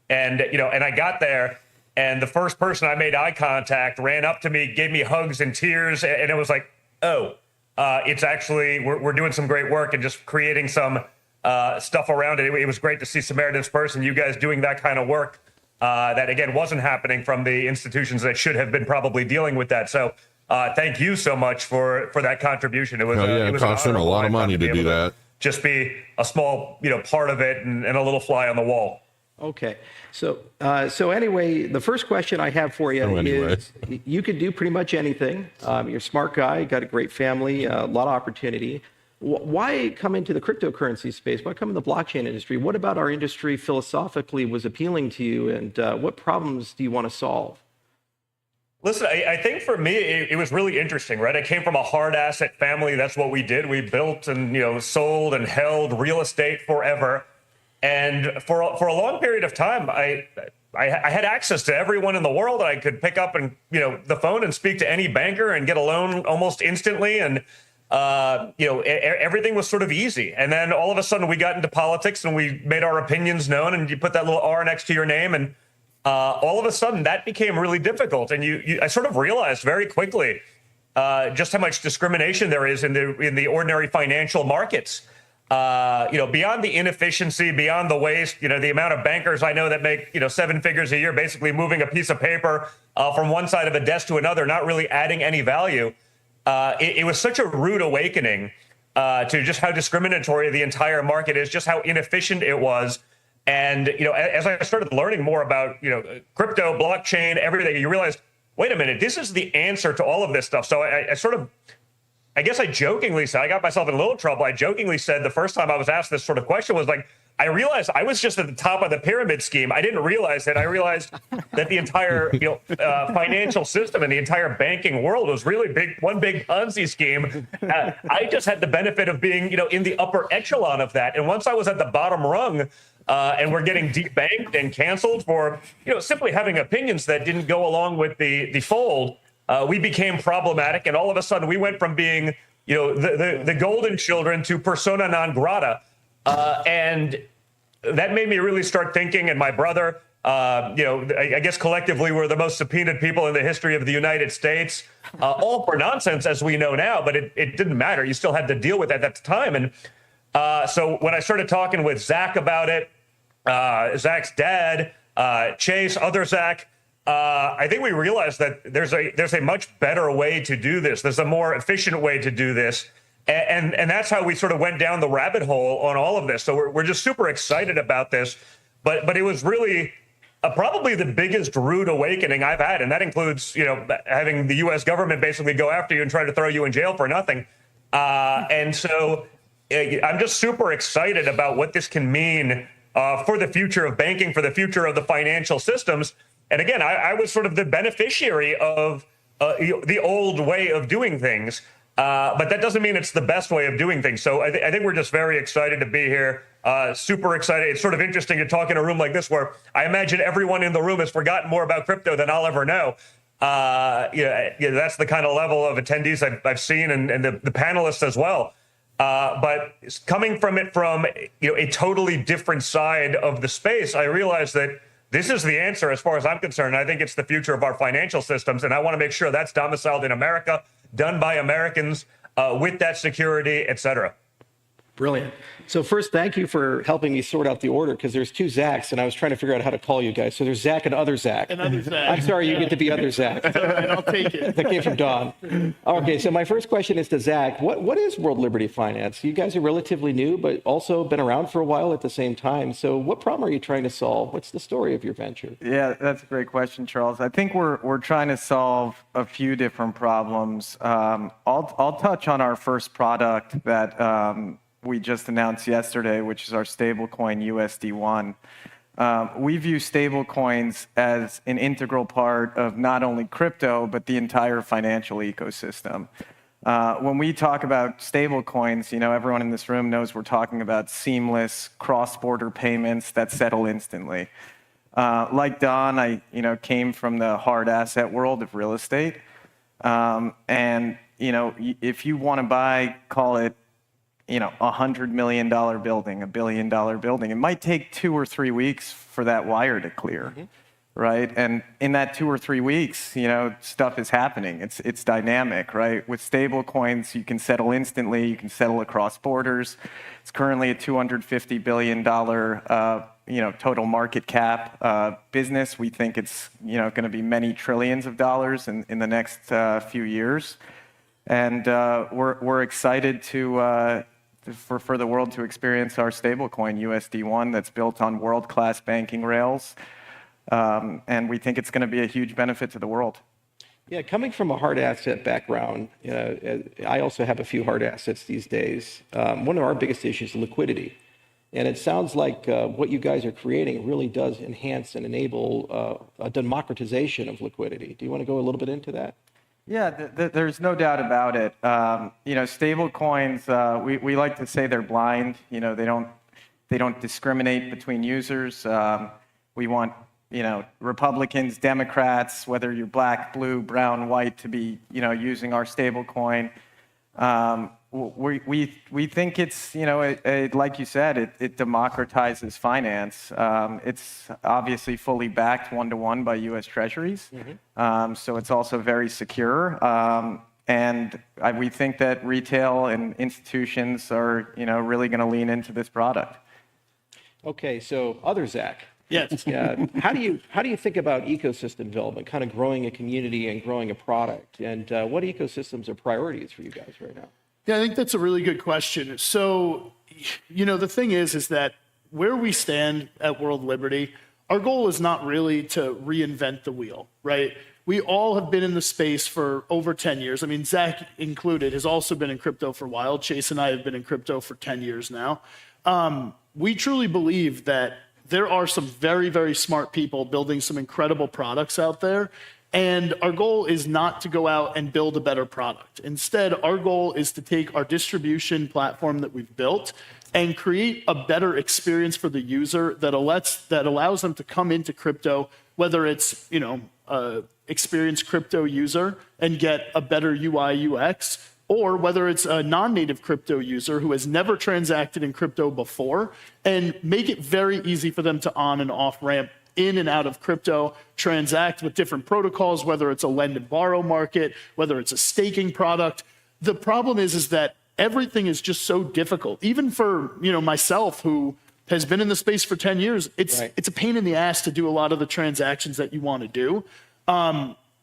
And and I got there, and the first person I made eye contact ran up to me, gave me hugs and tears, and it was like, oh. It's actually, we're doing some great work and just creating some stuff around it. It was great to see Samaritan's Purse and you guys doing that kind of work that, again, wasn't happening from the institutions that should have been probably dealing with that. So thank you so much for that contribution. It was, it cost him a lot of money to do that. Just be a small, part of it and a little fly on the wall. Okay. So anyway, the first question I have for you is, you could do pretty much anything. You're a smart guy, got a great family, a lot of opportunity. Why come into the cryptocurrency space? Why come in the blockchain industry? What about our industry philosophically was appealing to you, and what problems do you want to solve? Listen, I think for me, it was really interesting, right? I came from a hard asset family. That's what we did. We built and sold and held real estate forever. And for a long period of time, I had access to everyone in the world. I could pick up and the phone and speak to any banker and get a loan almost instantly. And everything was sort of easy. And then all of a sudden we got into politics and we made our opinions known. And you put that little R next to your name, and all of a sudden that became really difficult. And I sort of realized very quickly just how much discrimination there is in the ordinary financial markets. Beyond the inefficiency, beyond the waste, the amount of bankers I know that make, 7 figures a year, basically moving a piece of paper from one side of a desk to another, not really adding any value. It was such a rude awakening to just how discriminatory the entire market is, just how inefficient it was. And, as I started learning more about, crypto, blockchain, everything, you realize, wait a minute, this is the answer to all of this stuff. So I guess I jokingly said, I got myself in a little trouble. I jokingly said the first time I was asked this sort of question was like, I realized I was just at the top of the pyramid scheme. I didn't realize that. I realized that the entire financial system and the entire banking world was really one big Ponzi scheme. I just had the benefit of being in the upper echelon of that. And once I was at the bottom rung and we're getting debanked and canceled for simply having opinions that didn't go along with the fold, we became problematic, and all of a sudden we went from being, the golden children to persona non grata, and that made me really start thinking. And my brother, I guess collectively we're the most subpoenaed people in the history of the United States, all for nonsense, as we know now. But it didn't matter. You still had to deal with that at the time. And so when I started talking with Zach about it, Zach's dad, Chase, other Zach. I think we realized that there's a much better way to do this. There's a more efficient way to do this. And that's how we sort of went down the rabbit hole on all of this. So we're just super excited about this. But it was really probably the biggest rude awakening I've had. And that includes, having the U.S. government basically go after you and try to throw you in jail for nothing. And so I'm just super excited about what this can mean for the future of banking, for the future of the financial systems. And again, I was sort of the beneficiary of the old way of doing things, but that doesn't mean it's the best way of doing things. So I think we're just very excited to be here, super excited. It's sort of interesting to talk in a room like this where I imagine everyone in the room has forgotten more about crypto than I'll ever know. That's the kind of level of attendees I've seen, and the panelists as well. But coming from a totally different side of the space, I realized that this is the answer as far as I'm concerned. I think it's the future of our financial systems, and I want to make sure that's domiciled in America, done by Americans, with that security, et cetera. Brilliant. So first, thank you for helping me sort out the order, because there's 2 Zachs, and I was trying to figure out how to call you guys. So there's Zach and other Zach. And other Zach. I'm sorry, you get to be other Zach. All right, I'll take it. That came from Don. Okay, so my first question is to Zach. What is World Liberty Finance? You guys are relatively new, but also been around for a while at the same time. So what problem are you trying to solve? What's the story of your venture? Yeah, that's a great question, Charles. I think we're trying to solve a few different problems. I'll touch on our first product that we just announced yesterday, which is our stablecoin USD1. We view stablecoins as an integral part of not only crypto, but the entire financial ecosystem. When we talk about stable coins, everyone in this room knows we're talking about seamless cross-border payments that settle instantly. Like Don, I came from the hard asset world of real estate. And if you want to buy, call it, $100 million building, $1 billion building, it might take 2 or 3 weeks for that wire to clear. Right? And in that 2 or 3 weeks, stuff is happening. It's dynamic, right? With stable coins, you can settle instantly. You can settle across borders. It's currently a $250 billion, total market cap business. We think it's, going to be many trillions of dollars in the next few years. And we're excited for the world to experience our stablecoin USD1 that's built on world-class banking rails. And we think it's going to be a huge benefit to the world. Yeah, coming from a hard asset background, I also have a few hard assets these days. One of our biggest issues is liquidity. And it sounds like what you guys are creating really does enhance and enable a democratization of liquidity. Do you want to go a little bit into that? Yeah, there's no doubt about it. Stable coins, we like to say they're blind. They don't discriminate between users. We want Republicans, Democrats, whether you're black, blue, brown, white, to be, using our stable coin. We think it's, like you said, it democratizes finance. It's obviously fully backed 1-to-1 by U.S. Treasuries. So it's also very secure. And we think that retail and institutions are, really going to lean into this product. Okay, so other Zach. Yes. How do you think about ecosystem development, kind of growing a community and growing a product? And what ecosystems are priorities for you guys right now? Yeah, I think that's a really good question. So, the thing is that where we stand at World Liberty, our goal is not really to reinvent the wheel, right? We all have been in the space for over 10 years. I mean, Zach included has also been in crypto for a while. Chase and I have been in crypto for 10 years now. We truly believe that there are some very, very smart people building some incredible products out there. And our goal is not to go out and build a better product. Instead, our goal is to take our distribution platform that we've built and create a better experience for the user that allows them to come into crypto, whether it's, experienced crypto user and get a better UI UX, or whether it's a non-native crypto user who has never transacted in crypto before, and make it very easy for them to on and off ramp in and out of crypto, transact with different protocols, whether it's a lend and borrow market, whether it's a staking product. The problem is that everything is just so difficult. Even for myself, who has been in the space for 10 years, it's a pain in the ass to do a lot of the transactions that you want to do.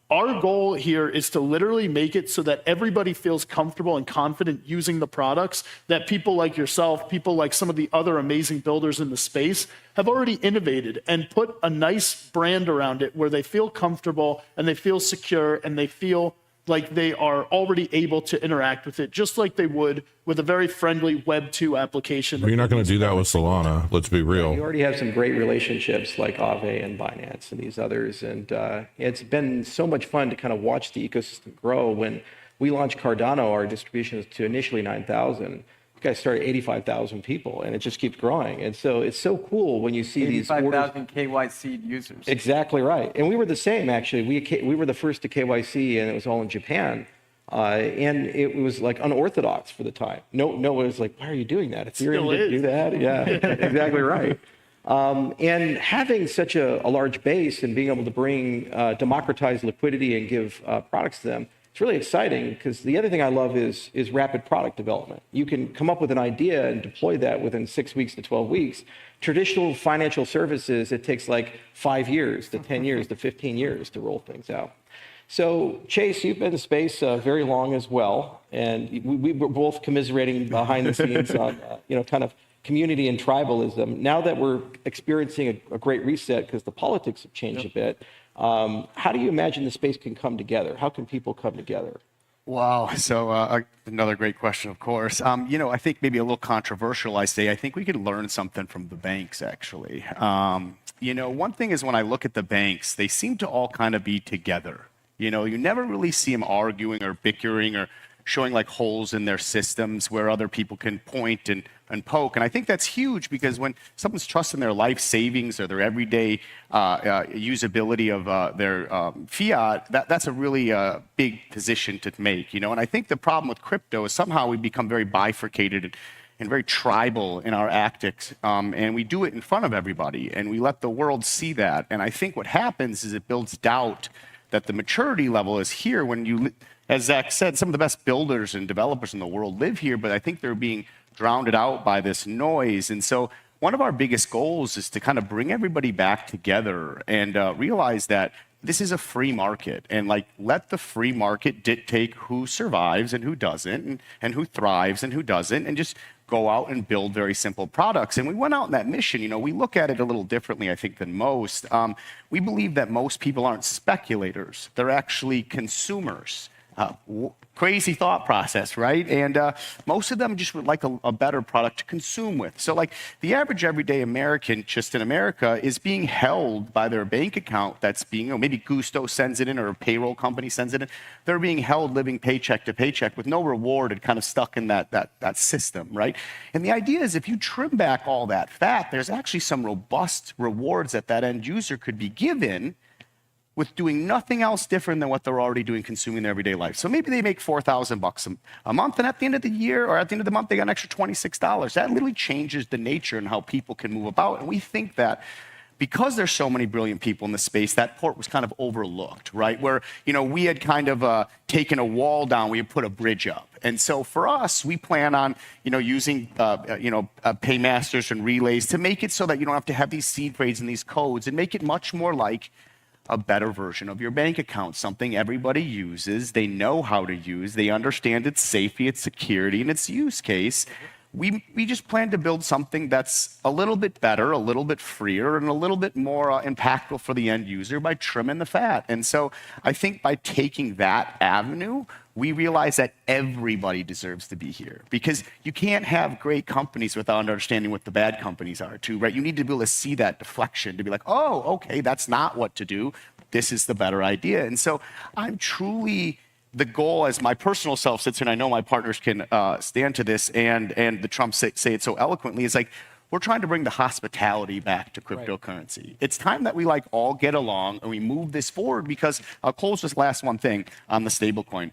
Our goal here is to literally make it so that everybody feels comfortable and confident using the products that people like yourself, people like some of the other amazing builders in the space have already innovated and put a nice brand around it where they feel comfortable and they feel secure and they feel like they are already able to interact with it just like they would with a very friendly Web 2 application. Well, you're not going to do that with Solana. Let's be real. You already have some great relationships like Aave and Binance and these others. And it's been so much fun to kind of watch the ecosystem grow. When we launched Cardano, our distribution was to initially 9,000. You guys started 85,000 people, and it just keeps growing. And so it's so cool when you see these 85,000 KYC users. Exactly right. And we were the same, actually. We were the first to KYC, and it was all in Japan. And it was like unorthodox for the time. No one was like, why are you doing that? Ethereum didn't do that. Yeah, exactly right. And having such a large base and being able to bring democratized liquidity and give products to them, it's really exciting, because the other thing I love is rapid product development. You can come up with an idea and deploy that within 6 weeks to 12 weeks. Traditional financial services, it takes like 5 years to 10 years to 15 years to roll things out. So Chase, you've been in space very long as well, and we were both commiserating behind the scenes on kind of community and tribalism. Now that we're experiencing a great reset because the politics have changed a bit, how do you imagine the space can come together? How can people come together? Wow. So another great question, of course. I think maybe a little controversial, I think we could learn something from the banks, actually. One thing is when I look at the banks, they seem to all kind of be together. You never really see them arguing or bickering or showing like holes in their systems where other people can point and poke. And I think that's huge because when someone's trusting their life savings or their everyday usability of their fiat, that's a really big position to make, you know. And I think the problem with crypto is somehow we become very bifurcated and very tribal in our tactics, and we do it in front of everybody, and we let the world see that. And I think what happens is it builds doubt that the maturity level is here when you, as Zach said, some of the best builders and developers in the world live here, but I think they're being drowned out by this noise. And so one of our biggest goals is to kind of bring everybody back together and realize that this is a free market, and like let the free market dictate who survives and who doesn't, and who thrives and who doesn't, and just go out and build very simple products. And we went out on that mission. You know, we look at it a little differently, I think, than most. We believe that most people aren't speculators; they're actually consumers. Crazy thought process, right? And most of them just would like a better product to consume with. So like the average everyday American just in America is being held by their bank account that's being, you know, maybe Gusto sends it in or a payroll company sends it in. They're being held living paycheck to paycheck with no reward and kind of stuck in that system, right? And the idea is if you trim back all that fat, there's actually some robust rewards that end user could be given with doing nothing else different than what they're already doing, consuming their everyday life. So maybe they make $4,000 a month, and at the end of the year or at the end of the month, they got an extra $26. That literally changes the nature and how people can move about. And we think that because there's so many brilliant people in the space, that port was kind of overlooked, right? Where, you know, we had kind of taken a wall down, we had put a bridge up. And so for us, we plan on, you know, using, paymasters and relays to make it so that you don't have to have these seed phrase and these codes, and make it much more like a better version of your bank account, something everybody uses, they know how to use, they understand its safety, its security, and its use case. We just plan to build something that's a little bit better, a little bit freer, and a little bit more impactful for the end user by trimming the fat. And so I think by taking that avenue, we realize that everybody deserves to be here, because you can't have great companies without understanding what the bad companies are too, right? You need to be able to see that deflection, to be like, oh, okay, that's not what to do. This is the better idea. And so I'm truly, the goal as my personal self sits here, and I know my partners can stand to this, and the Trumps say it so eloquently, is like, we're trying to bring the hospitality back to cryptocurrency. Right. It's time that we like all get along and we move this forward, because I'll close this last one thing on the stablecoin.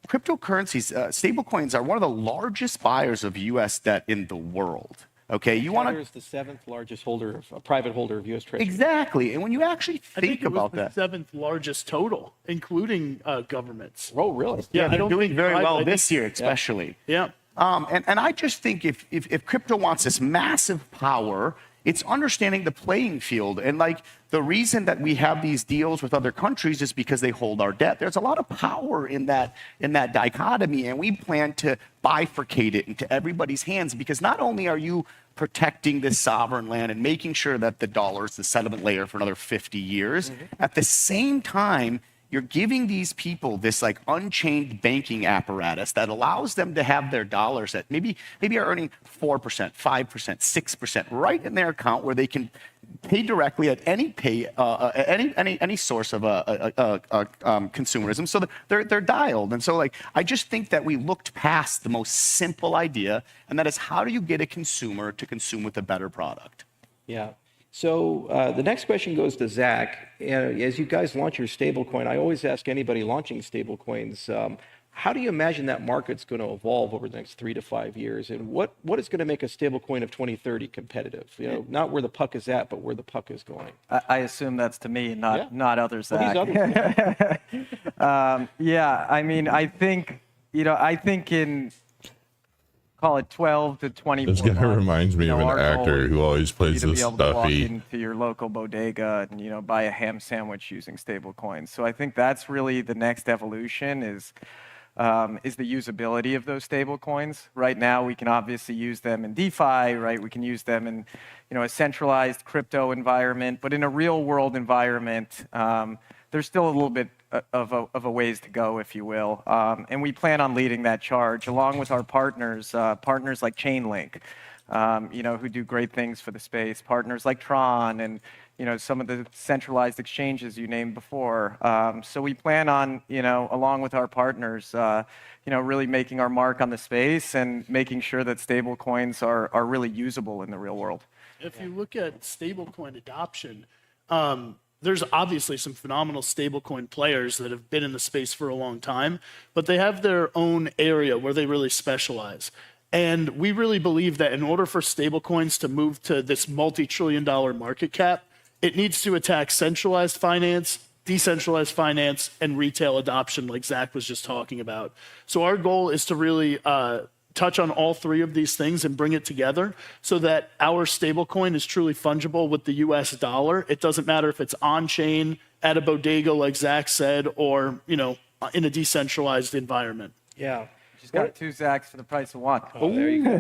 Cryptocurrencies, stablecoins are one of the largest buyers of U.S. debt in the world. Okay, you want to? Is the seventh largest holder, private holder of U.S. Treasury. Exactly, and when you actually think about that, the seventh largest total, including governments. Oh, really? Yeah, they're doing very well this year, especially. Yeah. And I just think if crypto wants this massive power, it's understanding the playing field. And like the reason that we have these deals with other countries is because they hold our debt. There's a lot of power in that dichotomy, and we plan to bifurcate it into everybody's hands, because not only are you protecting this sovereign land and making sure that the dollar is the settlement layer for another 50 years, at the same time, you're giving these people this like unchained banking apparatus that allows them to have their dollars that maybe are earning 4%, 5%, 6% right in their account, where they can pay directly at any source of consumerism. So they're dialed. And so like I just think that we looked past the most simple idea, and that is, how do you get a consumer to consume with a better product? Yeah. So the next question goes to Zach. As you guys launch your stablecoin, I always ask anybody launching stablecoins, how do you imagine that market's going to evolve over the next 3 to 5 years? And what is going to make a stablecoin of 2030 competitive? You know, not where the puck is at, but where the puck is going. I assume that's to me, not others, Zach. Well, these others. Yeah, I mean, I think in, call it 12 to 24 This guy reminds me of an actor who always plays this stuffy. To walk stuffy. into your local bodega and buy a ham sandwich using stable coins. So I think that's really the next evolution is the usability of those stable coins. Right now, we can obviously use them in DeFi, right? We can use them in a centralized crypto environment, but in a real world environment, there's still a little bit of a ways to go, if you will. And we plan on leading that charge along with our partners like Chainlink, who do great things for the space, partners like Tron, and some of the centralized exchanges you named before. So we plan on, along with our partners, really making our mark on the space and making sure that stable coins are really usable in the real world. If you look at stablecoin adoption, there's obviously some phenomenal stablecoin players that have been in the space for a long time, but they have their own area where they really specialize. And we really believe that in order for stablecoins to move to this multi-trillion-dollar market cap, it needs to attack centralized finance, decentralized finance, and retail adoption, like Zach was just talking about. So our goal is to really touch on all three of these things and bring it together so that our stablecoin is truly fungible with the US dollar. It doesn't matter if it's on-chain, at a bodega, like Zach said, or in a decentralized environment. Yeah. Just got 2 Zacks for the price of 1. Oh, there you go.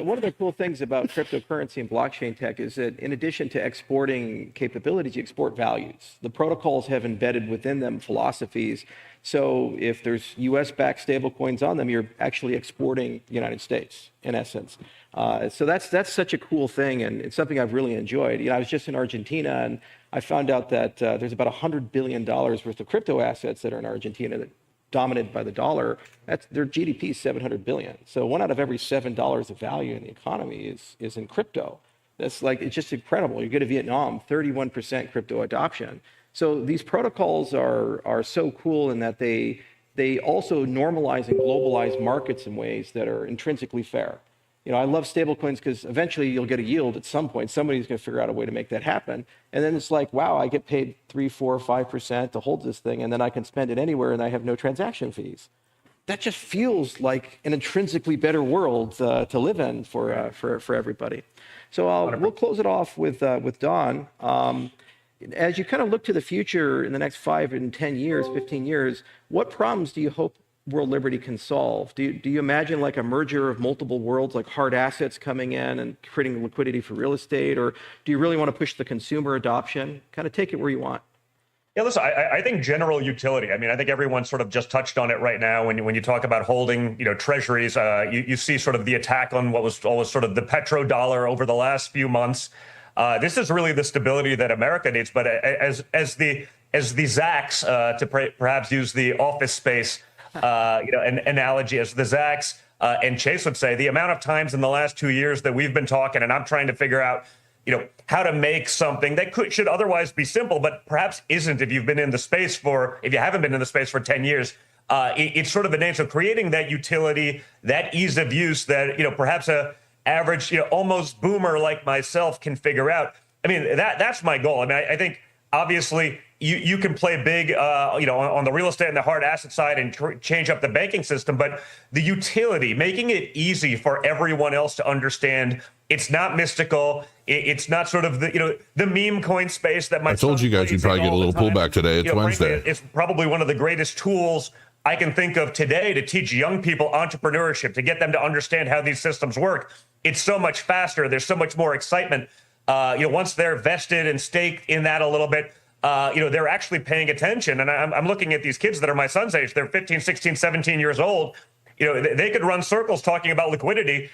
One of the cool things about cryptocurrency and blockchain tech is that in addition to exporting capabilities, you export values. The protocols have embedded within them philosophies. So if there's US-backed stablecoins on them, you're actually exporting the United States, in essence. So that's such a cool thing, and it's something I've really enjoyed. I was just in Argentina, and I found out that there's about $100 billion worth of crypto assets that are in Argentina that dominated by the dollar. Their GDP is $700 billion. So 1 out of every $7 of value in the economy is in crypto. It's just incredible. You go to Vietnam, 31% crypto adoption. So these protocols are so cool in that they also normalize and globalize markets in ways that are intrinsically fair. I love stablecoins because eventually you'll get a yield at some point. Somebody's going to figure out a way to make that happen. And then it's like, wow, I get paid 3, 4, 5% to hold this thing, and then I can spend it anywhere, and I have no transaction fees. That just feels like an intrinsically better world to live in for everybody. So we'll close it off with Don. As you kind of look to the future in the next 5 and 10 years, 15 years, what problems do you hope World Liberty can solve? Do you imagine like a merger of multiple worlds, like hard assets coming in and creating liquidity for real estate? Or do you really want to push the consumer adoption? Kind of take it where you want. Yeah, listen, I think general utility. I mean, I think everyone sort of just touched on it right now. When you talk about holding, treasuries, you see sort of the attack on what was always sort of the petrodollar over the last few months. This is really the stability that America needs. But as the Zacks, to perhaps use the office space an analogy, as the Zacks and Chase would say, the amount of times in the last 2 years that we've been talking, and I'm trying to figure out, how to make something that should otherwise be simple, but perhaps isn't if you haven't been in the space for 10 years. It's sort of a name. So creating that utility, that ease of use that, perhaps a average, almost boomer like myself can figure out. I mean, that's my goal. I mean, I think obviously you can play big, on the real estate and the hard asset side and change up the banking system, but the utility, making it easy for everyone else to understand. It's not mystical. It's not sort of the meme coin space that I told you guys you'd probably get a little pullback today. It's Wednesday. Frankly, it's probably one of the greatest tools I can think of today to teach young people entrepreneurship, to get them to understand how these systems work. It's so much faster. There's so much more excitement. Once they're vested and staked in that a little bit, they're actually paying attention. And I'm looking at these kids that are my son's age. They're 15, 16, 17 years old. They could run circles talking about liquidity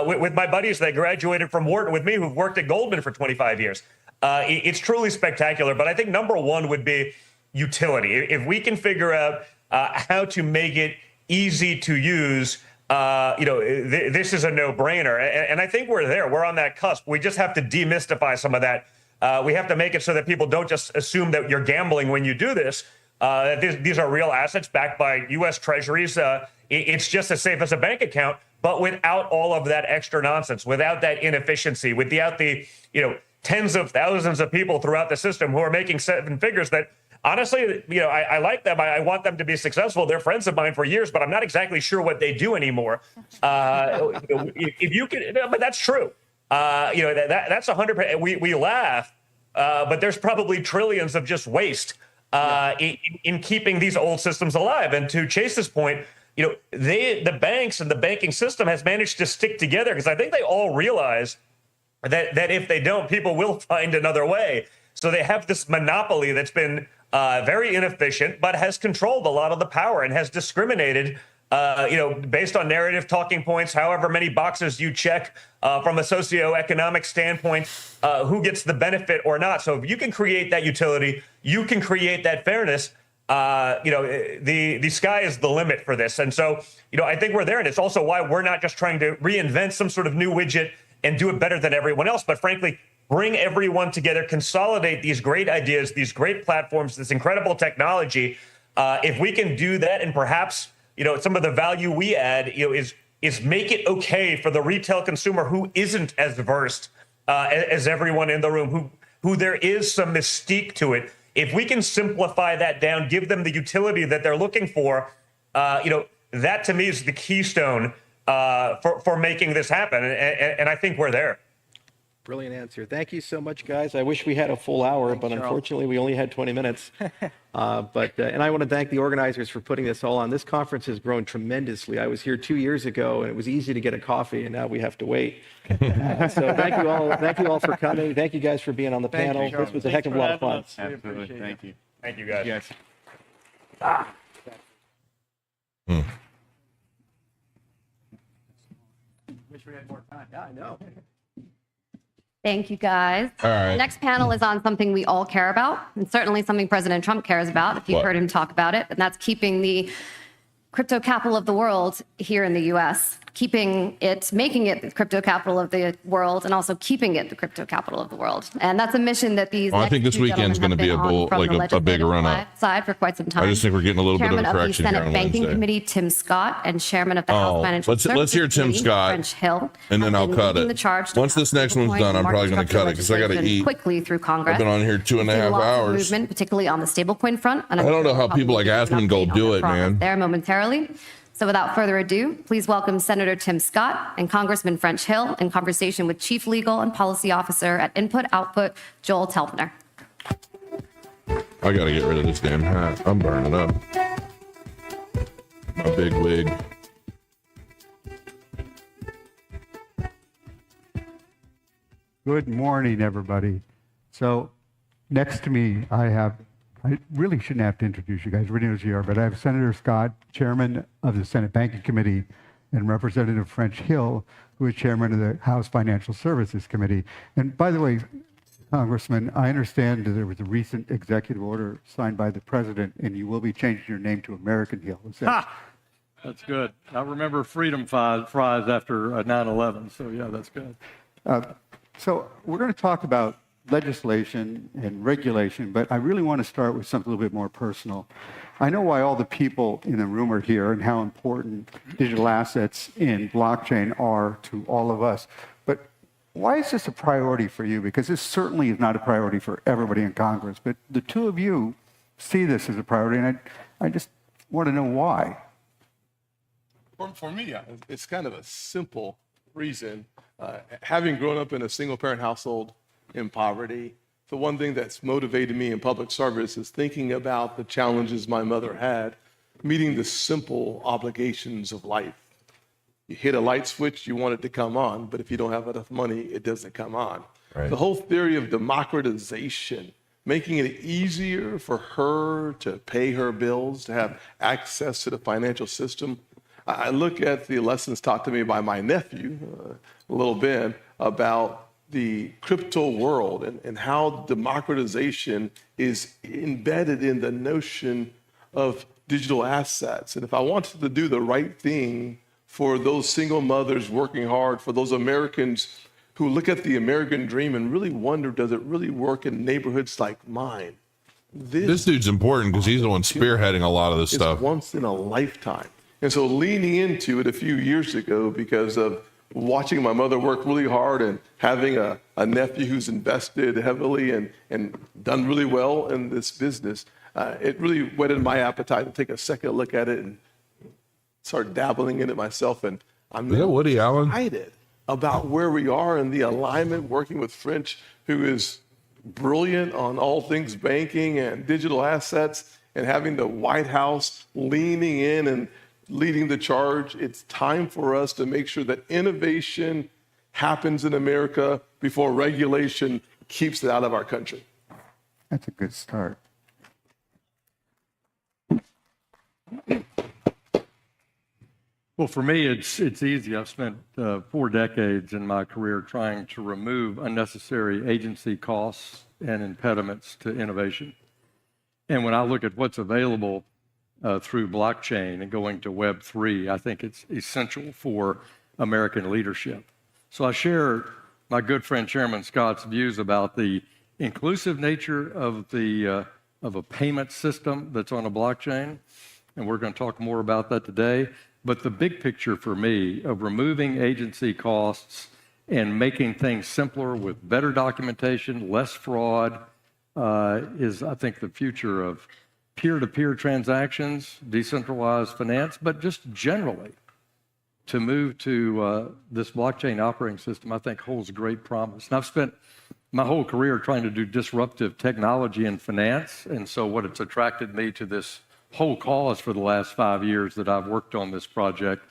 with my buddies that graduated from Wharton with me, who've worked at Goldman for 25 years. It's truly spectacular. But I think number one would be utility. If we can figure out how to make it easy to use, this is a no-brainer. And I think we're there. We're on that cusp. We just have to demystify some of that. We have to make it so that people don't just assume that you're gambling when you do this. These are real assets backed by U.S. treasuries. It's just as safe as a bank account, but without all of that extra nonsense, without that inefficiency, without the tens of thousands of people throughout the system who are making 7 figures that, honestly, I like them. I want them to be successful. They're friends of mine for years, but I'm not exactly sure what they do anymore. If you can, but that's true. That's 100%. We laugh, but there's probably trillions of just waste in keeping these old systems alive. And to Chase's point, the banks and the banking system has managed to stick together because I think they all realize that if they don't, people will find another way. So they have this monopoly that's been very inefficient, but has controlled a lot of the power and has discriminated based on narrative talking points, however many boxes you check from a socioeconomic standpoint, who gets the benefit or not. So if you can create that utility, you can create that fairness. The sky is the limit for this. And so, I think we're there. And it's also why we're not just trying to reinvent some sort of new widget and do it better than everyone else, but frankly, bring everyone together, consolidate these great ideas, these great platforms, this incredible technology. If we can do that, and perhaps, some of the value we add, is make it okay for the retail consumer who isn't as versed as everyone in the room, who there is some mystique to it. If we can simplify that down, give them the utility that they're looking for, that to me is the keystone for making this happen. And I think we're there. Brilliant answer. Thank you so much, guys. I wish we had a full hour, but unfortunately we only had 20 minutes. And I want to thank the organizers for putting this all on. This conference has grown tremendously. I was here 2 years ago and it was easy to get a coffee, and now we have to wait. So thank you all for coming. Thank you guys for being on the panel. This was a heck of a lot of fun. Absolutely. Thank you. Thank you, guys. Yes. Wish we had more time. Yeah, I know. Thank you, guys. All right. The next panel is on something we all care about, and certainly something President Trump cares about, if you've What? heard him talk about it, and that's keeping the crypto capital of the world here in the U.S., making it the crypto capital of the world, and also keeping it the crypto capital of the world. And that's a mission that these Well, I next think this two weekend's gentlemen gonna have be been on from the a big legislative run-up. side for quite some time. I just think we're getting a little bit of a Chairman correction of the here Senate on Banking Wednesday. Committee, Tim Scott, and Chairman of the House Financial let's Services hear Tim Committee, Scott, French Hill, and then have I'll been cut leading it. the charge to Once this next one's point done, I'm probably going to cut it because I got to legislation eat. quickly through Congress. I've been on here 2.5 We've seen lots of hours. movement, particularly on the stablecoin front. And I don't know sure how we'll people probably like give you an Asmund go update on do their it, progress man. there momentarily. So without further ado, please welcome Senator Tim Scott and Congressman French Hill in conversation with Chief Legal and Policy Officer at Input Output, Joel Telpner. I got to get rid of this damn hat. I'm burning up. My big wig. Good morning, everybody. So next to me, I really shouldn't have to introduce you guys, everybody knows who you are, but I have Senator Scott, Chairman of the Senate Banking Committee, and Representative French Hill, who is Chairman of the House Financial Services Committee. And by the way, Congressman, I understand that there was a recent executive order signed by the President, and you will be changing your name to American Hill. Is that That's good. I remember freedom fries after 9/11, so yeah, that's good. So we're going to talk about legislation and regulation, but I really want to start with something a little bit more personal. I know why all the people in the room are here and how important digital assets in blockchain are to all of us. But why is this a priority for you? Because this certainly is not a priority for everybody in Congress, but the two of you see this as a priority, and I just want to know why. For me, it's kind of a simple reason. Having grown up in a single-parent household in poverty, the one thing that's motivated me in public service is thinking about the challenges my mother had, meeting the simple obligations of life. You hit a light switch, you want it to come on, but if you don't have enough money, it doesn't come on. Right. The whole theory of democratization, making it easier for her to pay her bills, to have access to the financial system. I look at the lessons taught to me by my nephew, little Ben, about the crypto world and how democratization is embedded in the notion of digital assets. And if I wanted to do the right thing for those single mothers working hard, for those Americans who look at the American dream and really wonder, does it really work in neighborhoods like mine? This dude's important because he's the one spearheading a lot of this stuff. It's once in a lifetime. And so leaning into it a few years ago because of watching my mother work really hard and having a nephew who's invested heavily and done really well in this business, it really whetted my appetite to take a second look at it and start dabbling in it myself. And I'm Woody Allen? excited about where we are in the alignment, working with French, who is brilliant on all things banking and digital assets, and having the White House leaning in and leading the charge. It's time for us to make sure that innovation happens in America before regulation keeps it out of our country. That's a good start. Well, for me, it's easy. I've spent 4 decades in my career trying to remove unnecessary agency costs and impediments to innovation. And when I look at what's available through blockchain and going to Web3, I think it's essential for American leadership. So I share my good friend Chairman Scott's views about the inclusive nature of a payment system that's on a blockchain, and we're going to talk more about that today. But the big picture for me of removing agency costs and making things simpler with better documentation, less fraud, is, I think, the future of peer-to-peer transactions, decentralized finance, but just generally to move to this blockchain operating system, I think holds great promise. And I've spent my whole career trying to do disruptive technology in finance, and so what it's attracted me to this whole cause for the last 5 years that I've worked on this project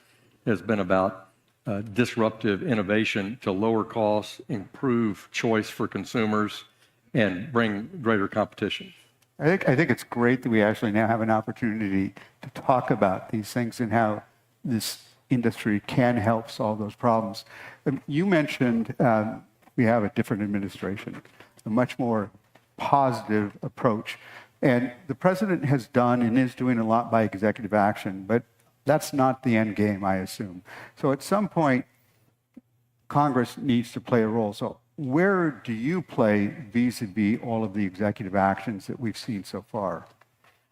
has been about disruptive innovation to lower costs, improve choice for consumers, and bring greater competition. I think it's great that we actually now have an opportunity to talk about these things and how this industry can help solve those problems. You mentioned we have a different administration, a much more positive approach. And the president has done and is doing a lot by executive action, but that's not the end game, I assume. So at some point, Congress needs to play a role. So where do you play vis-a-vis all of the executive actions that we've seen so far?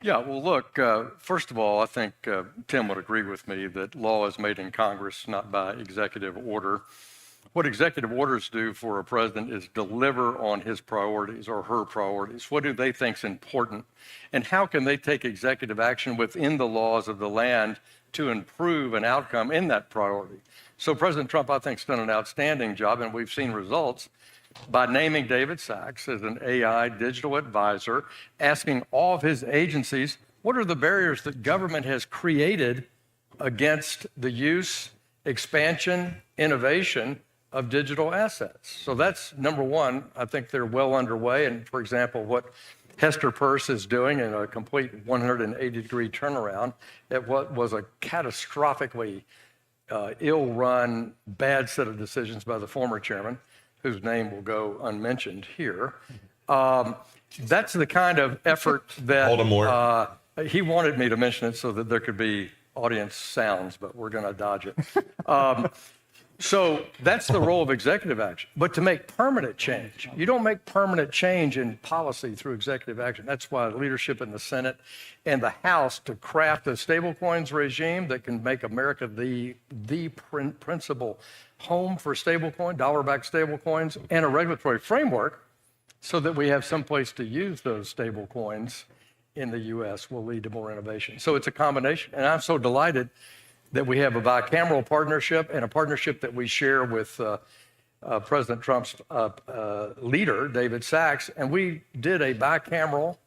Yeah, well, look, first of all, I think Tim would agree with me that law is made in Congress, not by executive order. What executive orders do for a president is deliver on his priorities or her priorities. What do they think is important? And how can they take executive action within the laws of the land to improve an outcome in that priority? So President Trump, I think, has done an outstanding job, and we've seen results by naming David Sachs as an AI digital advisor, asking all of his agencies, what are the barriers that government has created against the use, expansion, innovation of digital assets? So that's number one. I think they're well underway. And for example, what Hester Peirce is doing in a complete 180-degree turnaround at what was a catastrophically ill-run, bad set of decisions by the former chairman, whose name will go unmentioned here. That's the kind of effort that he wanted me to mention it so that there could be audience sounds, but we're going to dodge it. So that's the role of executive action. But to make permanent change, you don't make permanent change in policy through executive action. That's why leadership in the Senate and the House to craft a stablecoins regime that can make America the principal home for stablecoin, dollar-backed stablecoins, and a regulatory framework so that we have some place to use those stablecoins in the U.S. will lead to more innovation. So it's a combination. And I'm so delighted that we have a bicameral partnership and a partnership that we share with President Trump's leader, David Sachs. And we did a bicameral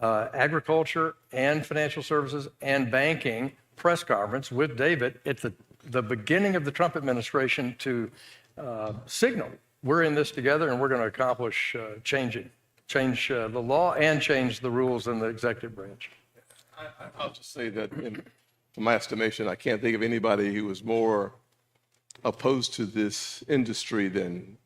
agriculture and financial services and banking press conference with David at the beginning of the Trump administration to signal we're in this together and we're going to accomplish change the law and change the rules in the executive branch. I'll just say that in my estimation, I can't think of anybody who was more opposed to this industry than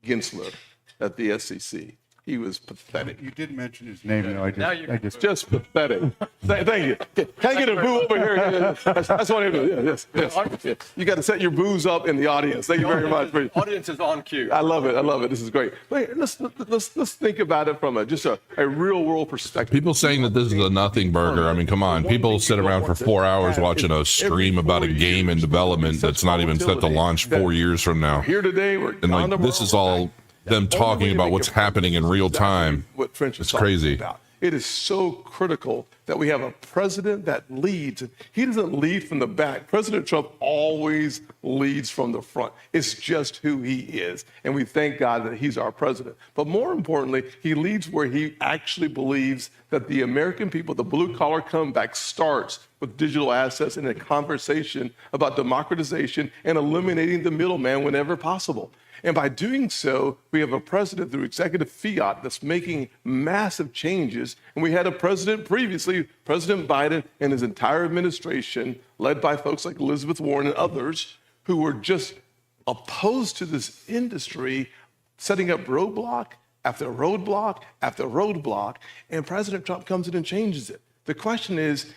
Gensler at the SEC. He was pathetic. You did mention his name, though. I just pathetic. Thank you. Can I get a boo over here? That's what I do. Yes. You got to set your boos up in the audience. Thank you very much. Audience is on cue. I love it. This is great. Wait, let's think about it from just a real world perspective. People saying that this is a nothing burger. I mean, come on. People sit around for 4 hours watching a stream about a game in development that's not even set to launch 4 years from now. Here today, we're and like this is all them talking about what's happening in real time. It's crazy. It is so critical that we have a president that leads. He doesn't lead from the back. President Trump always leads from the front. It's just who he is. And we thank God that he's our president. But more importantly, he leads where he actually believes that the American people, the blue collar comeback starts with digital assets and a conversation about democratization and eliminating the middleman whenever possible. And by doing so, we have a president through executive fiat that's making massive changes. And we had a president previously, President Biden and his entire administration, led by folks like Elizabeth Warren and others, who were just opposed to this industry, setting up roadblock after roadblock after roadblock. And President Trump comes in and changes it. The question is,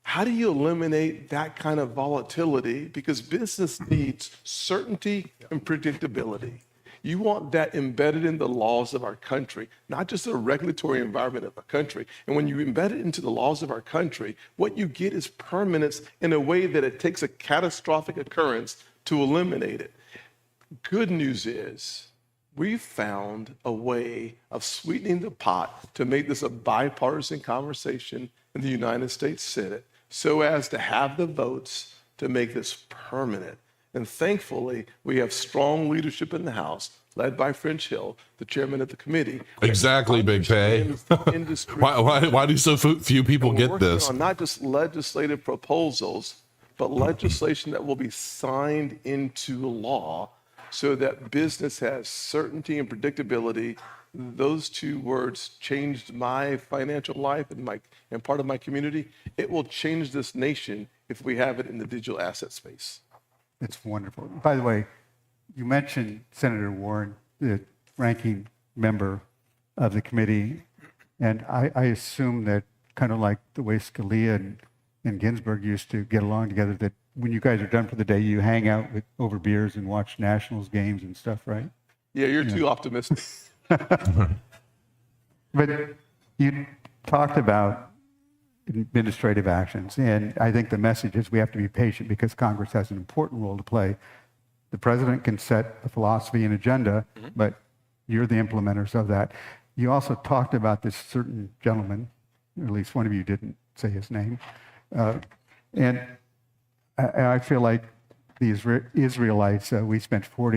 how do you eliminate that kind of volatility? Because business needs certainty and predictability. You want that embedded in the laws of our country, not just the regulatory environment of our country. And when you embed it into the laws of our country, what you get is permanence in a way that it takes a catastrophic occurrence to eliminate it. Good news is we've found a way of sweetening the pot to make this a bipartisan conversation in the United States Senate, so as to have the votes to make this permanent. And thankfully, we have strong leadership in the House, led by French Hill, the chairman of the committee. Exactly, Big Pay. Why do so few people get this? On not just legislative proposals, but legislation that will be signed into law so that business has certainty and predictability. Those two words changed my financial life and part of my community. It will change this nation if we have it in the digital asset space. It's wonderful. By the way, you mentioned Senator Warren, the ranking member of the committee, and I assume that kind of like the way Scalia and Ginsburg used to get along together, that when you guys are done for the day, you hang out over beers and watch Nationals games and stuff, right? Yeah, you're too optimistic. But you talked about administrative actions, and I think the message is we have to be patient because Congress has an important role to play. The president can set a philosophy and agenda, but you're the implementers of that. You also talked about this certain gentleman, at least one of you didn't say his name, and I feel like the Israelites, we spent 4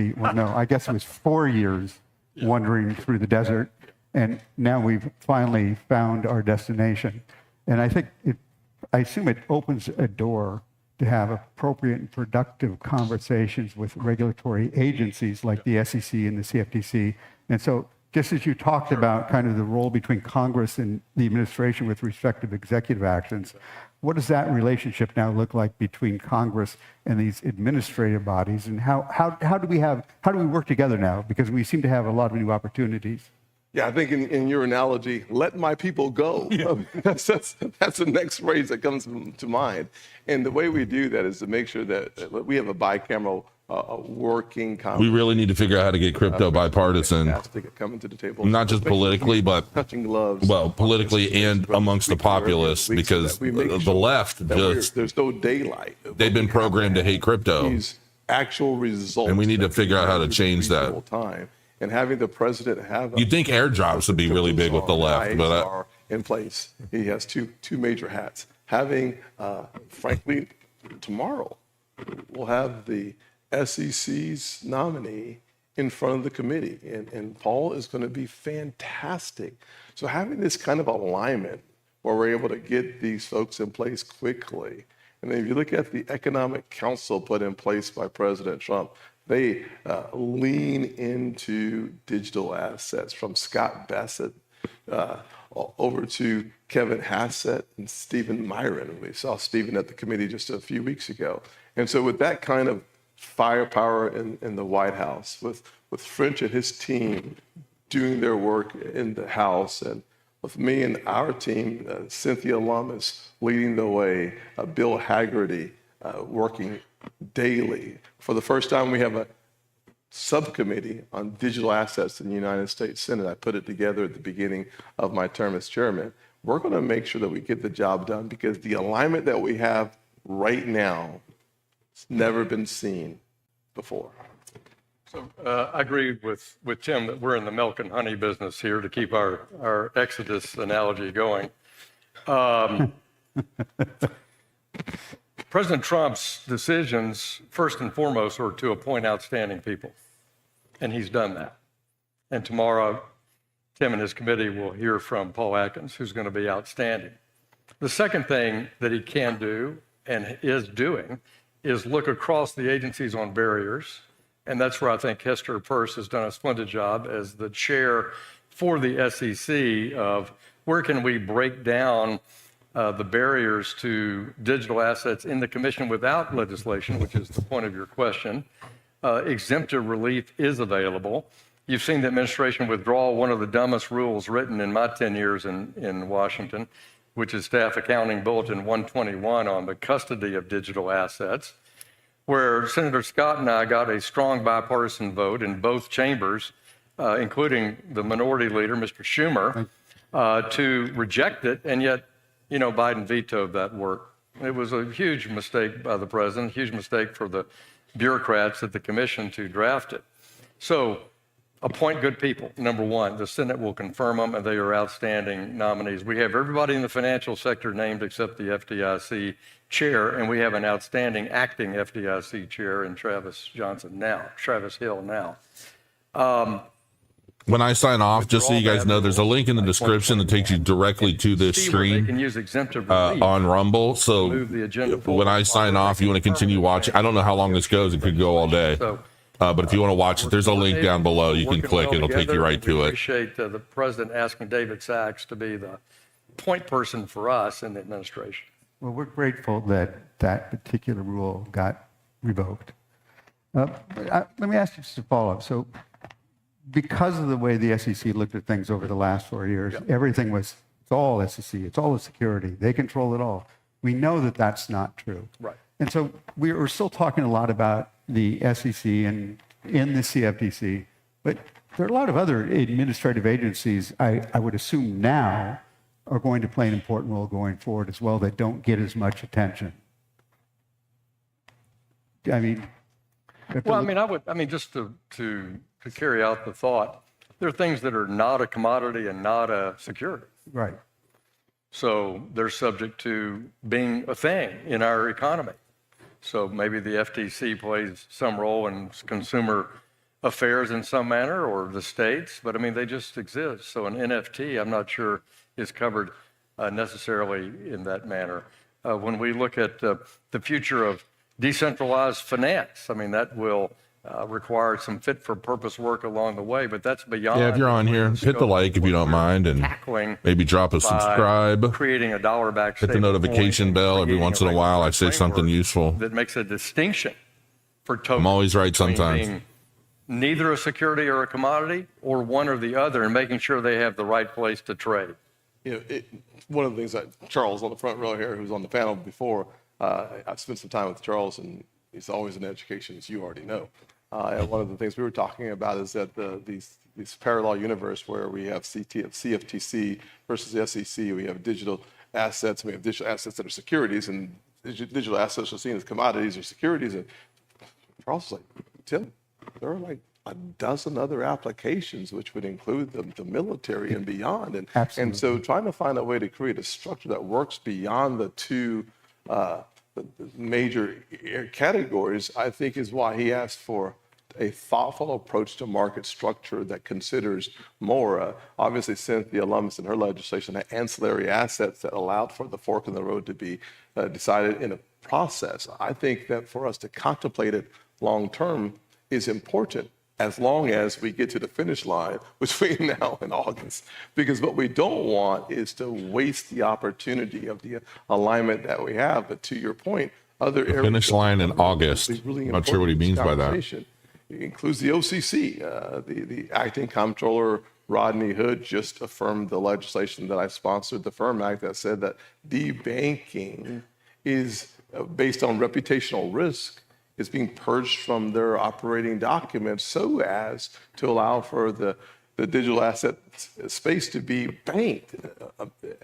years wandering through the desert, and now we've finally found our destination. And I think I assume it opens a door to have appropriate and productive conversations with regulatory agencies like the SEC and the CFTC. And so just as you talked about kind of the role between Congress and the administration with respect to executive actions, what does that relationship now look like between Congress and these administrative bodies? And how do we work together now? Because we seem to have a lot of new opportunities. Yeah, I think in your analogy, let my people go. Yeah. That's the next phrase that comes to mind. And the way we do that is to make sure that we have a bicameral working Congress. We really need to figure out how to get crypto bipartisan. Coming to the table. Not just politically, but touching gloves. Well, politically and amongst the populace, because the left just there's no daylight. They've been programmed to hate crypto. These actual results. And we need to figure out how to change that. Time. And having the president have you'd think airdrops would be really big with the left, but are in place. He has two major hats. Having, frankly, tomorrow we'll have the SEC's nominee in front of the committee, and Paul is going to be fantastic. So having this kind of alignment where we're able to get these folks in place quickly, and then if you look at the Economic Council put in place by President Trump, they lean into digital assets, from Scott Bassett over to Kevin Hassett and Stephen Myron. We saw Stephen at the committee just a few weeks ago. And so with that kind of firepower in the White House, with French and his team doing their work in the House, and with me and our team, Cynthia Lummis leading the way, Bill Haggerty working daily. For the first time, we have a subcommittee on digital assets in the United States Senate. I put it together at the beginning of my term as chairman. We're going to make sure that we get the job done, because the alignment that we have right now has never been seen before. So I agree with Tim that we're in the milk and honey business here, to keep our Exodus analogy going. President Trump's decisions, first and foremost, are to appoint outstanding people, and he's done that. And tomorrow, Tim and his committee will hear from Paul Atkins, who's going to be outstanding. The second thing that he can do and is doing is look across the agencies on barriers And that's where I think Hester Peirce has done a splendid job as the chair for the SEC of where can we break down the barriers to digital assets in the commission without legislation, which is the point of your question. Exemptive relief is available. You've seen the administration withdraw one of the dumbest rules written in my 10 years in Washington, which is Staff Accounting Bulletin 121 on the custody of digital assets, where Senator Scott and I got a strong bipartisan vote in both chambers, including the minority leader, Mr. Schumer, to reject it, and yet, Biden vetoed that work. It was a huge mistake by the president, huge mistake for the bureaucrats at the commission to draft it. So appoint good people, number one. The Senate will confirm them, and they are outstanding nominees. We have everybody in the financial sector named except the FDIC chair, and we have an outstanding acting FDIC chair in Travis Hill now. When I sign off, just so you guys know, there's a link in the description that takes you directly to this stream on Rumble. So when I sign off, you want to continue watching. I don't know how long this goes. It could go all day. But if you want to watch it, there's a link down below. You can click. It'll take you right to it. I appreciate the president asking David Sachs to be the point person for us in the administration. Well, we're grateful that that particular rule got revoked. Let me ask you just a follow-up. So because of the way the SEC looked at things over the last 4 years, everything was, it's all SEC, it's all the security, they control it all. We know that that's not true. Right. And so we're still talking a lot about the SEC and in the CFTC, but there are a lot of other administrative agencies, I would assume now, are going to play an important role going forward as well that don't get as much attention. I mean, just to carry out the thought, there are things that are not a commodity and not a security. Right. So they're subject to being a thing in our economy. So maybe the FTC plays some role in consumer affairs in some manner, or the states, but they just exist. So an NFT, I'm not sure, is covered necessarily in that manner. When we look at the future of decentralized finance, that will require some fit-for-purpose work along the way, but that's beyond. Yeah, if you're on here, hit the like if you don't mind, and maybe drop a subscribe. Creating a dollar-backed hit the notification bell every once in a while. I say something useful that makes a distinction for tokens. I'm always right sometimes. Being neither a security or a commodity, or one or the other, and making sure they have the right place to trade. One of the things that Charles on the front row here, who's on the panel before, I've spent some time with Charles, and he's always in education, as you already know. And one of the things we were talking about is that these parallel universe where we have CFTC versus the SEC, we have digital assets, we have digital assets that are securities, and digital assets are seen as commodities or securities. And Charles was like, Tim, there are like a dozen other applications which would include the military and beyond. And so trying to find a way to create a structure that works beyond the two the major categories, I think, is why he asked for a thoughtful approach to market structure that considers more, obviously Cynthia Lummis and her legislation had ancillary assets that allowed for the fork in the road to be decided in a process. I think that for us to contemplate it long term is important, as long as we get to the finish line between now and August. Because what we don't want is to waste the opportunity of the alignment that we have. But to your point, other areas. Finish line in August. I'm not sure what he means by that. It includes the OCC. The acting comptroller, Rodney Hood, just affirmed the legislation that I sponsored, the FIRM Act, that said that debanking is based on reputational risk, is being purged from their operating documents so as to allow for the digital asset space to be banked.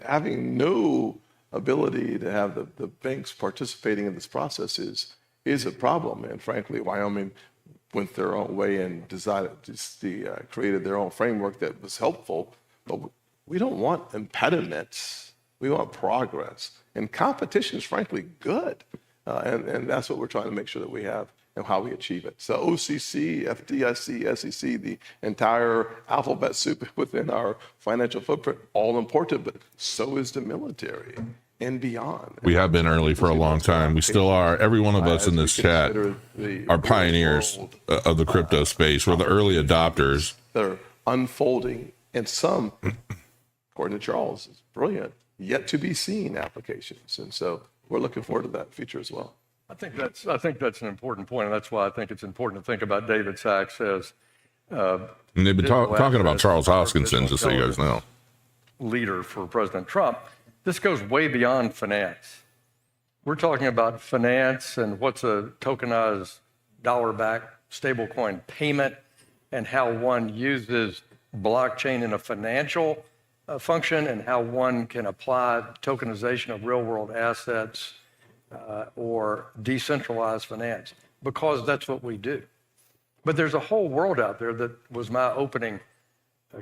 Having no ability to have the banks participating in this process is a problem. And frankly, Wyoming went their own way and created their own framework that was helpful. But we don't want impediments. We want progress. And competition is frankly good. And that's what we're trying to make sure that we have and how we achieve it. So OCC, FDIC, SEC, the entire alphabet soup within our financial footprint, all important, but so is the military. and beyond. We have been early for a long time. We still are. Every one of us in this chat are pioneers of the crypto space. We're the early adopters. That are unfolding, and some, according to Charles, is brilliant, yet to be seen applications. And so we're looking forward to that feature as well. I think that's an important point, and that's why I think it's important to think about David Sachs as and they've been talking about Charles Hoskinson, just so you guys know. Leader for President Trump. This goes way beyond finance. We're talking about finance and what's a tokenized dollar-backed stablecoin payment and how one uses blockchain in a financial function and how one can apply tokenization of real-world assets or decentralized finance, because that's what we do. But there's a whole world out there that was my opening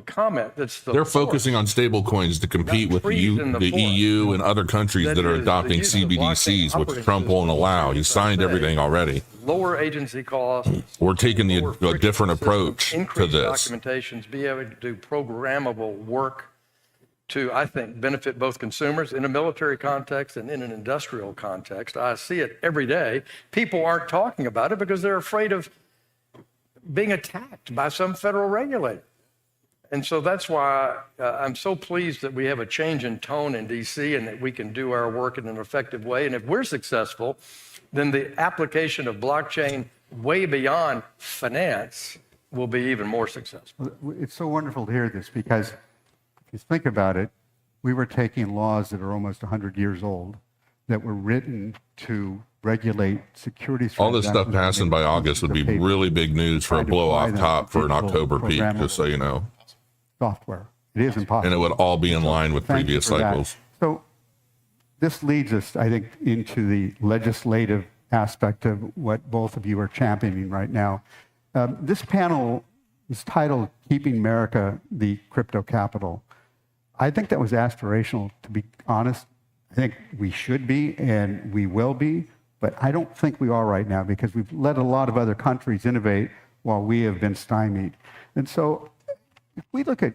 comment. They're focusing on stable coins to compete with the EU and other countries that are adopting CBDCs, which Trump won't allow. He signed everything already. Lower agency costs. We're taking a different approach to this. Documentations, be able to do programmable work to, I think, benefit both consumers in a military context and in an industrial context. I see it every day. People aren't talking about it because they're afraid of being attacked by some federal regulator. And so that's why I'm so pleased that we have a change in tone in DC and that we can do our work in an effective way. And if we're successful, then the application of blockchain way beyond finance will be even more successful. It's so wonderful to hear this, because if you think about it, we were taking laws that are almost 100 years old that were written to regulate securities. All this stuff passing by August would be really big news for a blow off top for an October peak, just so you know. Software. It is impossible. And it would all be in line with previous cycles. So this leads us, I think, into the legislative aspect of what both of you are championing right now. This panel is titled Keeping America the Crypto Capital. I think that was aspirational, to be honest. I think we should be and we will be, but I don't think we are right now, because we've let a lot of other countries innovate while we have been stymied. And so if we look at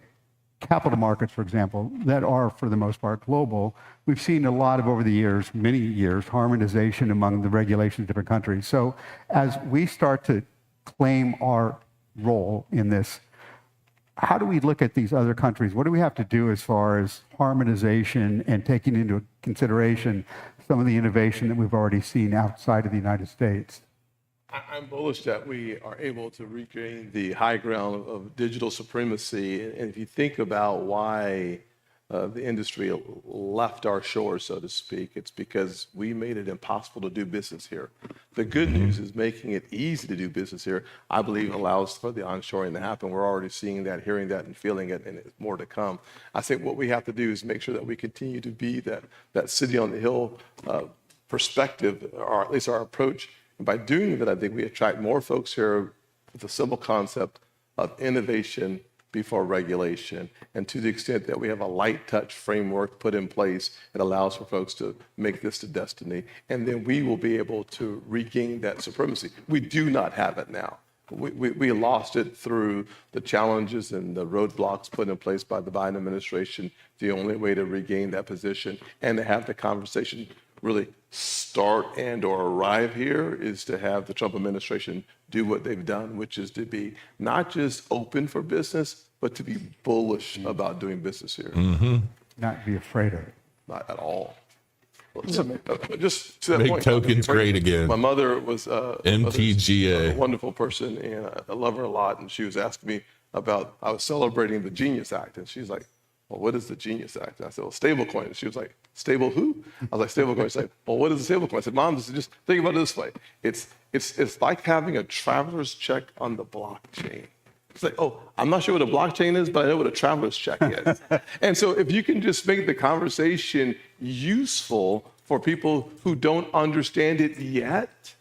capital markets, for example, that are for the most part global, we've seen a lot of, over the years, many years, harmonization among the regulations of different countries. So as we start to claim our role in this, how do we look at these other countries? What do we have to do as far as harmonization and taking into consideration some of the innovation that we've already seen outside of the United States? I'm bullish that we are able to regain the high ground of digital supremacy. And if you think about why the industry left our shores, so to speak, it's because we made it impossible to do business here. The good news is making it easy to do business here, I believe, allows for the onshoring to happen. We're already seeing that, hearing that, and feeling it, and it's more to come. I think what we have to do is make sure that we continue to be that city on the hill perspective, or at least our approach. And by doing that, I think we attract more folks here with the simple concept of innovation before regulation. And to the extent that we have a light touch framework put in place, it allows for folks to make this to destiny. And then we will be able to regain that supremacy. We do not have it now. We lost it through the challenges and the roadblocks put in place by the Biden administration. The only way to regain that position and to have the conversation really start and or arrive here is to have the Trump administration do what they've done, which is to be not just open for business, but to be bullish about doing business here. Mm-hmm. Not be afraid of it. Not at all. Just to that Make point, tokens great again. My mother was MTGA. a wonderful person, and I love her a lot. And she was asking me about, I was celebrating the Genius Act, and she's like, well, what is the Genius Act? And I said, well, stablecoin. And she was like, stable who? I was like, stablecoin. She's like, well, what is a stablecoin? I said, Mom, just think about it this way. It's like having a traveler's check on the blockchain. It's like, oh, I'm not sure what a blockchain is, but I know what a traveler's check is. And so if you can just make the conversation useful for people who don't understand it yet,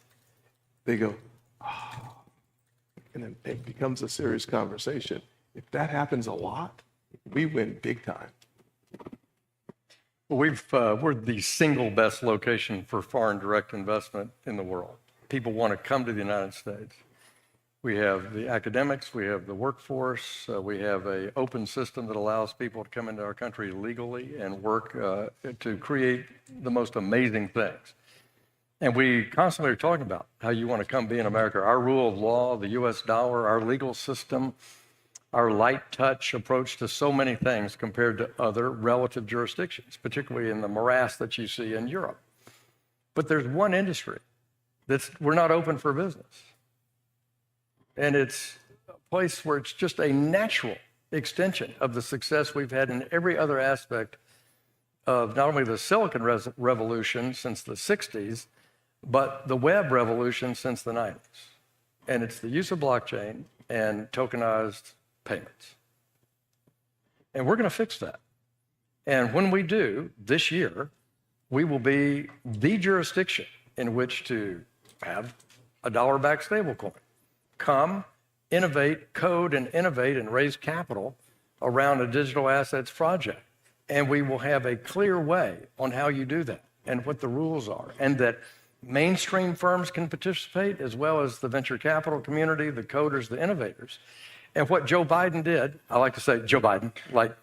they go, oh, and then it becomes a serious conversation. If that happens a lot, we win big time. Well, we're the single best location for foreign direct investment in the world. People want to come to the United States. We have the academics, we have the workforce, we have an open system that allows people to come into our country legally and work to create the most amazing things. And we constantly are talking about how you want to come be in America. Our rule of law, the US dollar, our legal system, our light touch approach to so many things compared to other relative jurisdictions, particularly in the morass that you see in Europe. But there's one industry we're not open for business. And it's a place where it's just a natural extension of the success we've had in every other aspect of not only the Silicon Revolution since the 60s, but the web revolution since the 90s. And it's the use of blockchain and tokenized payments. And we're going to fix that. And when we do, this year, we will be the jurisdiction in which to have a dollar-backed stablecoin. Come, innovate, code, and innovate and raise capital around a digital assets project. And we will have a clear way on how you do that and what the rules are, and that mainstream firms can participate as well as the venture capital community, the coders, the innovators. And what Joe Biden did, I like to say Joe Biden, like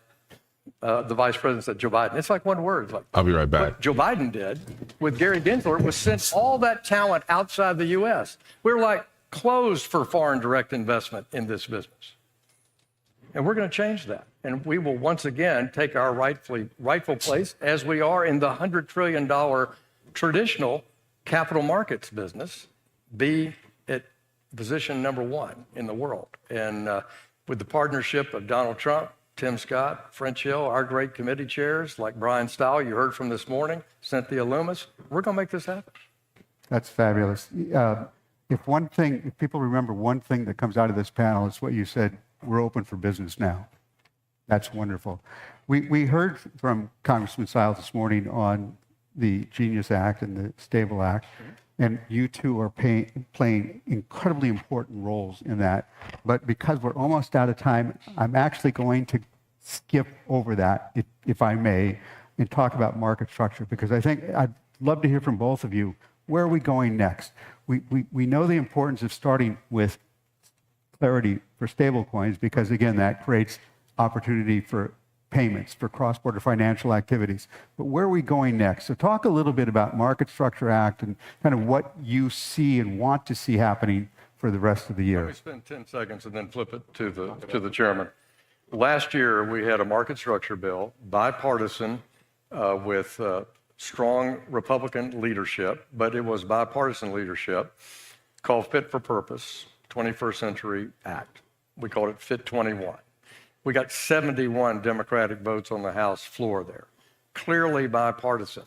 the vice president said Joe Biden. It's like one word. Like, I'll be right back. What Joe Biden did with Gary Gensler was send all that talent outside the U.S. We're like closed for foreign direct investment in this business. And we're going to change that. And we will once again take our rightful place as we are in the $100 trillion traditional capital markets business, be at position number one in the world. And with the partnership of Donald Trump, Tim Scott, French Hill, our great committee chairs like Brian Stahl, you heard from this morning, Cynthia Loomis, we're going to make this happen. That's fabulous. If people remember one thing that comes out of this panel, it's what you said, we're open for business now. That's wonderful. We heard from Congressman Siles this morning on the Genius Act and the Stable Act, and you two are playing incredibly important roles in that. But because we're almost out of time, I'm actually going to skip over that, if I may, and talk about market structure, because I think I'd love to hear from both of you. Where are we going next? We know the importance of starting with clarity for stablecoins, because again, that creates opportunity for payments, for cross-border financial activities. But where are we going next? So talk a little bit about Market Structure Act and kind of what you see and want to see happening for the rest of the year. Let me spend 10 seconds and then flip it to the chairman. Last year, we had a market structure bill, bipartisan, with strong Republican leadership, but it was bipartisan leadership, called Fit for Purpose, 21st Century Act. We called it Fit 21. We got 71 Democratic votes on the House floor there. Clearly bipartisan.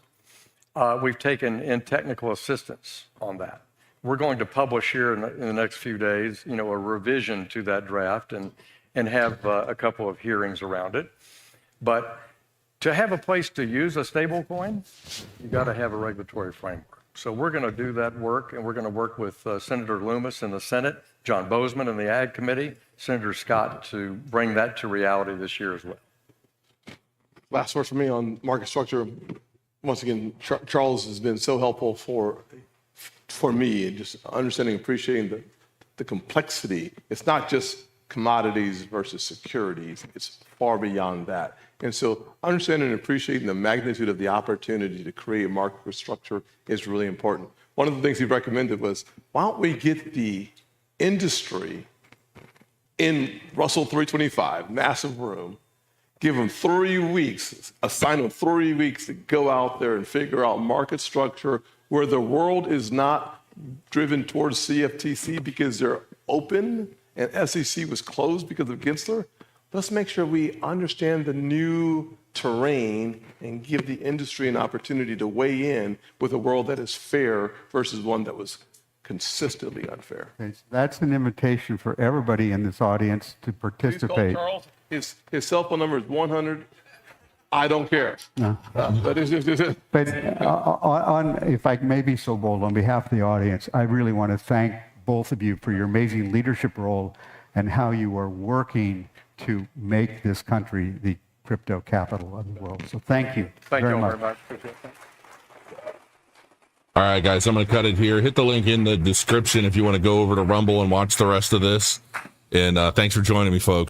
We've taken in technical assistance on that. We're going to publish here in the next few days, a revision to that draft and have a couple of hearings around it. But to have a place to use a stable coin, you got to have a regulatory framework. So we're going to do that work, and we're going to work with Senator Loomis in the Senate, John Bozeman in the Ag Committee, Senator Scott to bring that to reality this year as well. Last word for me on market structure. Once again, Charles has been so helpful for me in just understanding and appreciating the complexity. It's not just commodities versus securities. It's far beyond that. And so understanding and appreciating the magnitude of the opportunity to create a market structure is really important. One of the things he recommended was, why don't we get the industry in Russell 325, massive room, give them 3 weeks, assign them 3 weeks to go out there and figure out market structure where the world is not driven towards CFTC because they're open and SEC was closed because of Gensler. Let's make sure we understand the new terrain and give the industry an opportunity to weigh in with a world that is fair versus one that was consistently unfair. Okay, so that's an invitation for everybody in this audience to participate. Please call Charles. His cell phone number is 100. I don't care. No. But if I may be so bold, on behalf of the audience, I really want to thank both of you for your amazing leadership role and how you are working to make this country the crypto capital of the world. So thank you Thank you all much. very much. Appreciate that. All right, guys, I'm going to cut it here. Hit the link in the description if you want to go over to Rumble and watch the rest of this. And thanks for joining me, folks.